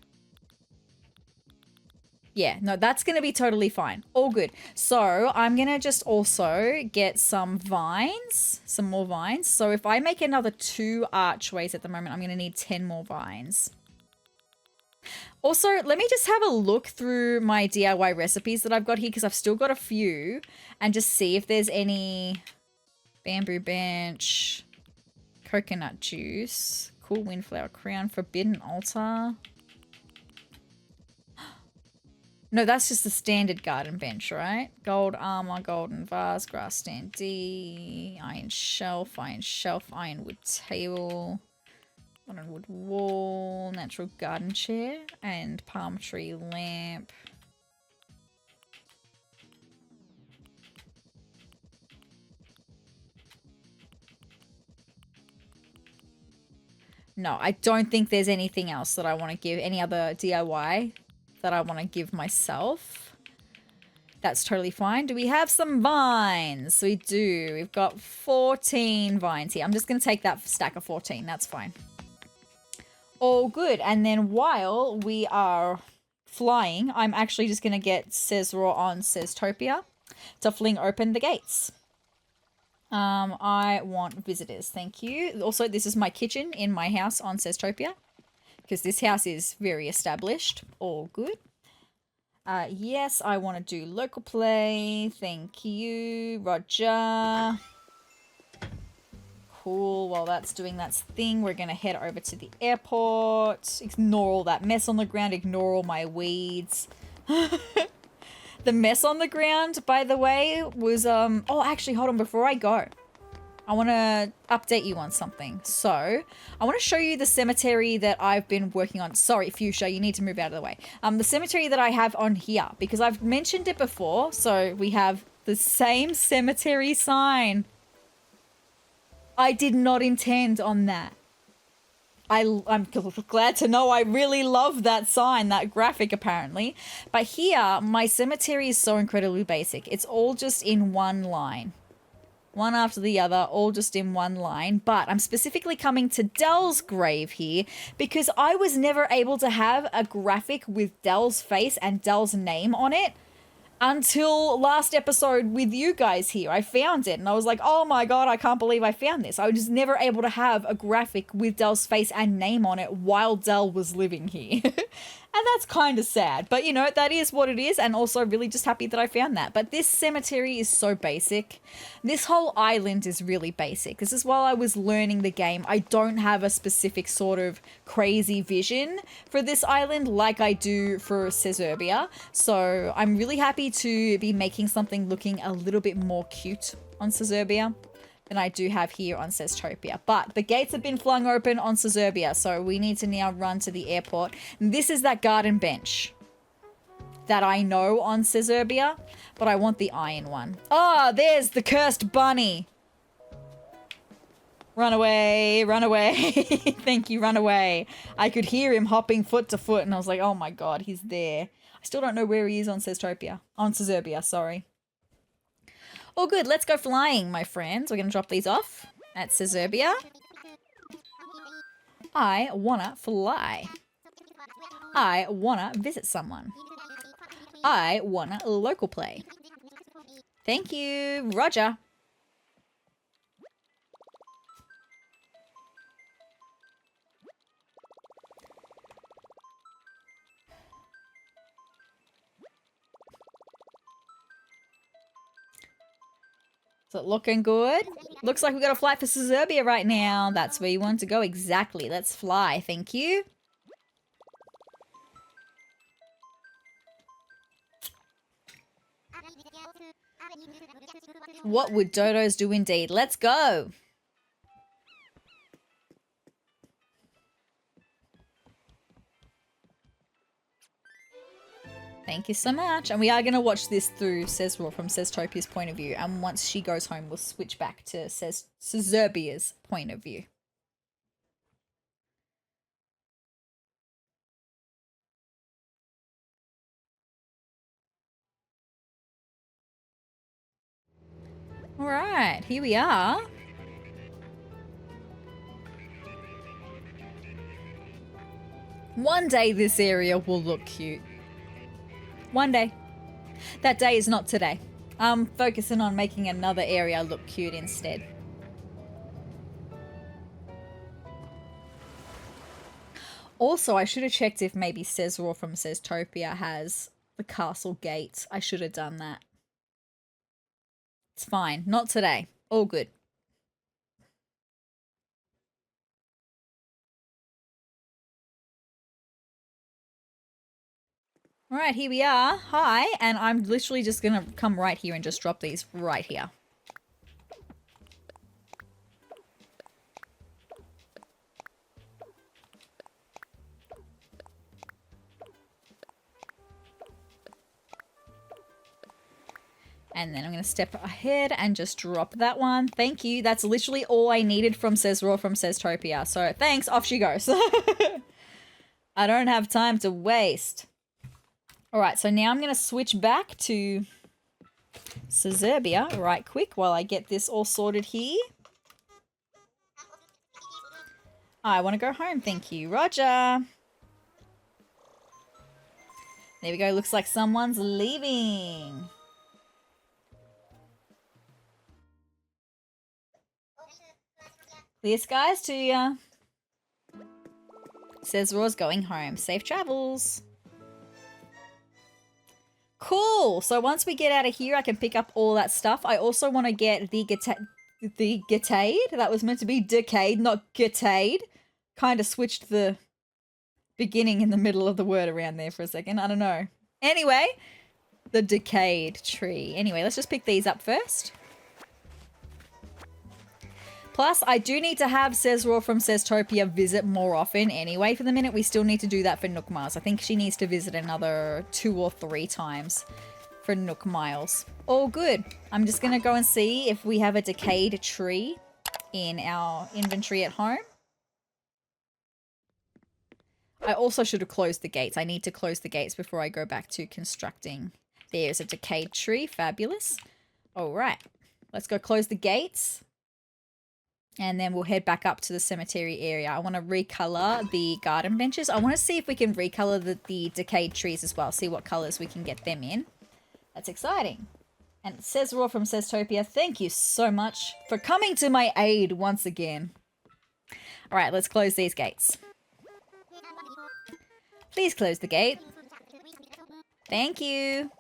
yeah, no, that's going to be totally fine. All good. So, I'm going to just also get some vines, some more vines. So, if I make another 2 archways at the moment, I'm going to need 10 more vines. Also, let me just have a look through my DIY recipes that I've got here because I've still got a few and just see if there's any bamboo bench, coconut juice, cool windflower crown, forbidden altar. No, that's just the standard garden bench, right? Gold armor, golden vase, grass stand D, iron shelf, ironwood table, ironwood wall, natural garden chair, and palm tree lamp. No, I don't think there's anything else that I want to give, any other DIY that I want to give myself. That's totally fine. Do we have some vines? We do. We've got 14 vines here. I'm just going to take that stack of 14. That's fine. All good. And then while we are flying, I'm actually just going to get SezRawrr on SezTopia to fling open the gates. I want visitors. Thank you. Also, this is my kitchen in my house on SezTopia, because this house is very established. All good. Yes, I want to do local play. Thank you, Roger. Cool. While that's doing that thing, we're going to head over to the airport. Ignore all that mess on the ground. Ignore all my weeds. The mess on the ground, by the way, was, oh, actually, hold on. Before I go, I want to update you on something. So, I want to show you the cemetery that I've been working on. Sorry, Fuchsia, you need to move out of the way. The cemetery that I have on here, because I've mentioned it before. So, we have the same cemetery sign. I did not intend on that. I'm glad to know I really love that sign, that graphic apparently. But here, my cemetery is so incredibly basic. It's all just in one line. One after the other, all just in one line. But I'm specifically coming to Dell's grave here because I was never able to have a graphic with Dell's face and Dell's name on it until last episode with you guys here. I found it and I was like, oh my god, I can't believe I found this. I was just never able to have a graphic with Dell's face and name on it while Dell was living here. And that's kind of sad, but you know, that is what it is, and also really just happy that I found that. But this cemetery is so basic. This whole island is really basic. This is while I was learning the game. I don't have a specific sort of crazy vision for this island like I do for Sezurbia. So I'm really happy to be making something looking a little bit more cute on Sezurbia than I do have here on SezTopia. But the gates have been flung open on Sezurbia, so we need to now run to the airport. And this is that garden bench that I know on Sezurbia, but I want the iron one. Oh, there's the cursed bunny. Run away, run away. Thank you, run away. I could hear him hopping foot to foot, and I was like, oh my god, he's there. I still don't know where he is on SezTopia. On Sezurbia, sorry. All good, let's go flying, my friends. We're going to drop these off at Sezurbia. I wanna fly. I wanna visit someone. I wanna local play. Thank you, Roger. Is it looking good? Looks like we got a flight for Sezurbia right now. That's where you want to go. Exactly. Let's fly. Thank you. What would dodos do indeed? Let's go. Thank you so much. And we are going to watch this through SezRawrr from SezTopia's point of view. And once she goes home, we'll switch back to Sezurbia's point of view. All right, here we are. One day this area will look cute. One day. That day is not today. I'm focusing on making another area look cute instead. Also, I should have checked if maybe SezRawrr from SezTopia has the castle gate. I should have done that. It's fine. Not today. All good. All right, here we are. Hi, and I'm literally just going to come right here and just drop these right here. And then I'm going to step ahead and just drop that one. Thank you. That's literally all I needed from SezRawrr from SezTopia. So thanks. Off she goes. I don't have time to waste. All right, so now I'm going to switch back to Sezurbia right quick while I get this all sorted here. I want to go home, thank you, Roger. There we go. Looks like someone's leaving. Clear skies to ya. SezRawrr's going home. Safe travels. Cool. So once we get out of here, I can pick up all that stuff. I also want to get the Gitade. That was meant to be decayed, not Gitade. Kind of switched the beginning in the middle of the word around there for a second. I don't know. Anyway, the decayed tree. Anyway, let's just pick these up first. Plus, I do need to have SezRawrrr from SezTopia visit more often anyway. For the minute, we still need to do that for Nook Miles. I think she needs to visit another 2 or 3 times for Nook Miles. All good. I'm just going to go and see if we have a decayed tree in our inventory at home. I also should have closed the gates. I need to close the gates before I go back to constructing. There's a decayed tree. Fabulous. All right. Let's go close the gates. And then we'll head back up to the cemetery area. I want to recolor the garden benches. I want to see if we can recolor the decayed trees as well. See what colors we can get them in. That's exciting. And SezRawrrr from SezTopia, thank you so much for coming to my aid once again. All right, let's close these gates. Please close the gate. Thank you.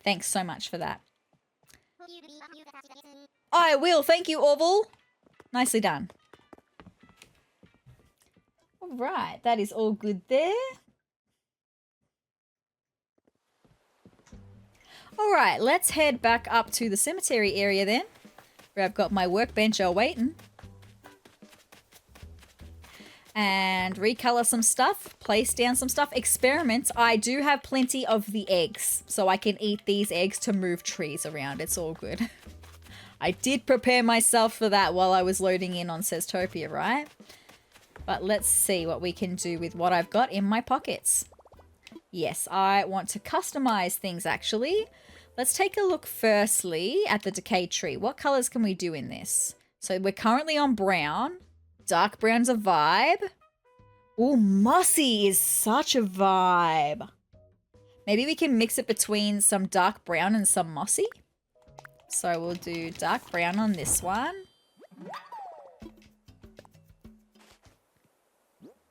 Thanks so much for that. I will. Thank you, Orville. Nicely done. All right, that is all good there. All right, let's head back up to the cemetery area then, where I've got my workbench waiting. And recolor some stuff, place down some stuff, experiments. I do have plenty of the eggs, so I can eat these eggs to move trees around. It's all good. I did prepare myself for that while I was loading in on SezTopia, right? But let's see what we can do with what I've got in my pockets. Yes, I want to customize things actually. Let's take a look firstly at the decayed tree. What colors can we do in this? So we're currently on brown. Dark brown's a vibe. Ooh, mossy is such a vibe. Maybe we can mix it between some dark brown and some mossy. So we'll do dark brown on this one.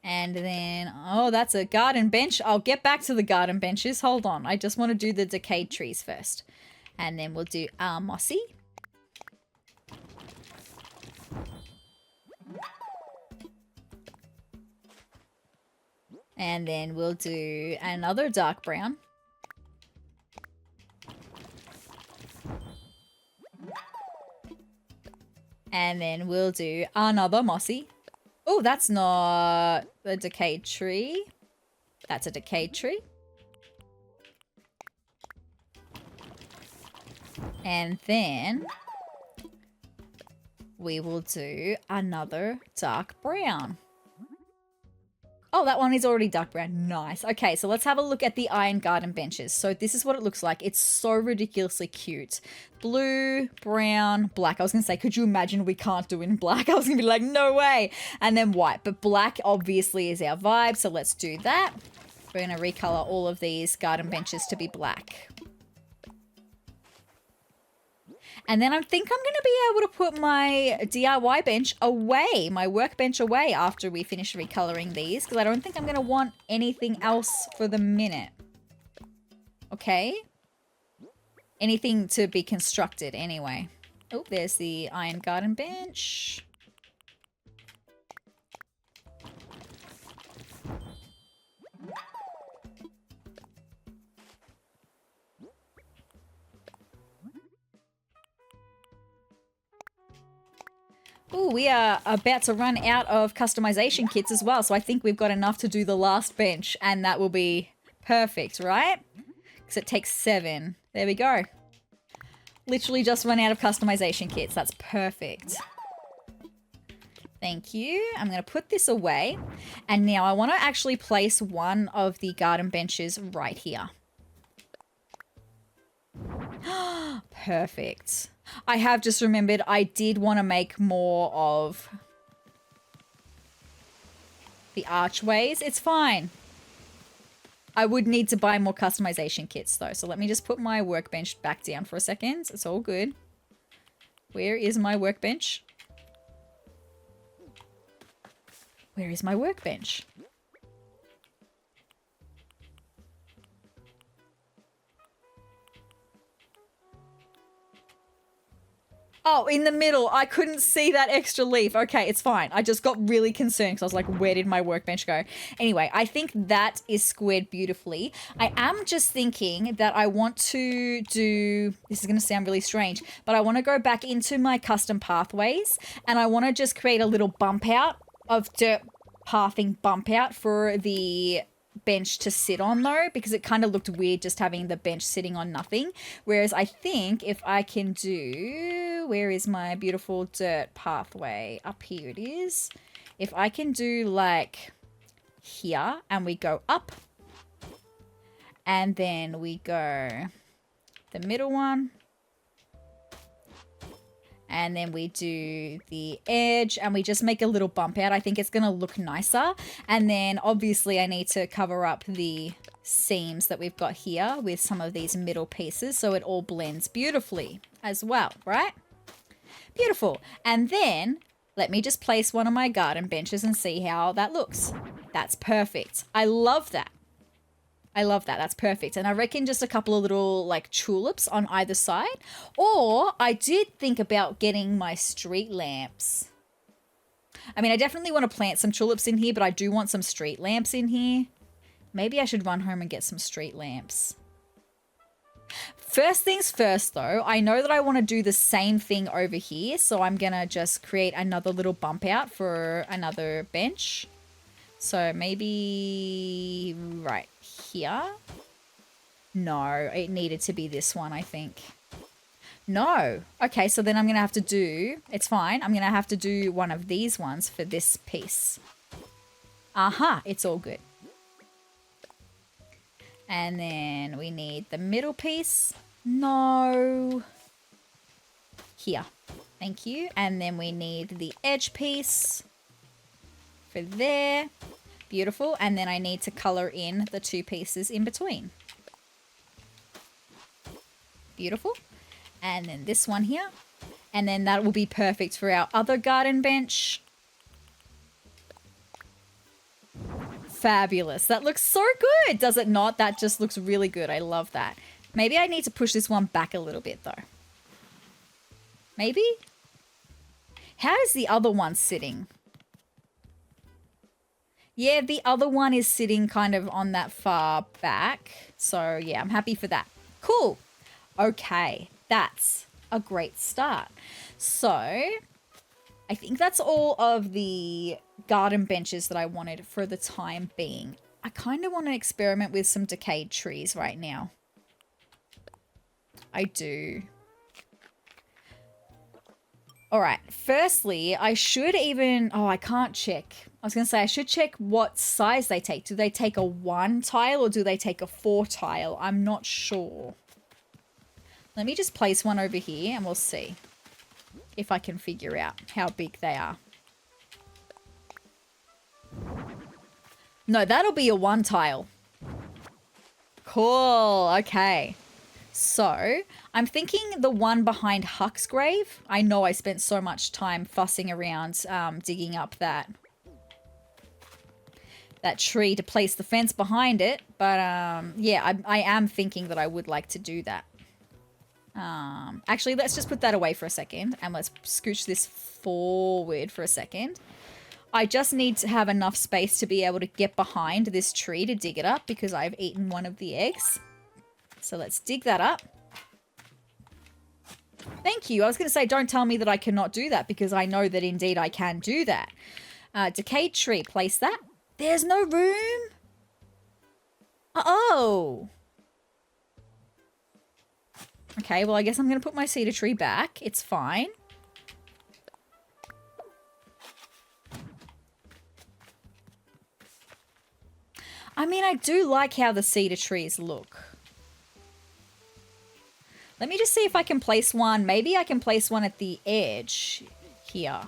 And then, oh, that's a garden bench. I'll get back to the garden benches. Hold on. I just want to do the decayed trees first. And then we'll do mossy. And then we'll do another dark brown. And then we'll do another mossy. Oh, that's not a decayed tree. That's a decayed tree. And then we will do another dark brown. Oh, that one is already dark brown. Nice. Okay, so let's have a look at the iron garden benches. So this is what it looks like. It's so ridiculously cute. Blue, brown, black. I was going to say, could you imagine we can't do it in black? I was going to be like, no way. And then white. But black obviously is our vibe, so let's do that. We're going to recolor all of these garden benches to be black. And then I think I'm going to be able to put my DIY bench away, my workbench away after we finish recoloring these, because I don't think I'm going to want anything else for the minute. Okay? Anything to be constructed anyway. Oh, there's the iron garden bench. Ooh, we are about to run out of customization kits as well, so I think we've got enough to do the last bench, and that will be perfect, right? Because it takes 7. There we go. Literally just run out of customization kits. That's perfect. Thank you. I'm going to put this away, and now I want to actually place one of the garden benches right here. Perfect. I have just remembered I did want to make more of the archways. It's fine. I would need to buy more customization kits though. So let me just put my workbench back down for a second. It's all good. Where is my workbench? Where is my workbench? Oh, in the middle. I couldn't see that extra leaf. Okay, it's fine. I just got really concerned because I was like, where did my workbench go? Anyway, I think that is squared beautifully. I am just thinking that I want to do, this is going to sound really strange, but I want to go back into my custom pathways and I want to just create a little bump out of dirt pathing bump out for the bench to sit on though, because it kind of looked weird just having the bench sitting on nothing. Whereas I think if I can do, where is my beautiful dirt pathway? Up here it is. If I can do like here and we go up and then we go the middle one and then we do the edge and we just make a little bump out. I think it's going to look nicer. And then obviously I need to cover up the seams that we've got here with some of these middle pieces so it all blends beautifully as well, right? Beautiful. And then let me just place one of my garden benches and see how that looks. That's perfect. I love that. I love that. That's perfect. And I reckon just a couple of little like tulips on either side. Or I did think about getting my street lamps. I mean, I definitely want to plant some tulips in here, but I do want some street lamps in here. Maybe I should run home and get some street lamps. First things first though, I know that I want to do the same thing over here. So I'm going to just create another little bump out for another bench. So maybe right here. No, it needed to be this one, I think. No. Okay, so then I'm going to have to do, it's fine. I'm going to have to do one of these ones for this piece. Aha, it's all good. And then we need the middle piece. No. Here. Thank you. And then we need the edge piece for there. Beautiful. And then I need to color in the two pieces in between. Beautiful. And then this one here. And then that will be perfect for our other garden bench. Fabulous. That looks so good, does it not? That just looks really good. I love that. Maybe I need to push this one back a little bit though. Maybe? How is the other one sitting? Yeah, the other one is sitting kind of on that far back. So yeah, I'm happy for that. Cool. Okay, that's a great start. So I think that's all of the garden benches that I wanted for the time being. I kind of want to experiment with some decayed trees right now. I do. All right, firstly, I should even, oh, I can't check. I was going to say I should check what size they take. Do they take a 1 tile or do they take a 4 tile? I'm not sure. Let me just place one over here and we'll see if I can figure out how big they are. No, that'll be a 1 tile. Cool. Okay. So I'm thinking the one behind Huck's grave. I know I spent so much time fussing around digging up that tree to place the fence behind it. But yeah, I am thinking that I would like to do that. Actually, let's just put that away for a second and let's scooch this forward for a second. I just need to have enough space to be able to get behind this tree to dig it up because I've eaten one of the eggs. So let's dig that up. Thank you. I was going to say, don't tell me that I cannot do that because I know that indeed I can do that. Decayed tree, place that. There's no room. Oh. Okay, well, I guess I'm going to put my cedar tree back. It's fine. I mean, I do like how the cedar trees look. Let me just see if I can place one. Maybe I can place one at the edge here.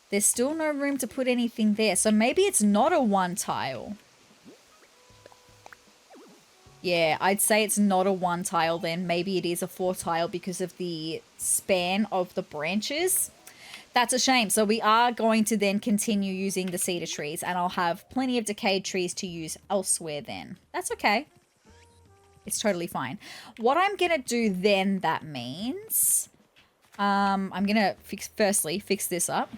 There's still no room to put anything there. So maybe it's not a 1 tile. Yeah, I'd say it's not a 1 tile then. Maybe it is a 4 tile because of the span of the branches. That's a shame. So we are going to then continue using the cedar trees, and I'll have plenty of decayed trees to use elsewhere then. That's okay. It's totally fine. What I'm going to do then, that means... I'm going to firstly fix this up.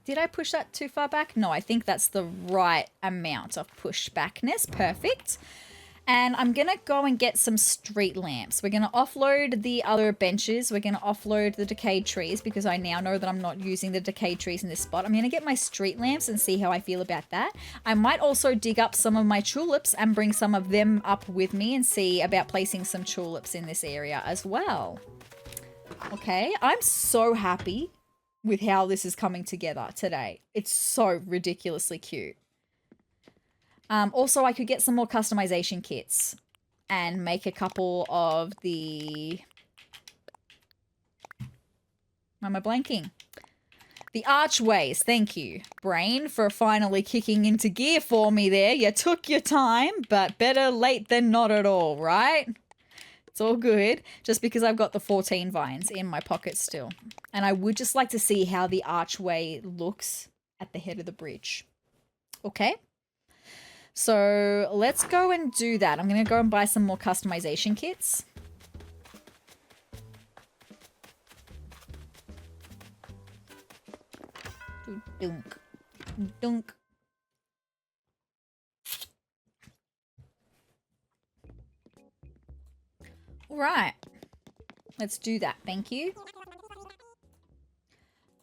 Did I push that too far back? No, I think that's the right amount of pushbackness. Perfect. And I'm going to go and get some street lamps. We're going to offload the other benches. We're going to offload the decayed trees because I now know that I'm not using the decayed trees in this spot. I'm going to get my street lamps and see how I feel about that. I might also dig up some of my tulips and bring some of them up with me and see about placing some tulips in this area as well. Okay, I'm so happy with how this is coming together today. It's so ridiculously cute. Also, I could get some more customization kits and make a couple of the... Why am I blanking? The archways. Thank you, brain, for finally kicking into gear for me there. You took your time, but better late than not at all, right? It's all good, just because I've got the 14 vines in my pocket still. And I would just like to see how the archway looks at the head of the bridge. Okay? So let's go and do that. I'm going to go and buy some more customization kits. Dunk. Dunk. All right. Let's do that. Thank you.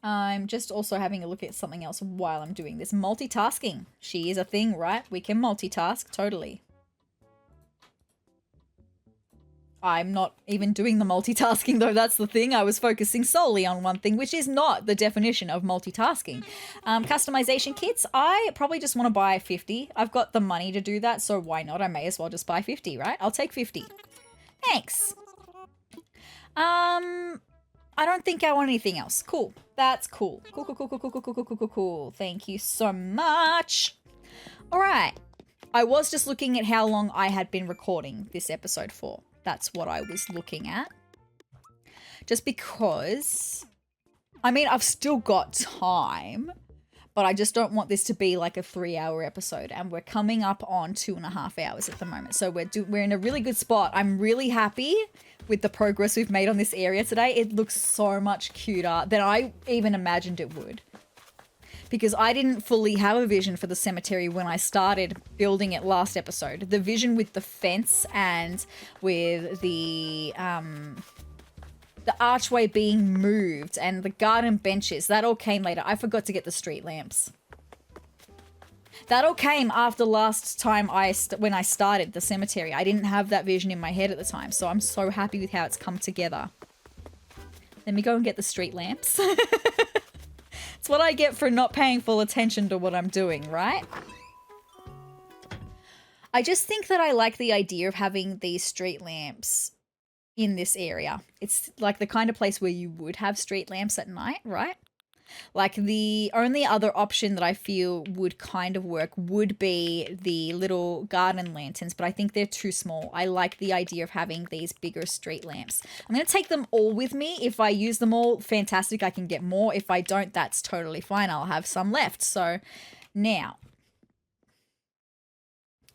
I'm just also having a look at something else while I'm doing this. Multitasking. She is a thing, right? We can multitask. Totally. I'm not even doing the multitasking, though. That's the thing. I was focusing solely on one thing, which is not the definition of multitasking. Customization kits. I probably just want to buy 50. I've got the money to do that, so why not? I may as well just buy 50, right? I'll take 50. Thanks. I don't think I want anything else. Cool. That's cool. Cool, cool, cool, cool, cool, cool, cool, cool, cool, cool. Thank you so much. All right. I was just looking at how long I had been recording this episode for. That's what I was looking at. Just because, I mean, I've still got time, but I just don't want this to be like a 3-hour episode, and we're coming up on 2.5 hours at the moment. So we're in a really good spot. I'm really happy with the progress we've made on this area today. It looks so much cuter than I even imagined it would. Because I didn't fully have a vision for the cemetery when I started building it last episode. The vision with the fence and with the archway being moved and the garden benches, that all came later. I forgot to get the street lamps. That all came after last time when I started the cemetery. I didn't have that vision in my head at the time, so I'm so happy with how it's come together. Let me go and get the street lamps. It's what I get for not paying full attention to what I'm doing, right? I just think that I like the idea of having these street lamps in this area. It's like the kind of place where you would have street lamps at night, right? Like the only other option that I feel would kind of work would be the little garden lanterns, but I think they're too small. I like the idea of having these bigger street lamps. I'm going to take them all with me. If I use them all, fantastic, I can get more. If I don't, that's totally fine. I'll have some left. So now,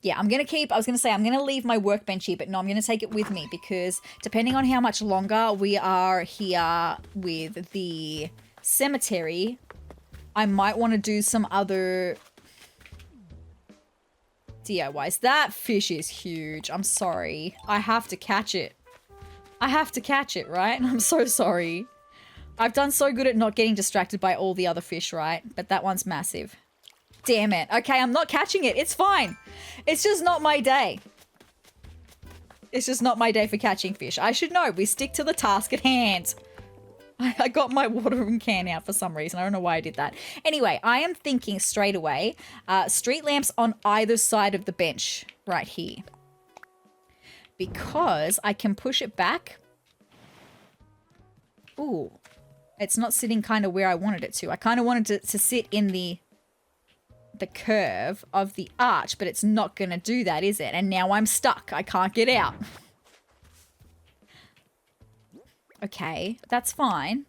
yeah, I'm going to leave my workbench here, but no, I'm going to take it with me because depending on how much longer we are here with the cemetery, I might want to do some other DIYs. That fish is huge. I'm sorry. I have to catch it. I have to catch it, right? I'm so sorry. I've done so good at not getting distracted by all the other fish, right? But that one's massive. Damn it. Okay, I'm not catching it. It's fine. It's just not my day. It's just not my day for catching fish. I should know. We stick to the task at hand. I got my watering can out for some reason. I don't know why I did that. Anyway, I am thinking straight away, street lamps on either side of the bench right here. Because I can push it back. Ooh, it's not sitting kind of where I wanted it to. I kind of wanted it to sit in the curve of the arch, but it's not going to do that, is it? And now I'm stuck. I can't get out. Okay, that's fine.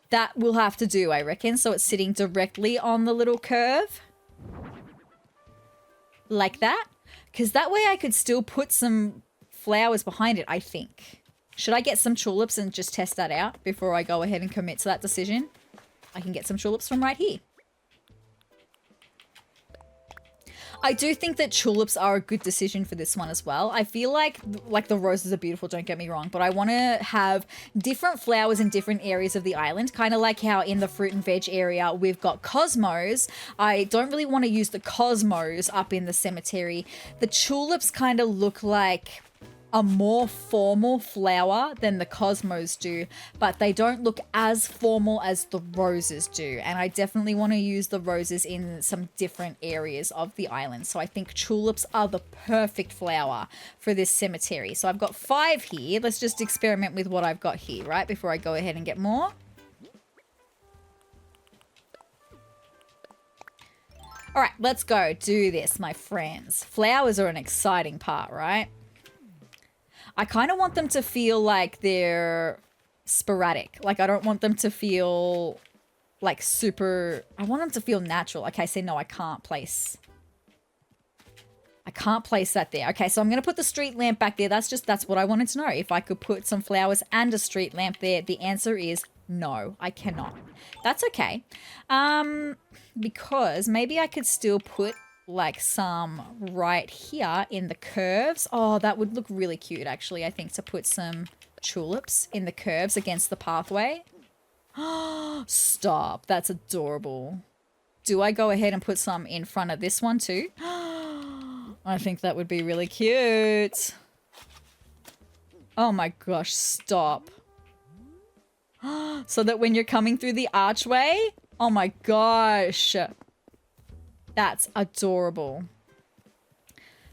That will have to do, I reckon. So it's sitting directly on the little curve. Like that. Because that way I could still put some flowers behind it, I think. Should I get some tulips and just test that out before I go ahead and commit to that decision? I can get some tulips from right here. I do think that tulips are a good decision for this one as well. I feel like the roses are beautiful, don't get me wrong, but I want to have different flowers in different areas of the island, kind of like how in the fruit and veg area we've got cosmos. I don't really want to use the cosmos up in the cemetery. The tulips kind of look like a more formal flower than the cosmos do, but they don't look as formal as the roses do. And I definitely want to use the roses in some different areas of the island. So I think tulips are the perfect flower for this cemetery. So I've got 5 here. Let's just experiment with what I've got here, right? Before I go ahead and get more. All right, let's go do this, my friends. Flowers are an exciting part, right? I kind of want them to feel like they're sporadic. Like, I don't want them to feel like super... I want them to feel natural. Okay, so no, I can't place that there. Okay, so I'm going to put the street lamp back there. That's what I wanted to know. If I could put some flowers and a street lamp there, the answer is no, I cannot. That's okay. Because maybe I could still put like some right here in the curves. Oh, that would look really cute, actually, I think, to put some tulips in the curves against the pathway. Oh, stop. That's adorable. Do I go ahead and put some in front of this one too? I think that would be really cute. Oh my gosh, stop. So that when you're coming through the archway, oh my gosh. That's adorable.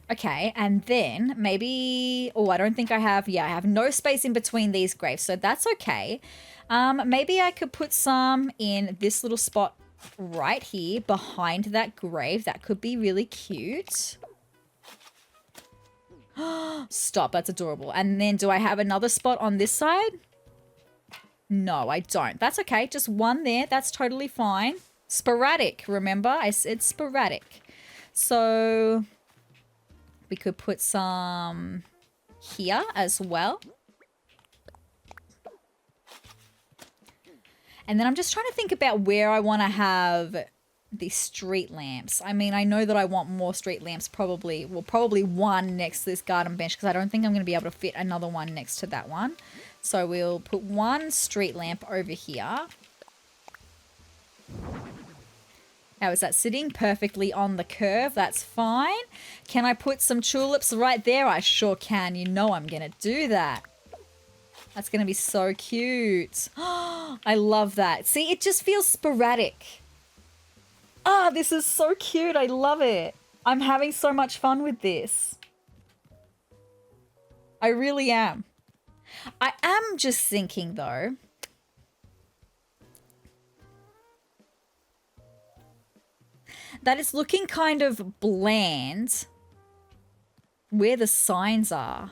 Okay, and then maybe... Oh, I don't think I have... Yeah, I have no space in between these graves, so that's okay. Maybe I could put some in this little spot right here behind that grave. That could be really cute. Stop, that's adorable. And then do I have another spot on this side? No, I don't. That's okay, just one there. That's totally fine. Sporadic, remember? I said sporadic. So we could put some here as well. And then I'm just trying to think about where I want to have the street lamps. I mean, I know that I want more street lamps probably. Well, probably one next to this garden bench because I don't think I'm going to be able to fit another one next to that one. So we'll put one street lamp over here. How is that sitting? Perfectly on the curve. That's fine. Can I put some tulips right there? I sure can. You know I'm going to do that. That's going to be so cute. I love that. See, it just feels sporadic. Ah, this is so cute. I love it. I'm having so much fun with this. I really am. I am just thinking, though, that it's looking kind of bland where the signs are.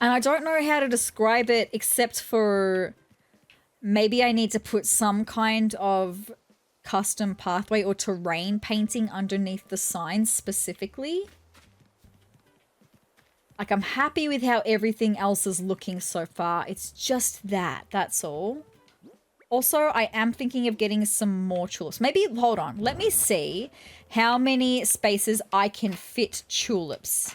And I don't know how to describe it except for maybe I need to put some kind of custom pathway or terrain painting underneath the signs specifically. Like, I'm happy with how everything else is looking so far. It's just that, that's all. Also, I am thinking of getting some more tulips. Maybe, hold on, let me see how many spaces I can fit tulips.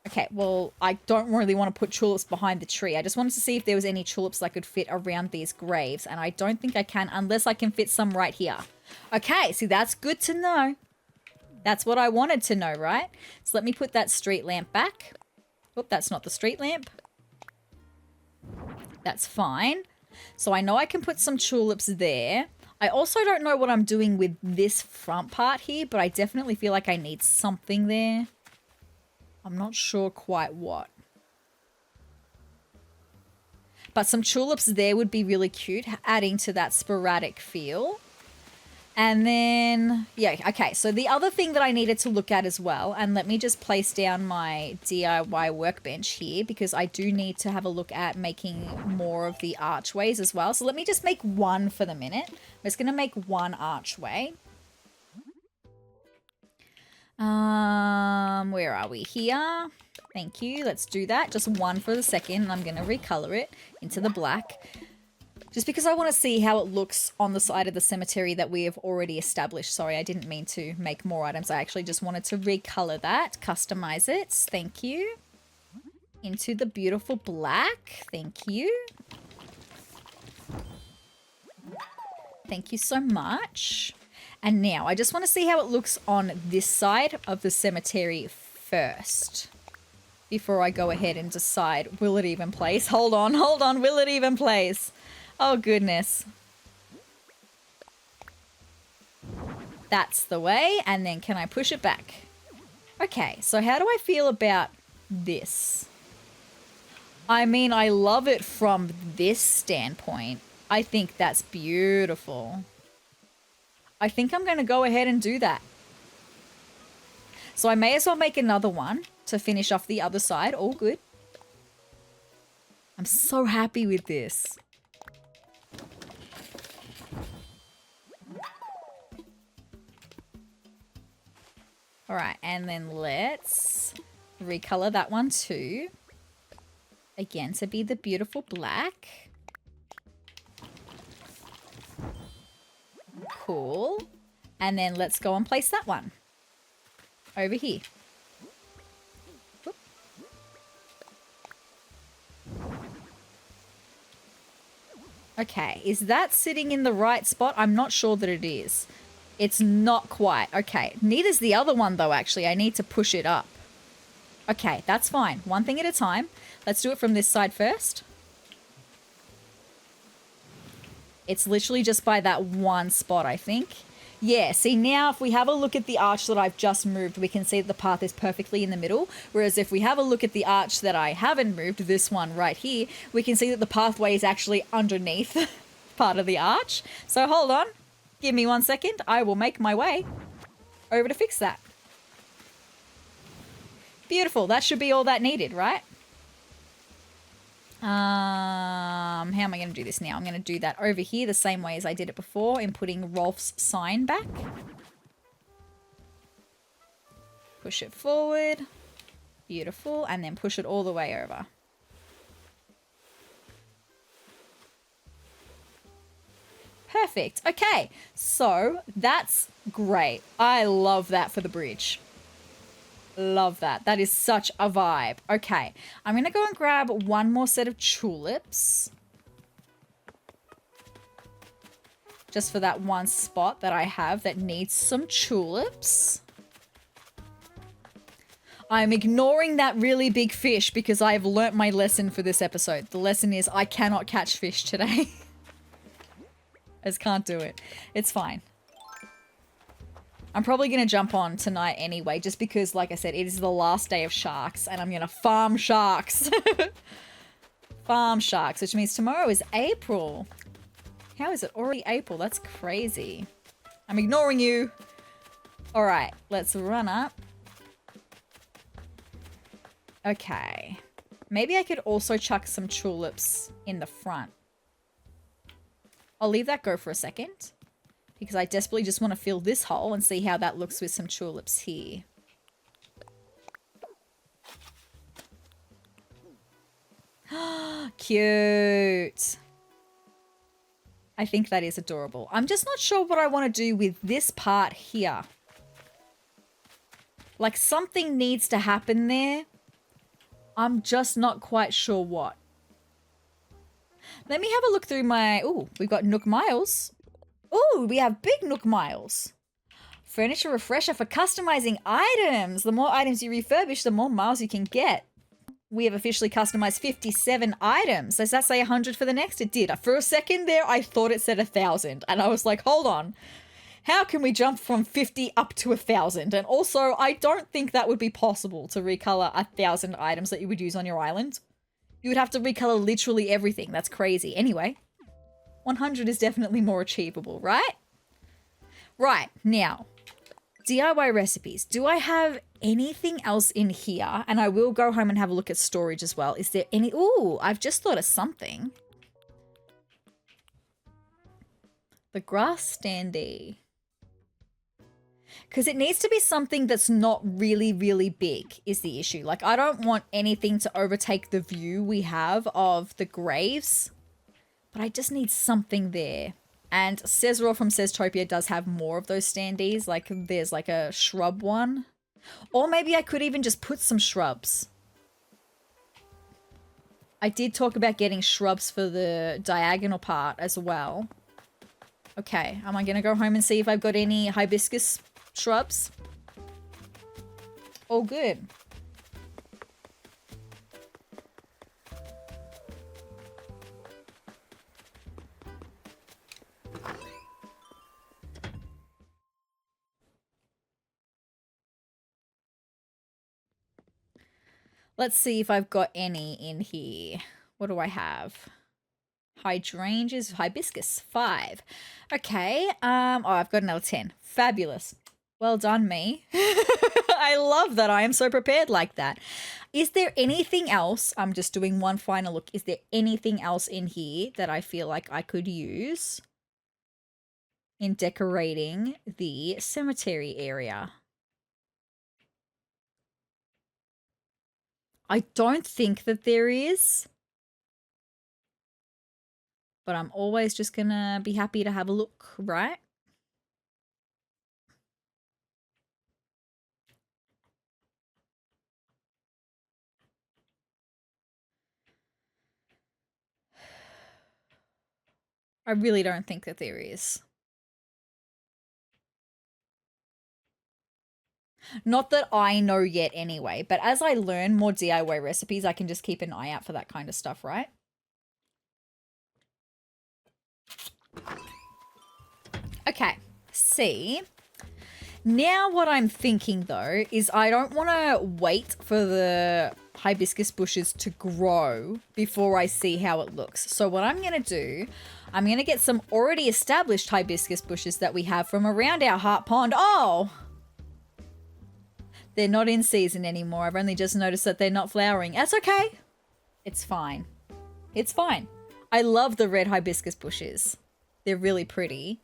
Okay, well, I don't really want to put tulips behind the tree. I just wanted to see if there was any tulips I could fit around these graves, and I don't think I can unless I can fit some right here. Okay, see, that's good to know. That's what I wanted to know, right? So let me put that street lamp back. Oh, that's not the street lamp. That's fine. So I know I can put some tulips there. I also don't know what I'm doing with this front part here, but I definitely feel like I need something there. I'm not sure quite what. But some tulips there would be really cute, adding to that sporadic feel. And then, yeah, okay. So the other thing that I needed to look at as well, and let me just place down my DIY workbench here because I do need to have a look at making more of the archways as well. So let me just make one for the minute. I'm just going to make one archway. Where are we? Here. Thank you. Let's do that. Just one for the second. I'm going to recolor it into the black. Just because I want to see how it looks on the side of the cemetery that we have already established. Sorry, I didn't mean to make more items. I actually just wanted to recolor that, customize it. Thank you. Into the beautiful black. Thank you. Thank you so much. And now I just want to see how it looks on this side of the cemetery first. Before I go ahead and decide, will it even place? Hold on, will it even place? Oh, goodness. That's the way. And then can I push it back? Okay, so how do I feel about this? I mean, I love it from this standpoint. I think that's beautiful. I think I'm going to go ahead and do that. So I may as well make another one to finish off the other side. All good. I'm so happy with this. All right, and then let's recolor that one too. Again, to be the beautiful black. Cool. And then let's go and place that one over here. Whoop. Okay, is that sitting in the right spot? I'm not sure that it is. It's not quite. Okay, neither's the other one though, actually. I need to push it up. Okay, that's fine. One thing at a time. Let's do it from this side first. It's literally just by that one spot, I think. Yeah, see now if we have a look at the arch that I've just moved, we can see that the path is perfectly in the middle. Whereas if we have a look at the arch that I haven't moved, this one right here, we can see that the pathway is actually underneath part of the arch. So hold on. Give me 1 second. I will make my way over to fix that. Beautiful. That should be all that needed, right? How am I going to do this now? I'm going to do that over here the same way as I did it before in putting Rolf's sign back. Push it forward. Beautiful. And then push it all the way over. Perfect. Okay, so that's great. I love that for the bridge. Love that. That is such a vibe. Okay, I'm going to go and grab one more set of tulips. Just for that one spot that I have that needs some tulips. I'm ignoring that really big fish because I have learnt my lesson for this episode. The lesson is I cannot catch fish today. I just can't do it. It's fine. I'm probably going to jump on tonight anyway, just because, like I said, it is the last day of sharks, and I'm going to farm sharks. Farm sharks, which means tomorrow is April. How is it already April? That's crazy. I'm ignoring you. All right, let's run up. Okay. Maybe I could also chuck some tulips in the front. I'll leave that go for a second because I desperately just want to fill this hole and see how that looks with some tulips here. Cute. I think that is adorable. I'm just not sure what I want to do with this part here. Like something needs to happen there. I'm just not quite sure what. Let me have a look through my... Ooh, we've got Nook Miles. Ooh, we have big Nook Miles. Furniture refresher for customizing items. The more items you refurbish, the more miles you can get. We have officially customized 57 items. Does that say 100 for the next? It did. For a second there, I thought it said 1,000. And I was like, hold on. How can we jump from 50 up to 1,000? And also, I don't think that would be possible to recolor 1,000 items that you would use on your island. You would have to recolor literally everything. That's crazy. Anyway, 100 is definitely more achievable, right? Right, now, DIY recipes. Do I have anything else in here? And I will go home and have a look at storage as well. Is there any... Ooh, I've just thought of something. The grass standee. Because it needs to be something that's not really, really big is the issue. Like, I don't want anything to overtake the view we have of the graves. But I just need something there. And SezRawrr from SezTopia does have more of those standees. Like, there's like a shrub one. Or maybe I could even just put some shrubs. I did talk about getting shrubs for the diagonal part as well. Okay, am I going to go home and see if I've got any hibiscus shrubs? All good. Let's see if I've got any in here. What do I have? Hydrangeas, hibiscus, 5. Okay, oh, I've got another 10. Fabulous. Well done, me. I love that I am so prepared like that. Is there anything else? I'm just doing one final look. Is there anything else in here that I feel like I could use in decorating the cemetery area? I don't think that there is. But I'm always just gonna be happy to have a look, right? I really don't think that there is. Not that I know yet anyway, but as I learn more DIY recipes, I can just keep an eye out for that kind of stuff, right? Okay, see. Now what I'm thinking though is I don't want to wait for the hibiscus bushes to grow before I see how it looks. So what I'm going to do, I'm going to get some already established hibiscus bushes that we have from around our heart pond. Oh! They're not in season anymore. I've only just noticed that they're not flowering. That's okay. It's fine. It's fine. I love the red hibiscus bushes. They're really pretty.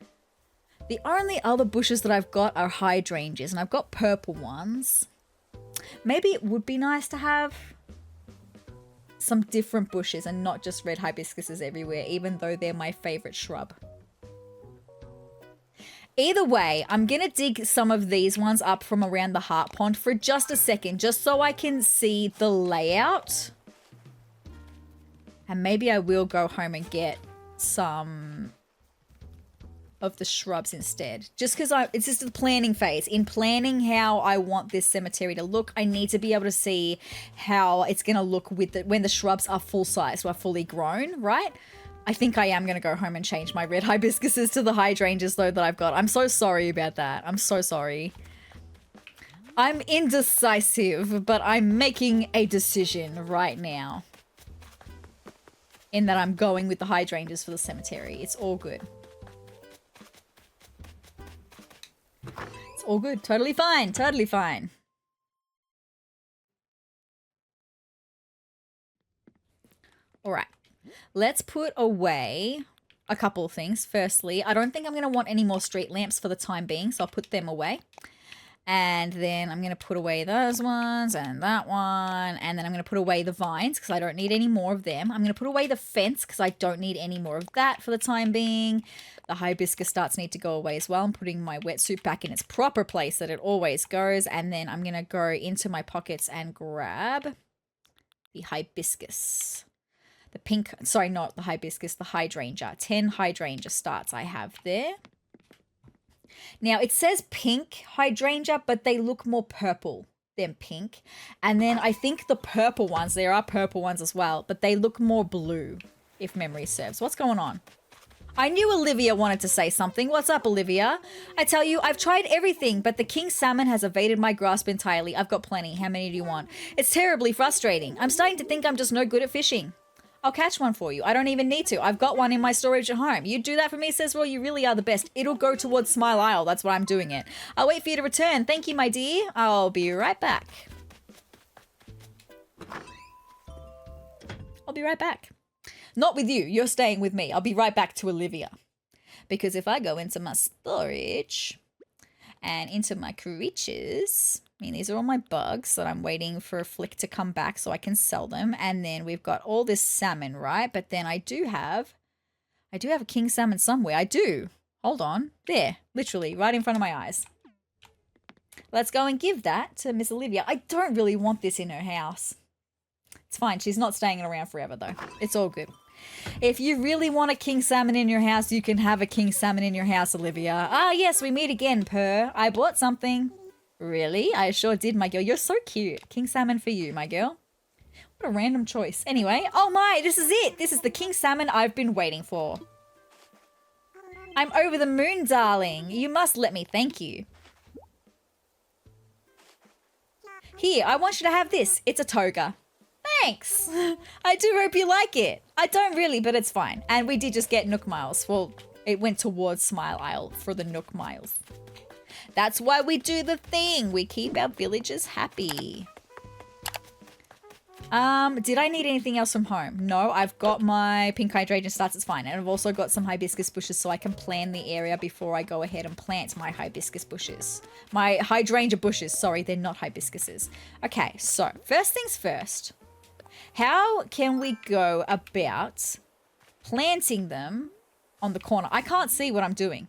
The only other bushes that I've got are hydrangeas, and I've got purple ones. Maybe it would be nice to have some different bushes and not just red hibiscuses everywhere, even though they're my favorite shrub. Either way, I'm going to dig some of these ones up from around the heart pond for just a second, just so I can see the layout. And maybe I will go home and get some of the shrubs instead. Just because it's just the planning phase. In planning how I want this cemetery to look, I need to be able to see how it's going to look with when the shrubs are full size, so are fully grown, right? I think I am going to go home and change my red hibiscuses to the hydrangeas though that I've got. I'm so sorry about that. I'm so sorry. I'm indecisive, but I'm making a decision right now. In that I'm going with the hydrangeas for the cemetery. It's all good. It's all good. Totally fine. Totally fine. All right. Let's put away a couple of things. Firstly, I don't think I'm going to want any more street lamps for the time being, so I'll put them away. And then I'm going to put away those ones and that one. And then I'm going to put away the vines because I don't need any more of them. I'm going to put away the fence because I don't need any more of that for the time being. The hibiscus starts need to go away as well. I'm putting my wetsuit back in its proper place that it always goes. And then I'm going to go into my pockets and grab the hibiscus. The pink, sorry, not the hibiscus, the hydrangea. 10 hydrangea starts I have there. Now, it says pink hydrangea, but they look more purple than pink. And then I think the purple ones, there are purple ones as well, but they look more blue, if memory serves. What's going on? I knew Olivia wanted to say something. What's up, Olivia? I tell you, I've tried everything, but the king salmon has evaded my grasp entirely. I've got plenty. How many do you want? It's terribly frustrating. I'm starting to think I'm just no good at fishing. I'll catch one for you. I don't even need to. I've got one in my storage at home. You do that for me, SezRawrr. You really are the best. It'll go towards Smile Isle. That's why I'm doing it. I'll wait for you to return. Thank you, my dear. I'll be right back. I'll be right back. Not with you. You're staying with me. I'll be right back to Olivia. Because if I go into my storage and into my creatures... I mean, these are all my bugs that I'm waiting for Flick to come back so I can sell them. And then we've got all this salmon, right? But then I do have a king salmon somewhere. I do. Hold on. There. Literally. Right in front of my eyes. Let's go and give that to Miss Olivia. I don't really want this in her house. It's fine. She's not staying around forever, though. It's all good. If you really want a king salmon in your house, you can have a king salmon in your house, Olivia. Ah, yes. We meet again, Purr. I bought something. Really? I sure did, my girl. You're so cute. King salmon for you, my girl. What a random choice. Anyway, oh my, this is it. This is the king salmon I've been waiting for. I'm over the moon, darling. You must let me thank you. Here, I want you to have this. It's a toga. Thanks. I do hope you like it. I don't really, but it's fine. And we did just get Nook Miles. Well, it went towards Smile Isle for the Nook Miles. That's why we do the thing. We keep our villagers happy. Did I need anything else from home? No, I've got my pink hydrangea starts. It's fine. And I've also got some hibiscus bushes so I can plan the area before I go ahead and plant my hibiscus bushes. My hydrangea bushes. Sorry, they're not hibiscuses. Okay, so first things first. How can we go about planting them on the corner? I can't see what I'm doing.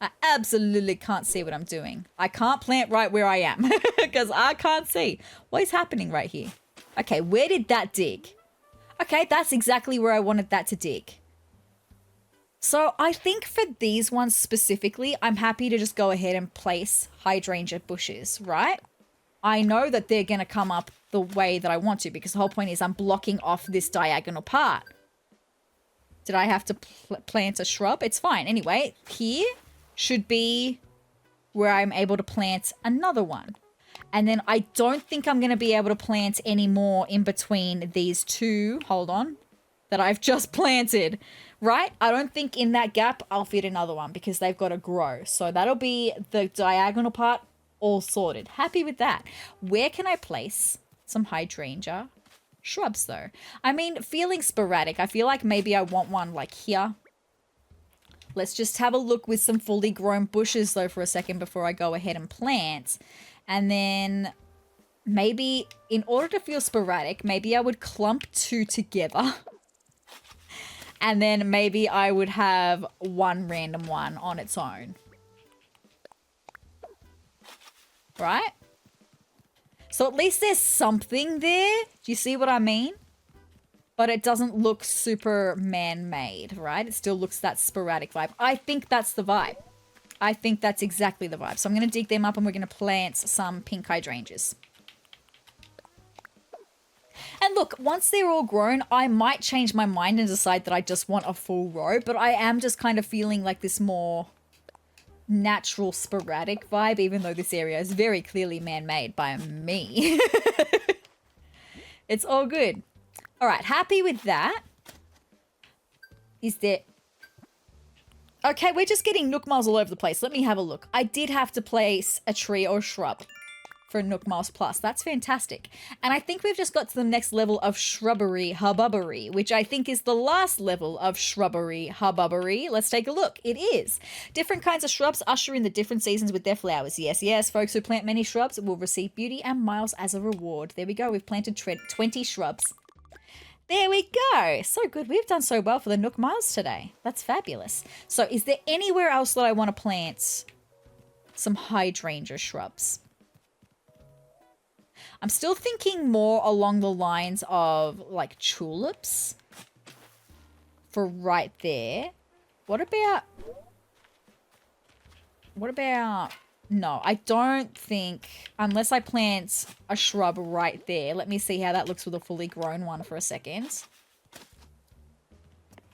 I absolutely can't see what I'm doing. I can't plant right where I am because I can't see what is happening right here. Okay, where did that dig? Okay, that's exactly where I wanted that to dig. So I think for these ones specifically, I'm happy to just go ahead and place hydrangea bushes, right? I know that they're going to come up the way that I want to because the whole point is I'm blocking off this diagonal part. Did I have to plant a shrub? It's fine. Anyway, here should be where I'm able to plant another one. And then I don't think I'm going to be able to plant any more in between these two, hold on, that I've just planted, right? I don't think in that gap I'll fit another one because they've got to grow. So that'll be the diagonal part all sorted. Happy with that. Where can I place some hydrangea shrubs though? I mean, feeling sporadic. I feel like maybe I want one like here. Let's just have a look with some fully grown bushes though for a second before I go ahead and plant. And then maybe in order to feel sporadic, maybe I would clump two together. And then maybe I would have one random one on its own. Right? So at least there's something there. Do you see what I mean? But it doesn't look super man-made, right? It still looks that sporadic vibe. I think that's the vibe. I think that's exactly the vibe. So I'm going to dig them up and we're going to plant some pink hydrangeas. And look, once they're all grown, I might change my mind and decide that I just want a full row. But I am just kind of feeling like this more natural sporadic vibe, even though this area is very clearly man-made by me. It's all good. All right, happy with that. Is there... Okay, we're just getting Nook Miles all over the place. Let me have a look. I did have to place a tree or a shrub for Nook Miles Plus. That's fantastic. And I think we've just got to the next level of shrubbery hubbubbery, which I think is the last level of shrubbery hubbubbery. Let's take a look. It is. Different kinds of shrubs usher in the different seasons with their flowers. Yes, yes, folks who plant many shrubs will receive beauty and miles as a reward. There we go. We've planted 20 shrubs. There we go. So good. We've done so well for the Nook Miles today. That's fabulous. So is there anywhere else that I want to plant some hydrangea shrubs? I'm still thinking more along the lines of like tulips for right there. What about What about... No, I don't think... Unless I plant a shrub right there. Let me see how that looks with a fully grown one for a second.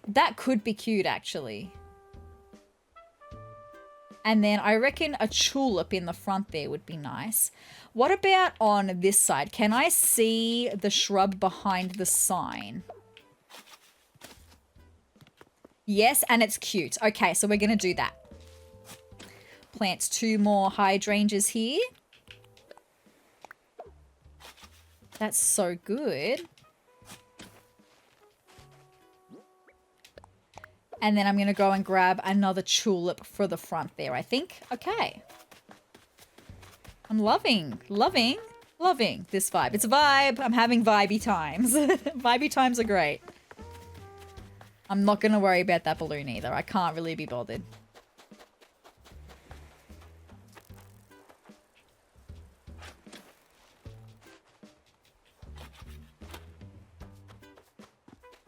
That could be cute, actually. And then I reckon a tulip in the front there would be nice. What about on this side? Can I see the shrub behind the sign? Yes, and it's cute. Okay, so we're going to do that. Plant 2 more hydrangeas here. That's so good. And then I'm going to go and grab another tulip for the front there, I think. Okay. I'm loving this vibe. It's a vibe. I'm having vibey times. Vibey times are great. I'm not going to worry about that balloon either. I can't really be bothered.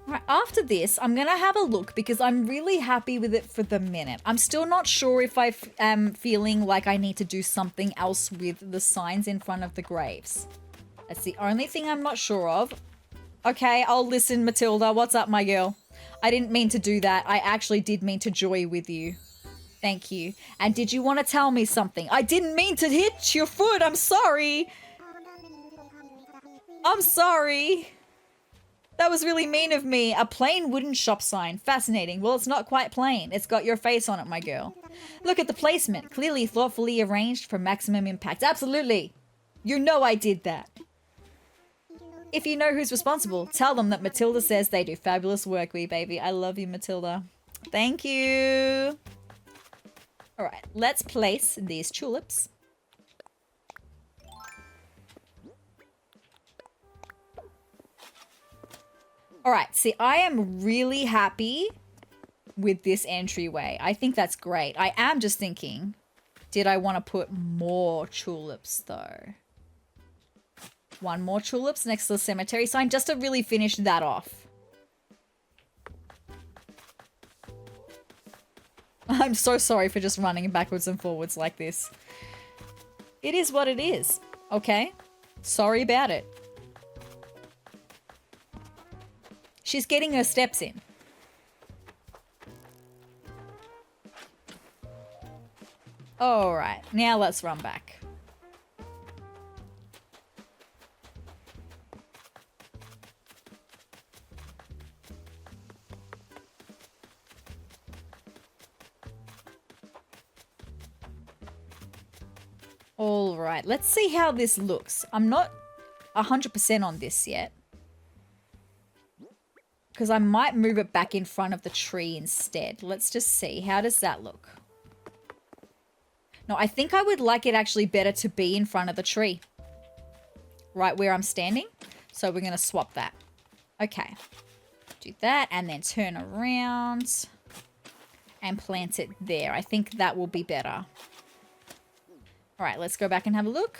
Right, after this, I'm going to have a look because I'm really happy with it for the minute. I'm still not sure if I am feeling like I need to do something else with the signs in front of the graves. That's the only thing I'm not sure of. Okay, I'll listen, Matilda. What's up, my girl? I didn't mean to do that. I actually did mean to joy with you. Thank you. And did you want to tell me something? I didn't mean to hit your foot. I'm sorry. I'm sorry. That was really mean of me. A plain wooden shop sign. Fascinating. Well, it's not quite plain. It's got your face on it, my girl. Look at the placement. Clearly thoughtfully arranged for maximum impact. Absolutely. You know I did that. If you know who's responsible, tell them that Matilda says they do fabulous work, wee baby. I love you, Matilda. Thank you. All right, let's place these tulips. All right, see, I am really happy with this entryway. I think that's great. I am just thinking, did I want to put more tulips, though? 1 more tulips next to the cemetery sign, just to really finish that off. I'm so sorry for just running backwards and forwards like this. It is what it is, okay? Sorry about it. She's getting her steps in. All right, now let's run back. All right, let's see how this looks. I'm not 100% on this yet. Because I might move it back in front of the tree instead. Let's just see. How does that look? No, I think I would like it actually better to be in front of the tree. Right where I'm standing. So we're going to swap that. Okay. Do that and then turn around and plant it there. I think that will be better. All right, let's go back and have a look.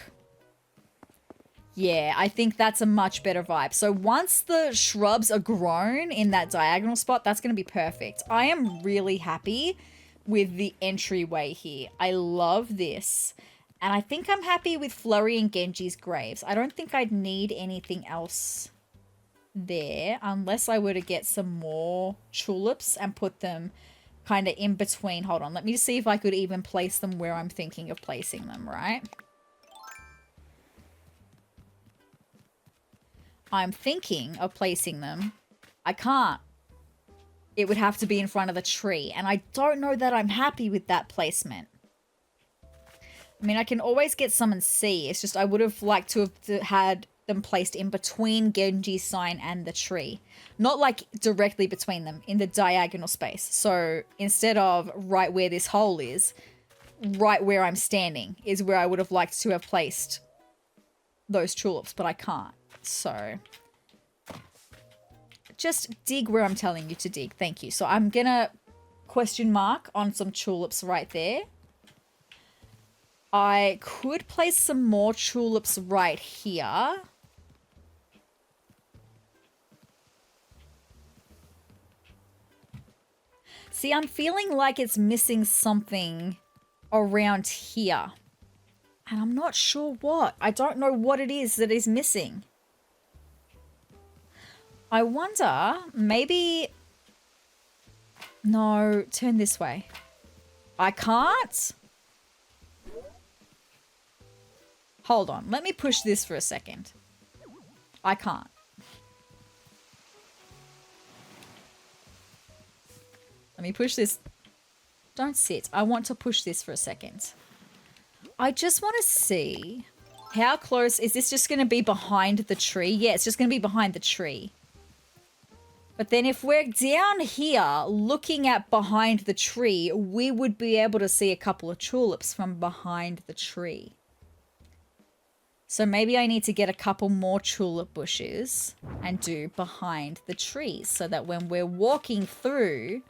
Yeah, I think that's a much better vibe. So once the shrubs are grown in that diagonal spot, that's going to be perfect. I am really happy with the entryway here. I love this. And I think I'm happy with Flurry and Genji's graves. I don't think I'd need anything else there unless I were to get some more tulips and put them kind of in between. Hold on, let me just see if I could even place them where I'm thinking of placing them, right? I'm thinking of placing them. I can't. It would have to be in front of the tree, and I don't know that I'm happy with that placement. I mean, I can always get some and see. It's just I would have liked to have had them placed in between Genji's sign and the tree. Not like directly between them, in the diagonal space. So instead of right where this hole is, right where I'm standing is where I would have liked to have placed those tulips, but I can't. So just dig where I'm telling you to dig. Thank you. So I'm gonna question mark on some tulips right there. I could place some more tulips right here. See, I'm feeling like it's missing something around here. And I'm not sure what. I don't know what it is that is missing. I wonder, maybe... No, turn this way. I can't? Hold on. Let me push this for a second. I can't. Let me push this. Don't sit. I want to push this for a second. I just want to see how close... Is this just going to be behind the tree? Yeah, it's just going to be behind the tree. But then if we're down here looking at behind the tree, we would be able to see a couple of tulips from behind the tree. So maybe I need to get a couple more tulip bushes and do behind the trees so that when we're walking through,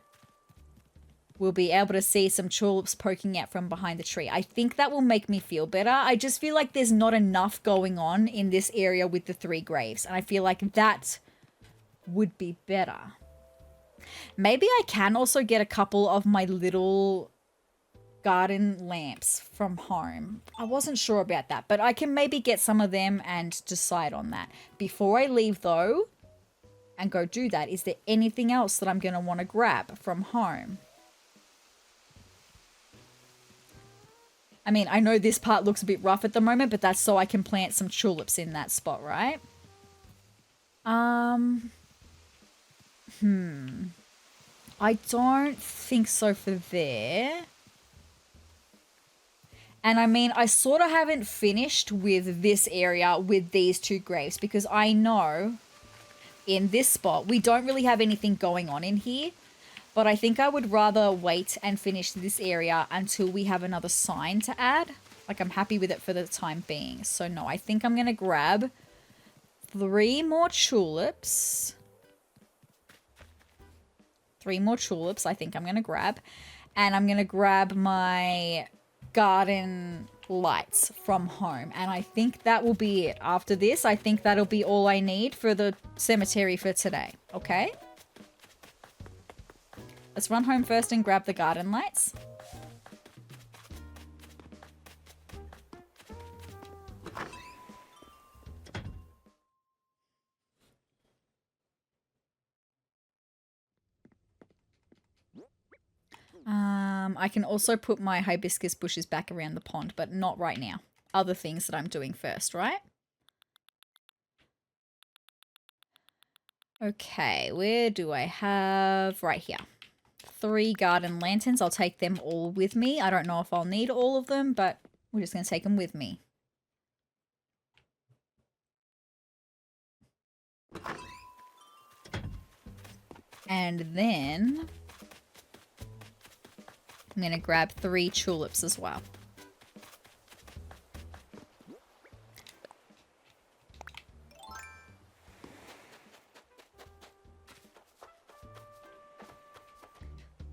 we'll be able to see some tulips poking out from behind the tree. I think that will make me feel better. I just feel like there's not enough going on in this area with the 3 graves. And I feel like that would be better. Maybe I can also get a couple of my little garden lamps from home. I wasn't sure about that, but I can maybe get some of them and decide on that. Before I leave though, and go do that, is there anything else that I'm going to want to grab from home? I mean, I know this part looks a bit rough at the moment, but that's so I can plant some tulips in that spot, right? I don't think so for there. And I mean, I sort of haven't finished with this area with these 2 graves because I know in this spot, we don't really have anything going on in here. But I think I would rather wait and finish this area until we have another sign to add. Like, I'm happy with it for the time being. So no, I think I'm going to grab 3 more tulips. 3 more tulips I think I'm going to grab. And I'm going to grab my garden lights from home. And I think that will be it. After this, I think that'll be all I need for the cemetery for today. Okay? Let's run home first and grab the garden lights. I can also put my hibiscus bushes back around the pond, but not right now. Other things that I'm doing first, right? Okay, where do I have... Right here. 3 garden lanterns. I'll take them all with me. I don't know if I'll need all of them, but we're just going to take them with me. And then I'm going to grab 3 tulips as well.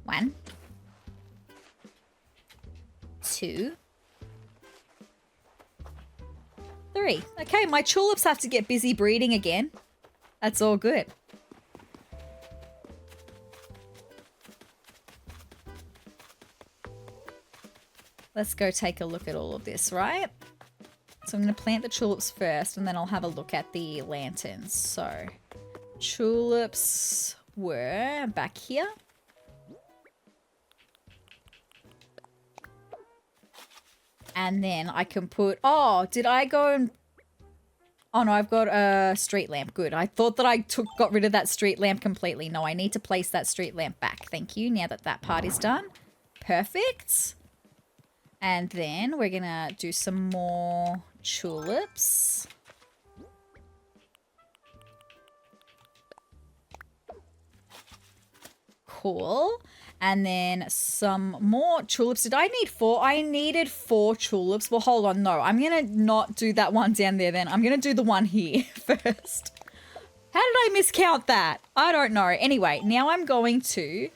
One, 2, 3. Okay, my tulips have to get busy breeding again. That's all good. Let's go take a look at all of this, right? So I'm going to plant the tulips first and then I'll have a look at the lanterns. So tulips were back here. And then I can put... Oh, did I go and... Oh, no, I've got a street lamp. Good. I thought that I got rid of that street lamp completely. No, I need to place that street lamp back. Thank you. Now that that part is done. Perfect. And then we're going to do some more tulips. Cool. And then some more tulips. Did I need 4? I needed 4 tulips. Well, hold on. No, I'm going to not do that one down there then. I'm going to do the one here first. How did I miscount that? I don't know. Anyway, now I'm going to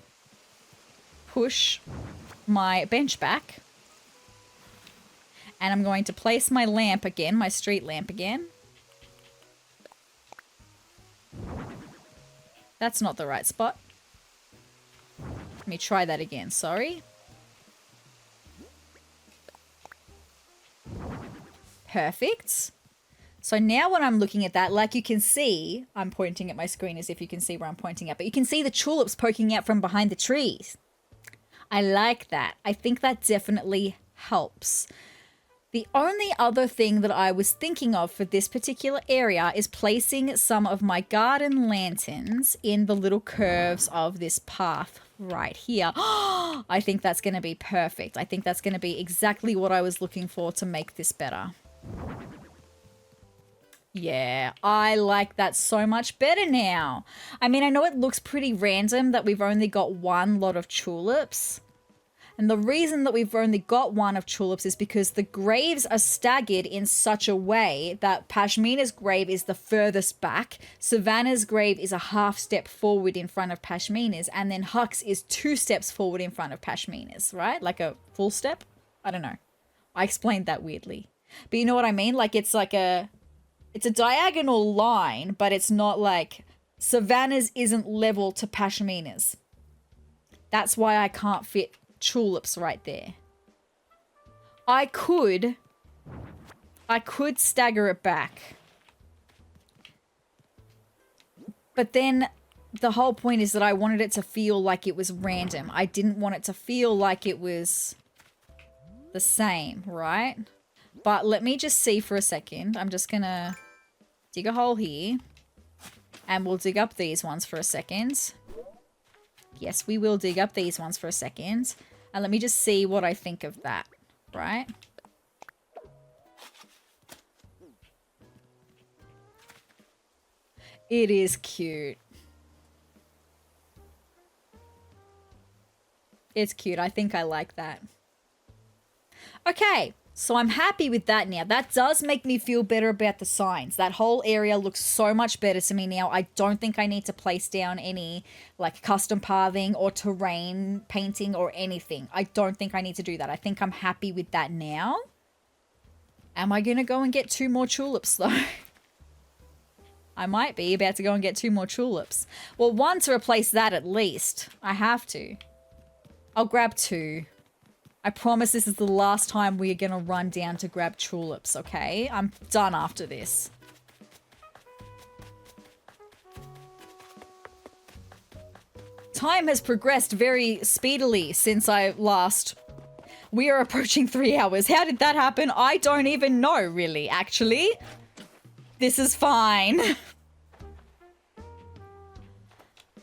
push my bench back. And I'm going to place my lamp again, my street lamp again. That's not the right spot. Let me try that again, sorry. Perfect. So now when I'm looking at that, like you can see, I'm pointing at my screen as if you can see where I'm pointing at, but you can see the tulips poking out from behind the trees. I like that. I think that definitely helps. The only other thing that I was thinking of for this particular area is placing some of my garden lanterns in the little curves of this path right here. I think that's going to be perfect. I think that's going to be exactly what I was looking for to make this better. Yeah, I like that so much better now. I mean, I know it looks pretty random that we've only got one lot of tulips. And the reason that we've only got one of tulips is because the graves are staggered in such a way that Pashmina's grave is the furthest back, Savannah's grave is a half step forward in front of Pashmina's, and then Huck's is 2 steps forward in front of Pashmina's, right? Like a full step? I don't know. I explained that weirdly. But you know what I mean? Like it's a diagonal line, but it's not like Savannah's isn't level to Pashmina's. That's why I can't fit tulips right there. I could stagger it back. But then the whole point is that I wanted it to feel like it was random. I didn't want it to feel like it was the same, right? But let me just see for a second. I'm just gonna dig a hole here. And we'll dig up these ones for a second. Yes, we will dig up these ones for a second. And let me just see what I think of that, right? It is cute. It's cute. I think I like that. Okay, so I'm happy with that now. That does make me feel better about the signs. That whole area looks so much better to me now. I don't think I need to place down any like custom pathing or terrain painting or anything. I don't think I need to do that. I think I'm happy with that now. Am I going to go and get 2 more tulips though? I might be about to go and get 2 more tulips. Well, 1 to replace that at least. I have to. I'll grab 2. I promise this is the last time we are going to run down to grab tulips, okay? I'm done after this. Time has progressed very speedily since I last... We are approaching 3 hours. How did that happen? I don't even know, really, actually. This is fine.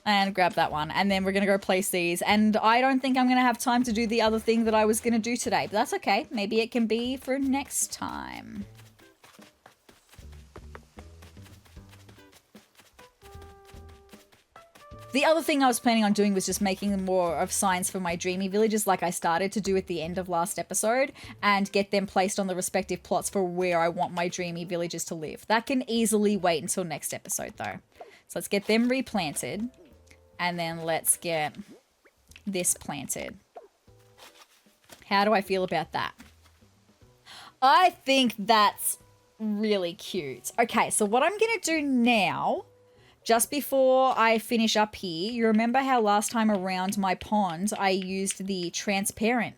And grab that one. And then we're going to go place these. And I don't think I'm going to have time to do the other thing that I was going to do today. But that's okay. Maybe it can be for next time. The other thing I was planning on doing was just making more of signs for my dreamy villages like I started to do at the end of last episode and get them placed on the respective plots for where I want my dreamy villages to live. That can easily wait until next episode though. So let's get them replanted. And then let's get this planted. How do I feel about that? I think that's really cute. Okay, so what I'm going to do now, just before I finish up here, you remember how last time around my pond I used the transparent?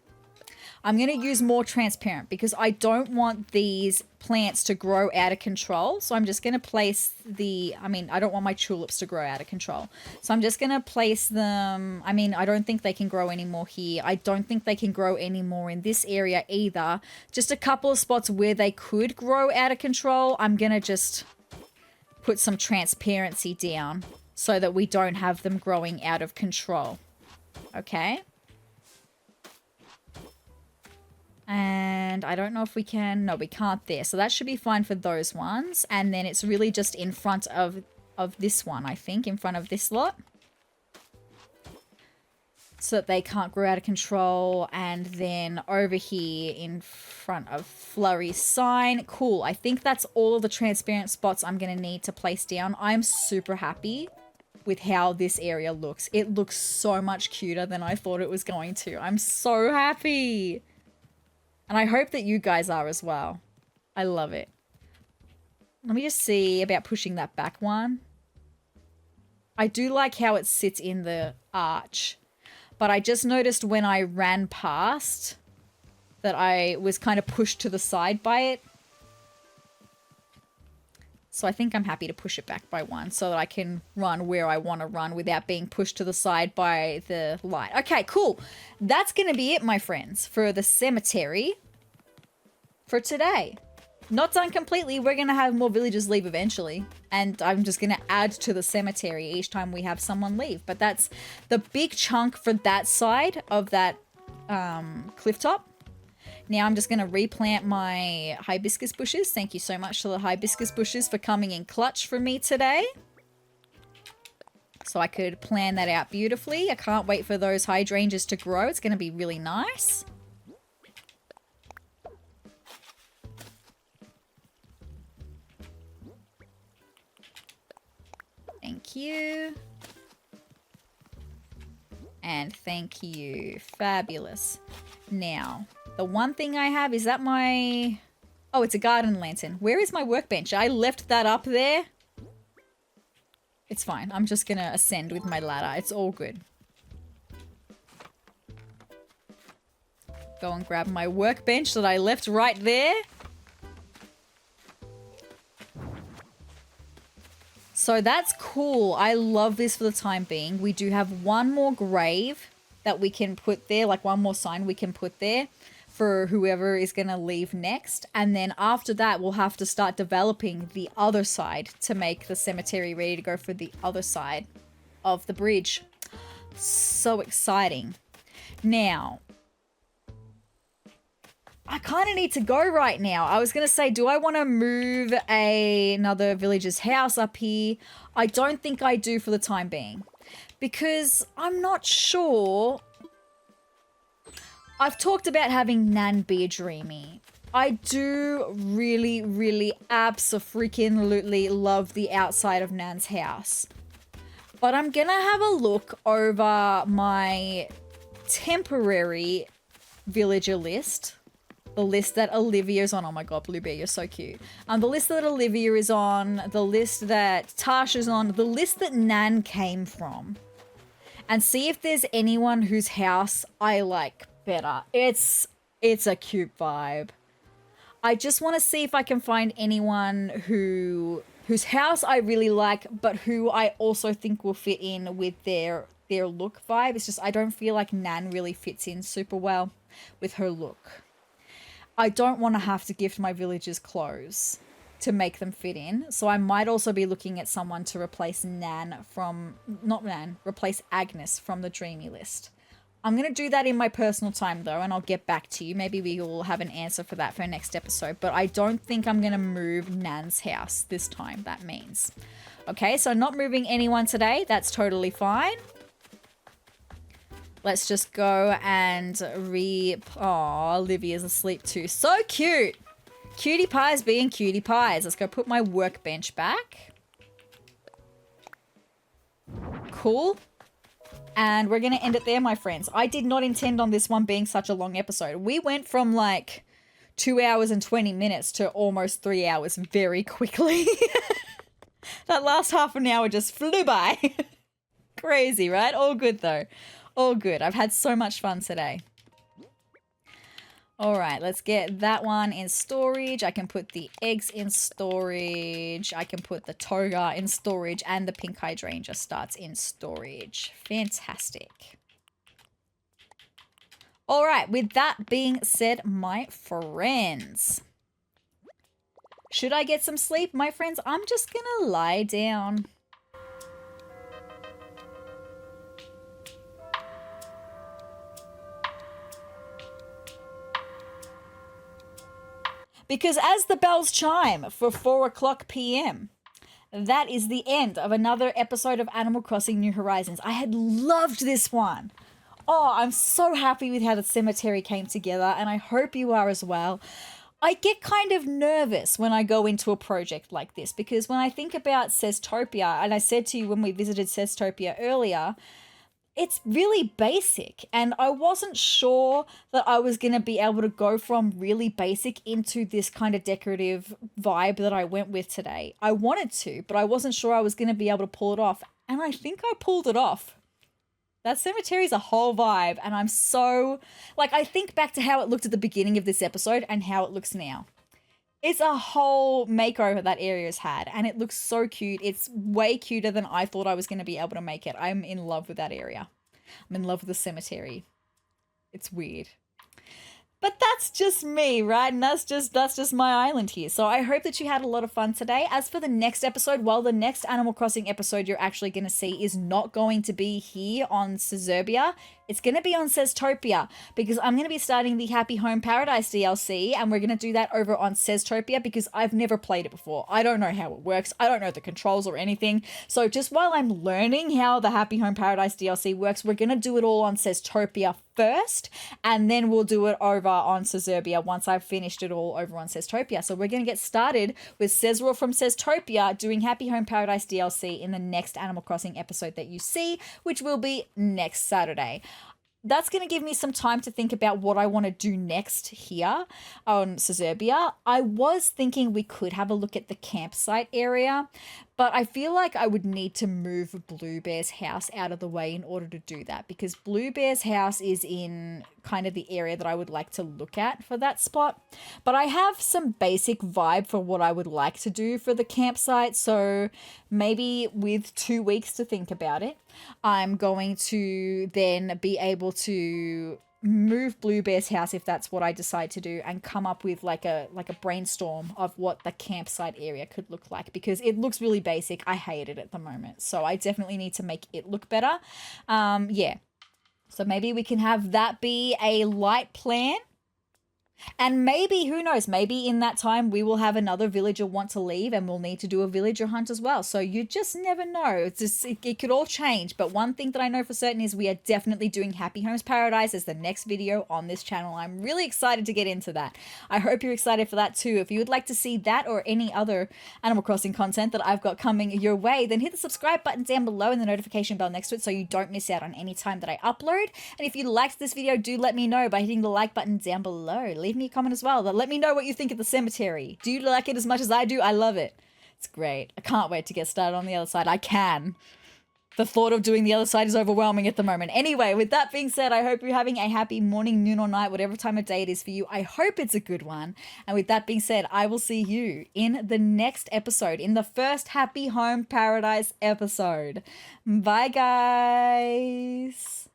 I'm going to use more transparent because I don't want these plants to grow out of control. So I'm just going to place I don't want my tulips to grow out of control. So I'm just going to place them. I don't think they can grow anymore here. I don't think they can grow anymore in this area either. Just a couple of spots where they could grow out of control. I'm going to just put some transparency down so that we don't have them growing out of control. Okay. And I don't know if we can... No, we can't there. So that should be fine for those ones. And then it's really just in front of this one, I think. In front of this lot. So that they can't grow out of control. And then over here in front of Flurry's sign. Cool. I think that's all of the transparent spots I'm going to need to place down. I'm super happy with how this area looks. It looks so much cuter than I thought it was going to. I'm so happy. And I hope that you guys are as well. I love it. Let me just see about pushing that back one. I do like how it sits in the arch. But I just noticed when I ran past that I was kind of pushed to the side by it. So I think I'm happy to push it back by 1 so that I can run where I want to run without being pushed to the side by the light. Okay, cool. That's going to be it, my friends, for the cemetery for today. Not done completely. We're going to have more villagers leave eventually. And I'm just going to add to the cemetery each time we have someone leave. But that's the big chunk for that side of that cliff top. Now I'm just going to replant my hibiscus bushes. Thank you so much to the hibiscus bushes for coming in clutch for me today. So I could plan that out beautifully. I can't wait for those hydrangeas to grow. It's going to be really nice. Thank you. And thank you. Fabulous. Now, the one thing I have is that my... Oh, it's a garden lantern. Where is my workbench? I left that up there. It's fine. I'm just going to ascend with my ladder. It's all good. Go and grab my workbench that I left right there. So that's cool. I love this for the time being. We do have one more grave that we can put there, like one more sign we can put there for whoever is going to leave next. And then after that, we'll have to start developing the other side to make the cemetery ready to go for the other side of the bridge. So exciting. Now, I kind of need to go right now. I was going to say, do I want to move another villager's house up here? I don't think I do for the time being. Because I'm not sure. I've talked about having Nan be a dreamy. I do really, really abso-freaking-lutely love the outside of Nan's house. But I'm going to have a look over my temporary villager list. The list that Olivia's on. Oh my god, Bluebear, you're so cute. The list that Olivia is on. The list that Tasha's on. The list that Nan came from. And see if there's anyone whose house I like better. It's a cute vibe. I just want to see if I can find anyone whose house I really like, but who I also think will fit in with their look vibe. It's just I don't feel like Nan really fits in super well with her look. I don't want to have to gift my villagers clothes to make them fit in. So I might also be looking at someone to replace replace Agnes from the Dreamy list. I'm going to do that in my personal time though, and I'll get back to you. Maybe we will have an answer for that for next episode, but I don't think I'm going to move Nan's house this time, that means. Okay, so not moving anyone today. That's totally fine. Let's just go and Oh, Olivia's asleep too. So cute. Cutie pies being cutie pies. Let's go put my workbench back. Cool. And we're going to end it there, my friends. I did not intend on this one being such a long episode. We went from like 2 hours and 20 minutes to almost 3 hours very quickly. That last half an hour just flew by. Crazy, right? All good though. All good. I've had so much fun today. All right, let's get that one in storage. I can put the eggs in storage. I can put the toga in storage, and the pink hydrangea starts in storage. Fantastic. All right, with that being said, my friends, should I get some sleep, my friends? I'm just gonna lie down. Because as the bells chime for 4:00 p.m., that is the end of another episode of Animal Crossing New Horizons. I had loved this one. Oh, I'm so happy with how the cemetery came together, and I hope you are as well. I get kind of nervous when I go into a project like this, because when I think about SezTopia, and I said to you when we visited SezTopia earlier, it's really basic, and I wasn't sure that I was going to be able to go from really basic into this kind of decorative vibe that I went with today. I wanted to, but I wasn't sure I was going to be able to pull it off, and I think I pulled it off. That cemetery is a whole vibe, and I'm so... Like, I think back to how it looked at the beginning of this episode and how it looks now. It's a whole makeover that area's had, and it looks so cute. It's way cuter than I thought I was going to be able to make it. I'm in love with that area. I'm in love with the cemetery. It's weird. But that's just me, right? And that's just my island here. So I hope that you had a lot of fun today. As for the next episode, well, the next Animal Crossing episode you're actually going to see is not going to be here on Sezurbia. It's going to be on SezTopia, because I'm going to be starting the Happy Home Paradise DLC, and we're going to do that over on SezTopia because I've never played it before. I don't know how it works. I don't know the controls or anything. So just while I'm learning how the Happy Home Paradise DLC works, we're going to do it all on SezTopia first, and then we'll do it over on Sezurbia once I've finished it all over on SezTopia. So we're going to get started with SezRawrr from SezTopia doing Happy Home Paradise DLC in the next Animal Crossing episode that you see, which will be next Saturday. That's going to give me some time to think about what I want to do next here on Sezurbia. I was thinking we could have a look at the campsite area, but I feel like I would need to move Blue Bear's house out of the way in order to do that, because Blue Bear's house is in kind of the area that I would like to look at for that spot. But I have some basic vibe for what I would like to do for the campsite, so maybe with 2 weeks to think about it, I'm going to then be able to move Blue Bear's house if that's what I decide to do, and come up with like a brainstorm of what the campsite area could look like, because it looks really basic. I hate it at the moment, so I definitely need to make it look better. Yeah, so maybe we can have that be a light plan. And maybe, who knows, maybe in that time we will have another villager want to leave and we'll need to do a villager hunt as well. So you just never know. It's just, it could all change. But one thing that I know for certain is we are definitely doing Happy Homes Paradise as the next video on this channel. I'm really excited to get into that. I hope you're excited for that too. If you would like to see that or any other Animal Crossing content that I've got coming your way, then hit the subscribe button down below and the notification bell next to it so you don't miss out on any time that I upload. And if you liked this video, do let me know by hitting the like button down below. Leave me a comment as well. Let me know what you think of the cemetery. Do you like it as much as I do? I love it. It's great. I can't wait to get started on the other side. I can. The thought of doing the other side is overwhelming at the moment. Anyway, with that being said, I hope you're having a happy morning, noon, or night, whatever time of day it is for you. I hope it's a good one. And with that being said, I will see you in the next episode, in the first Happy Home Paradise episode. Bye, guys.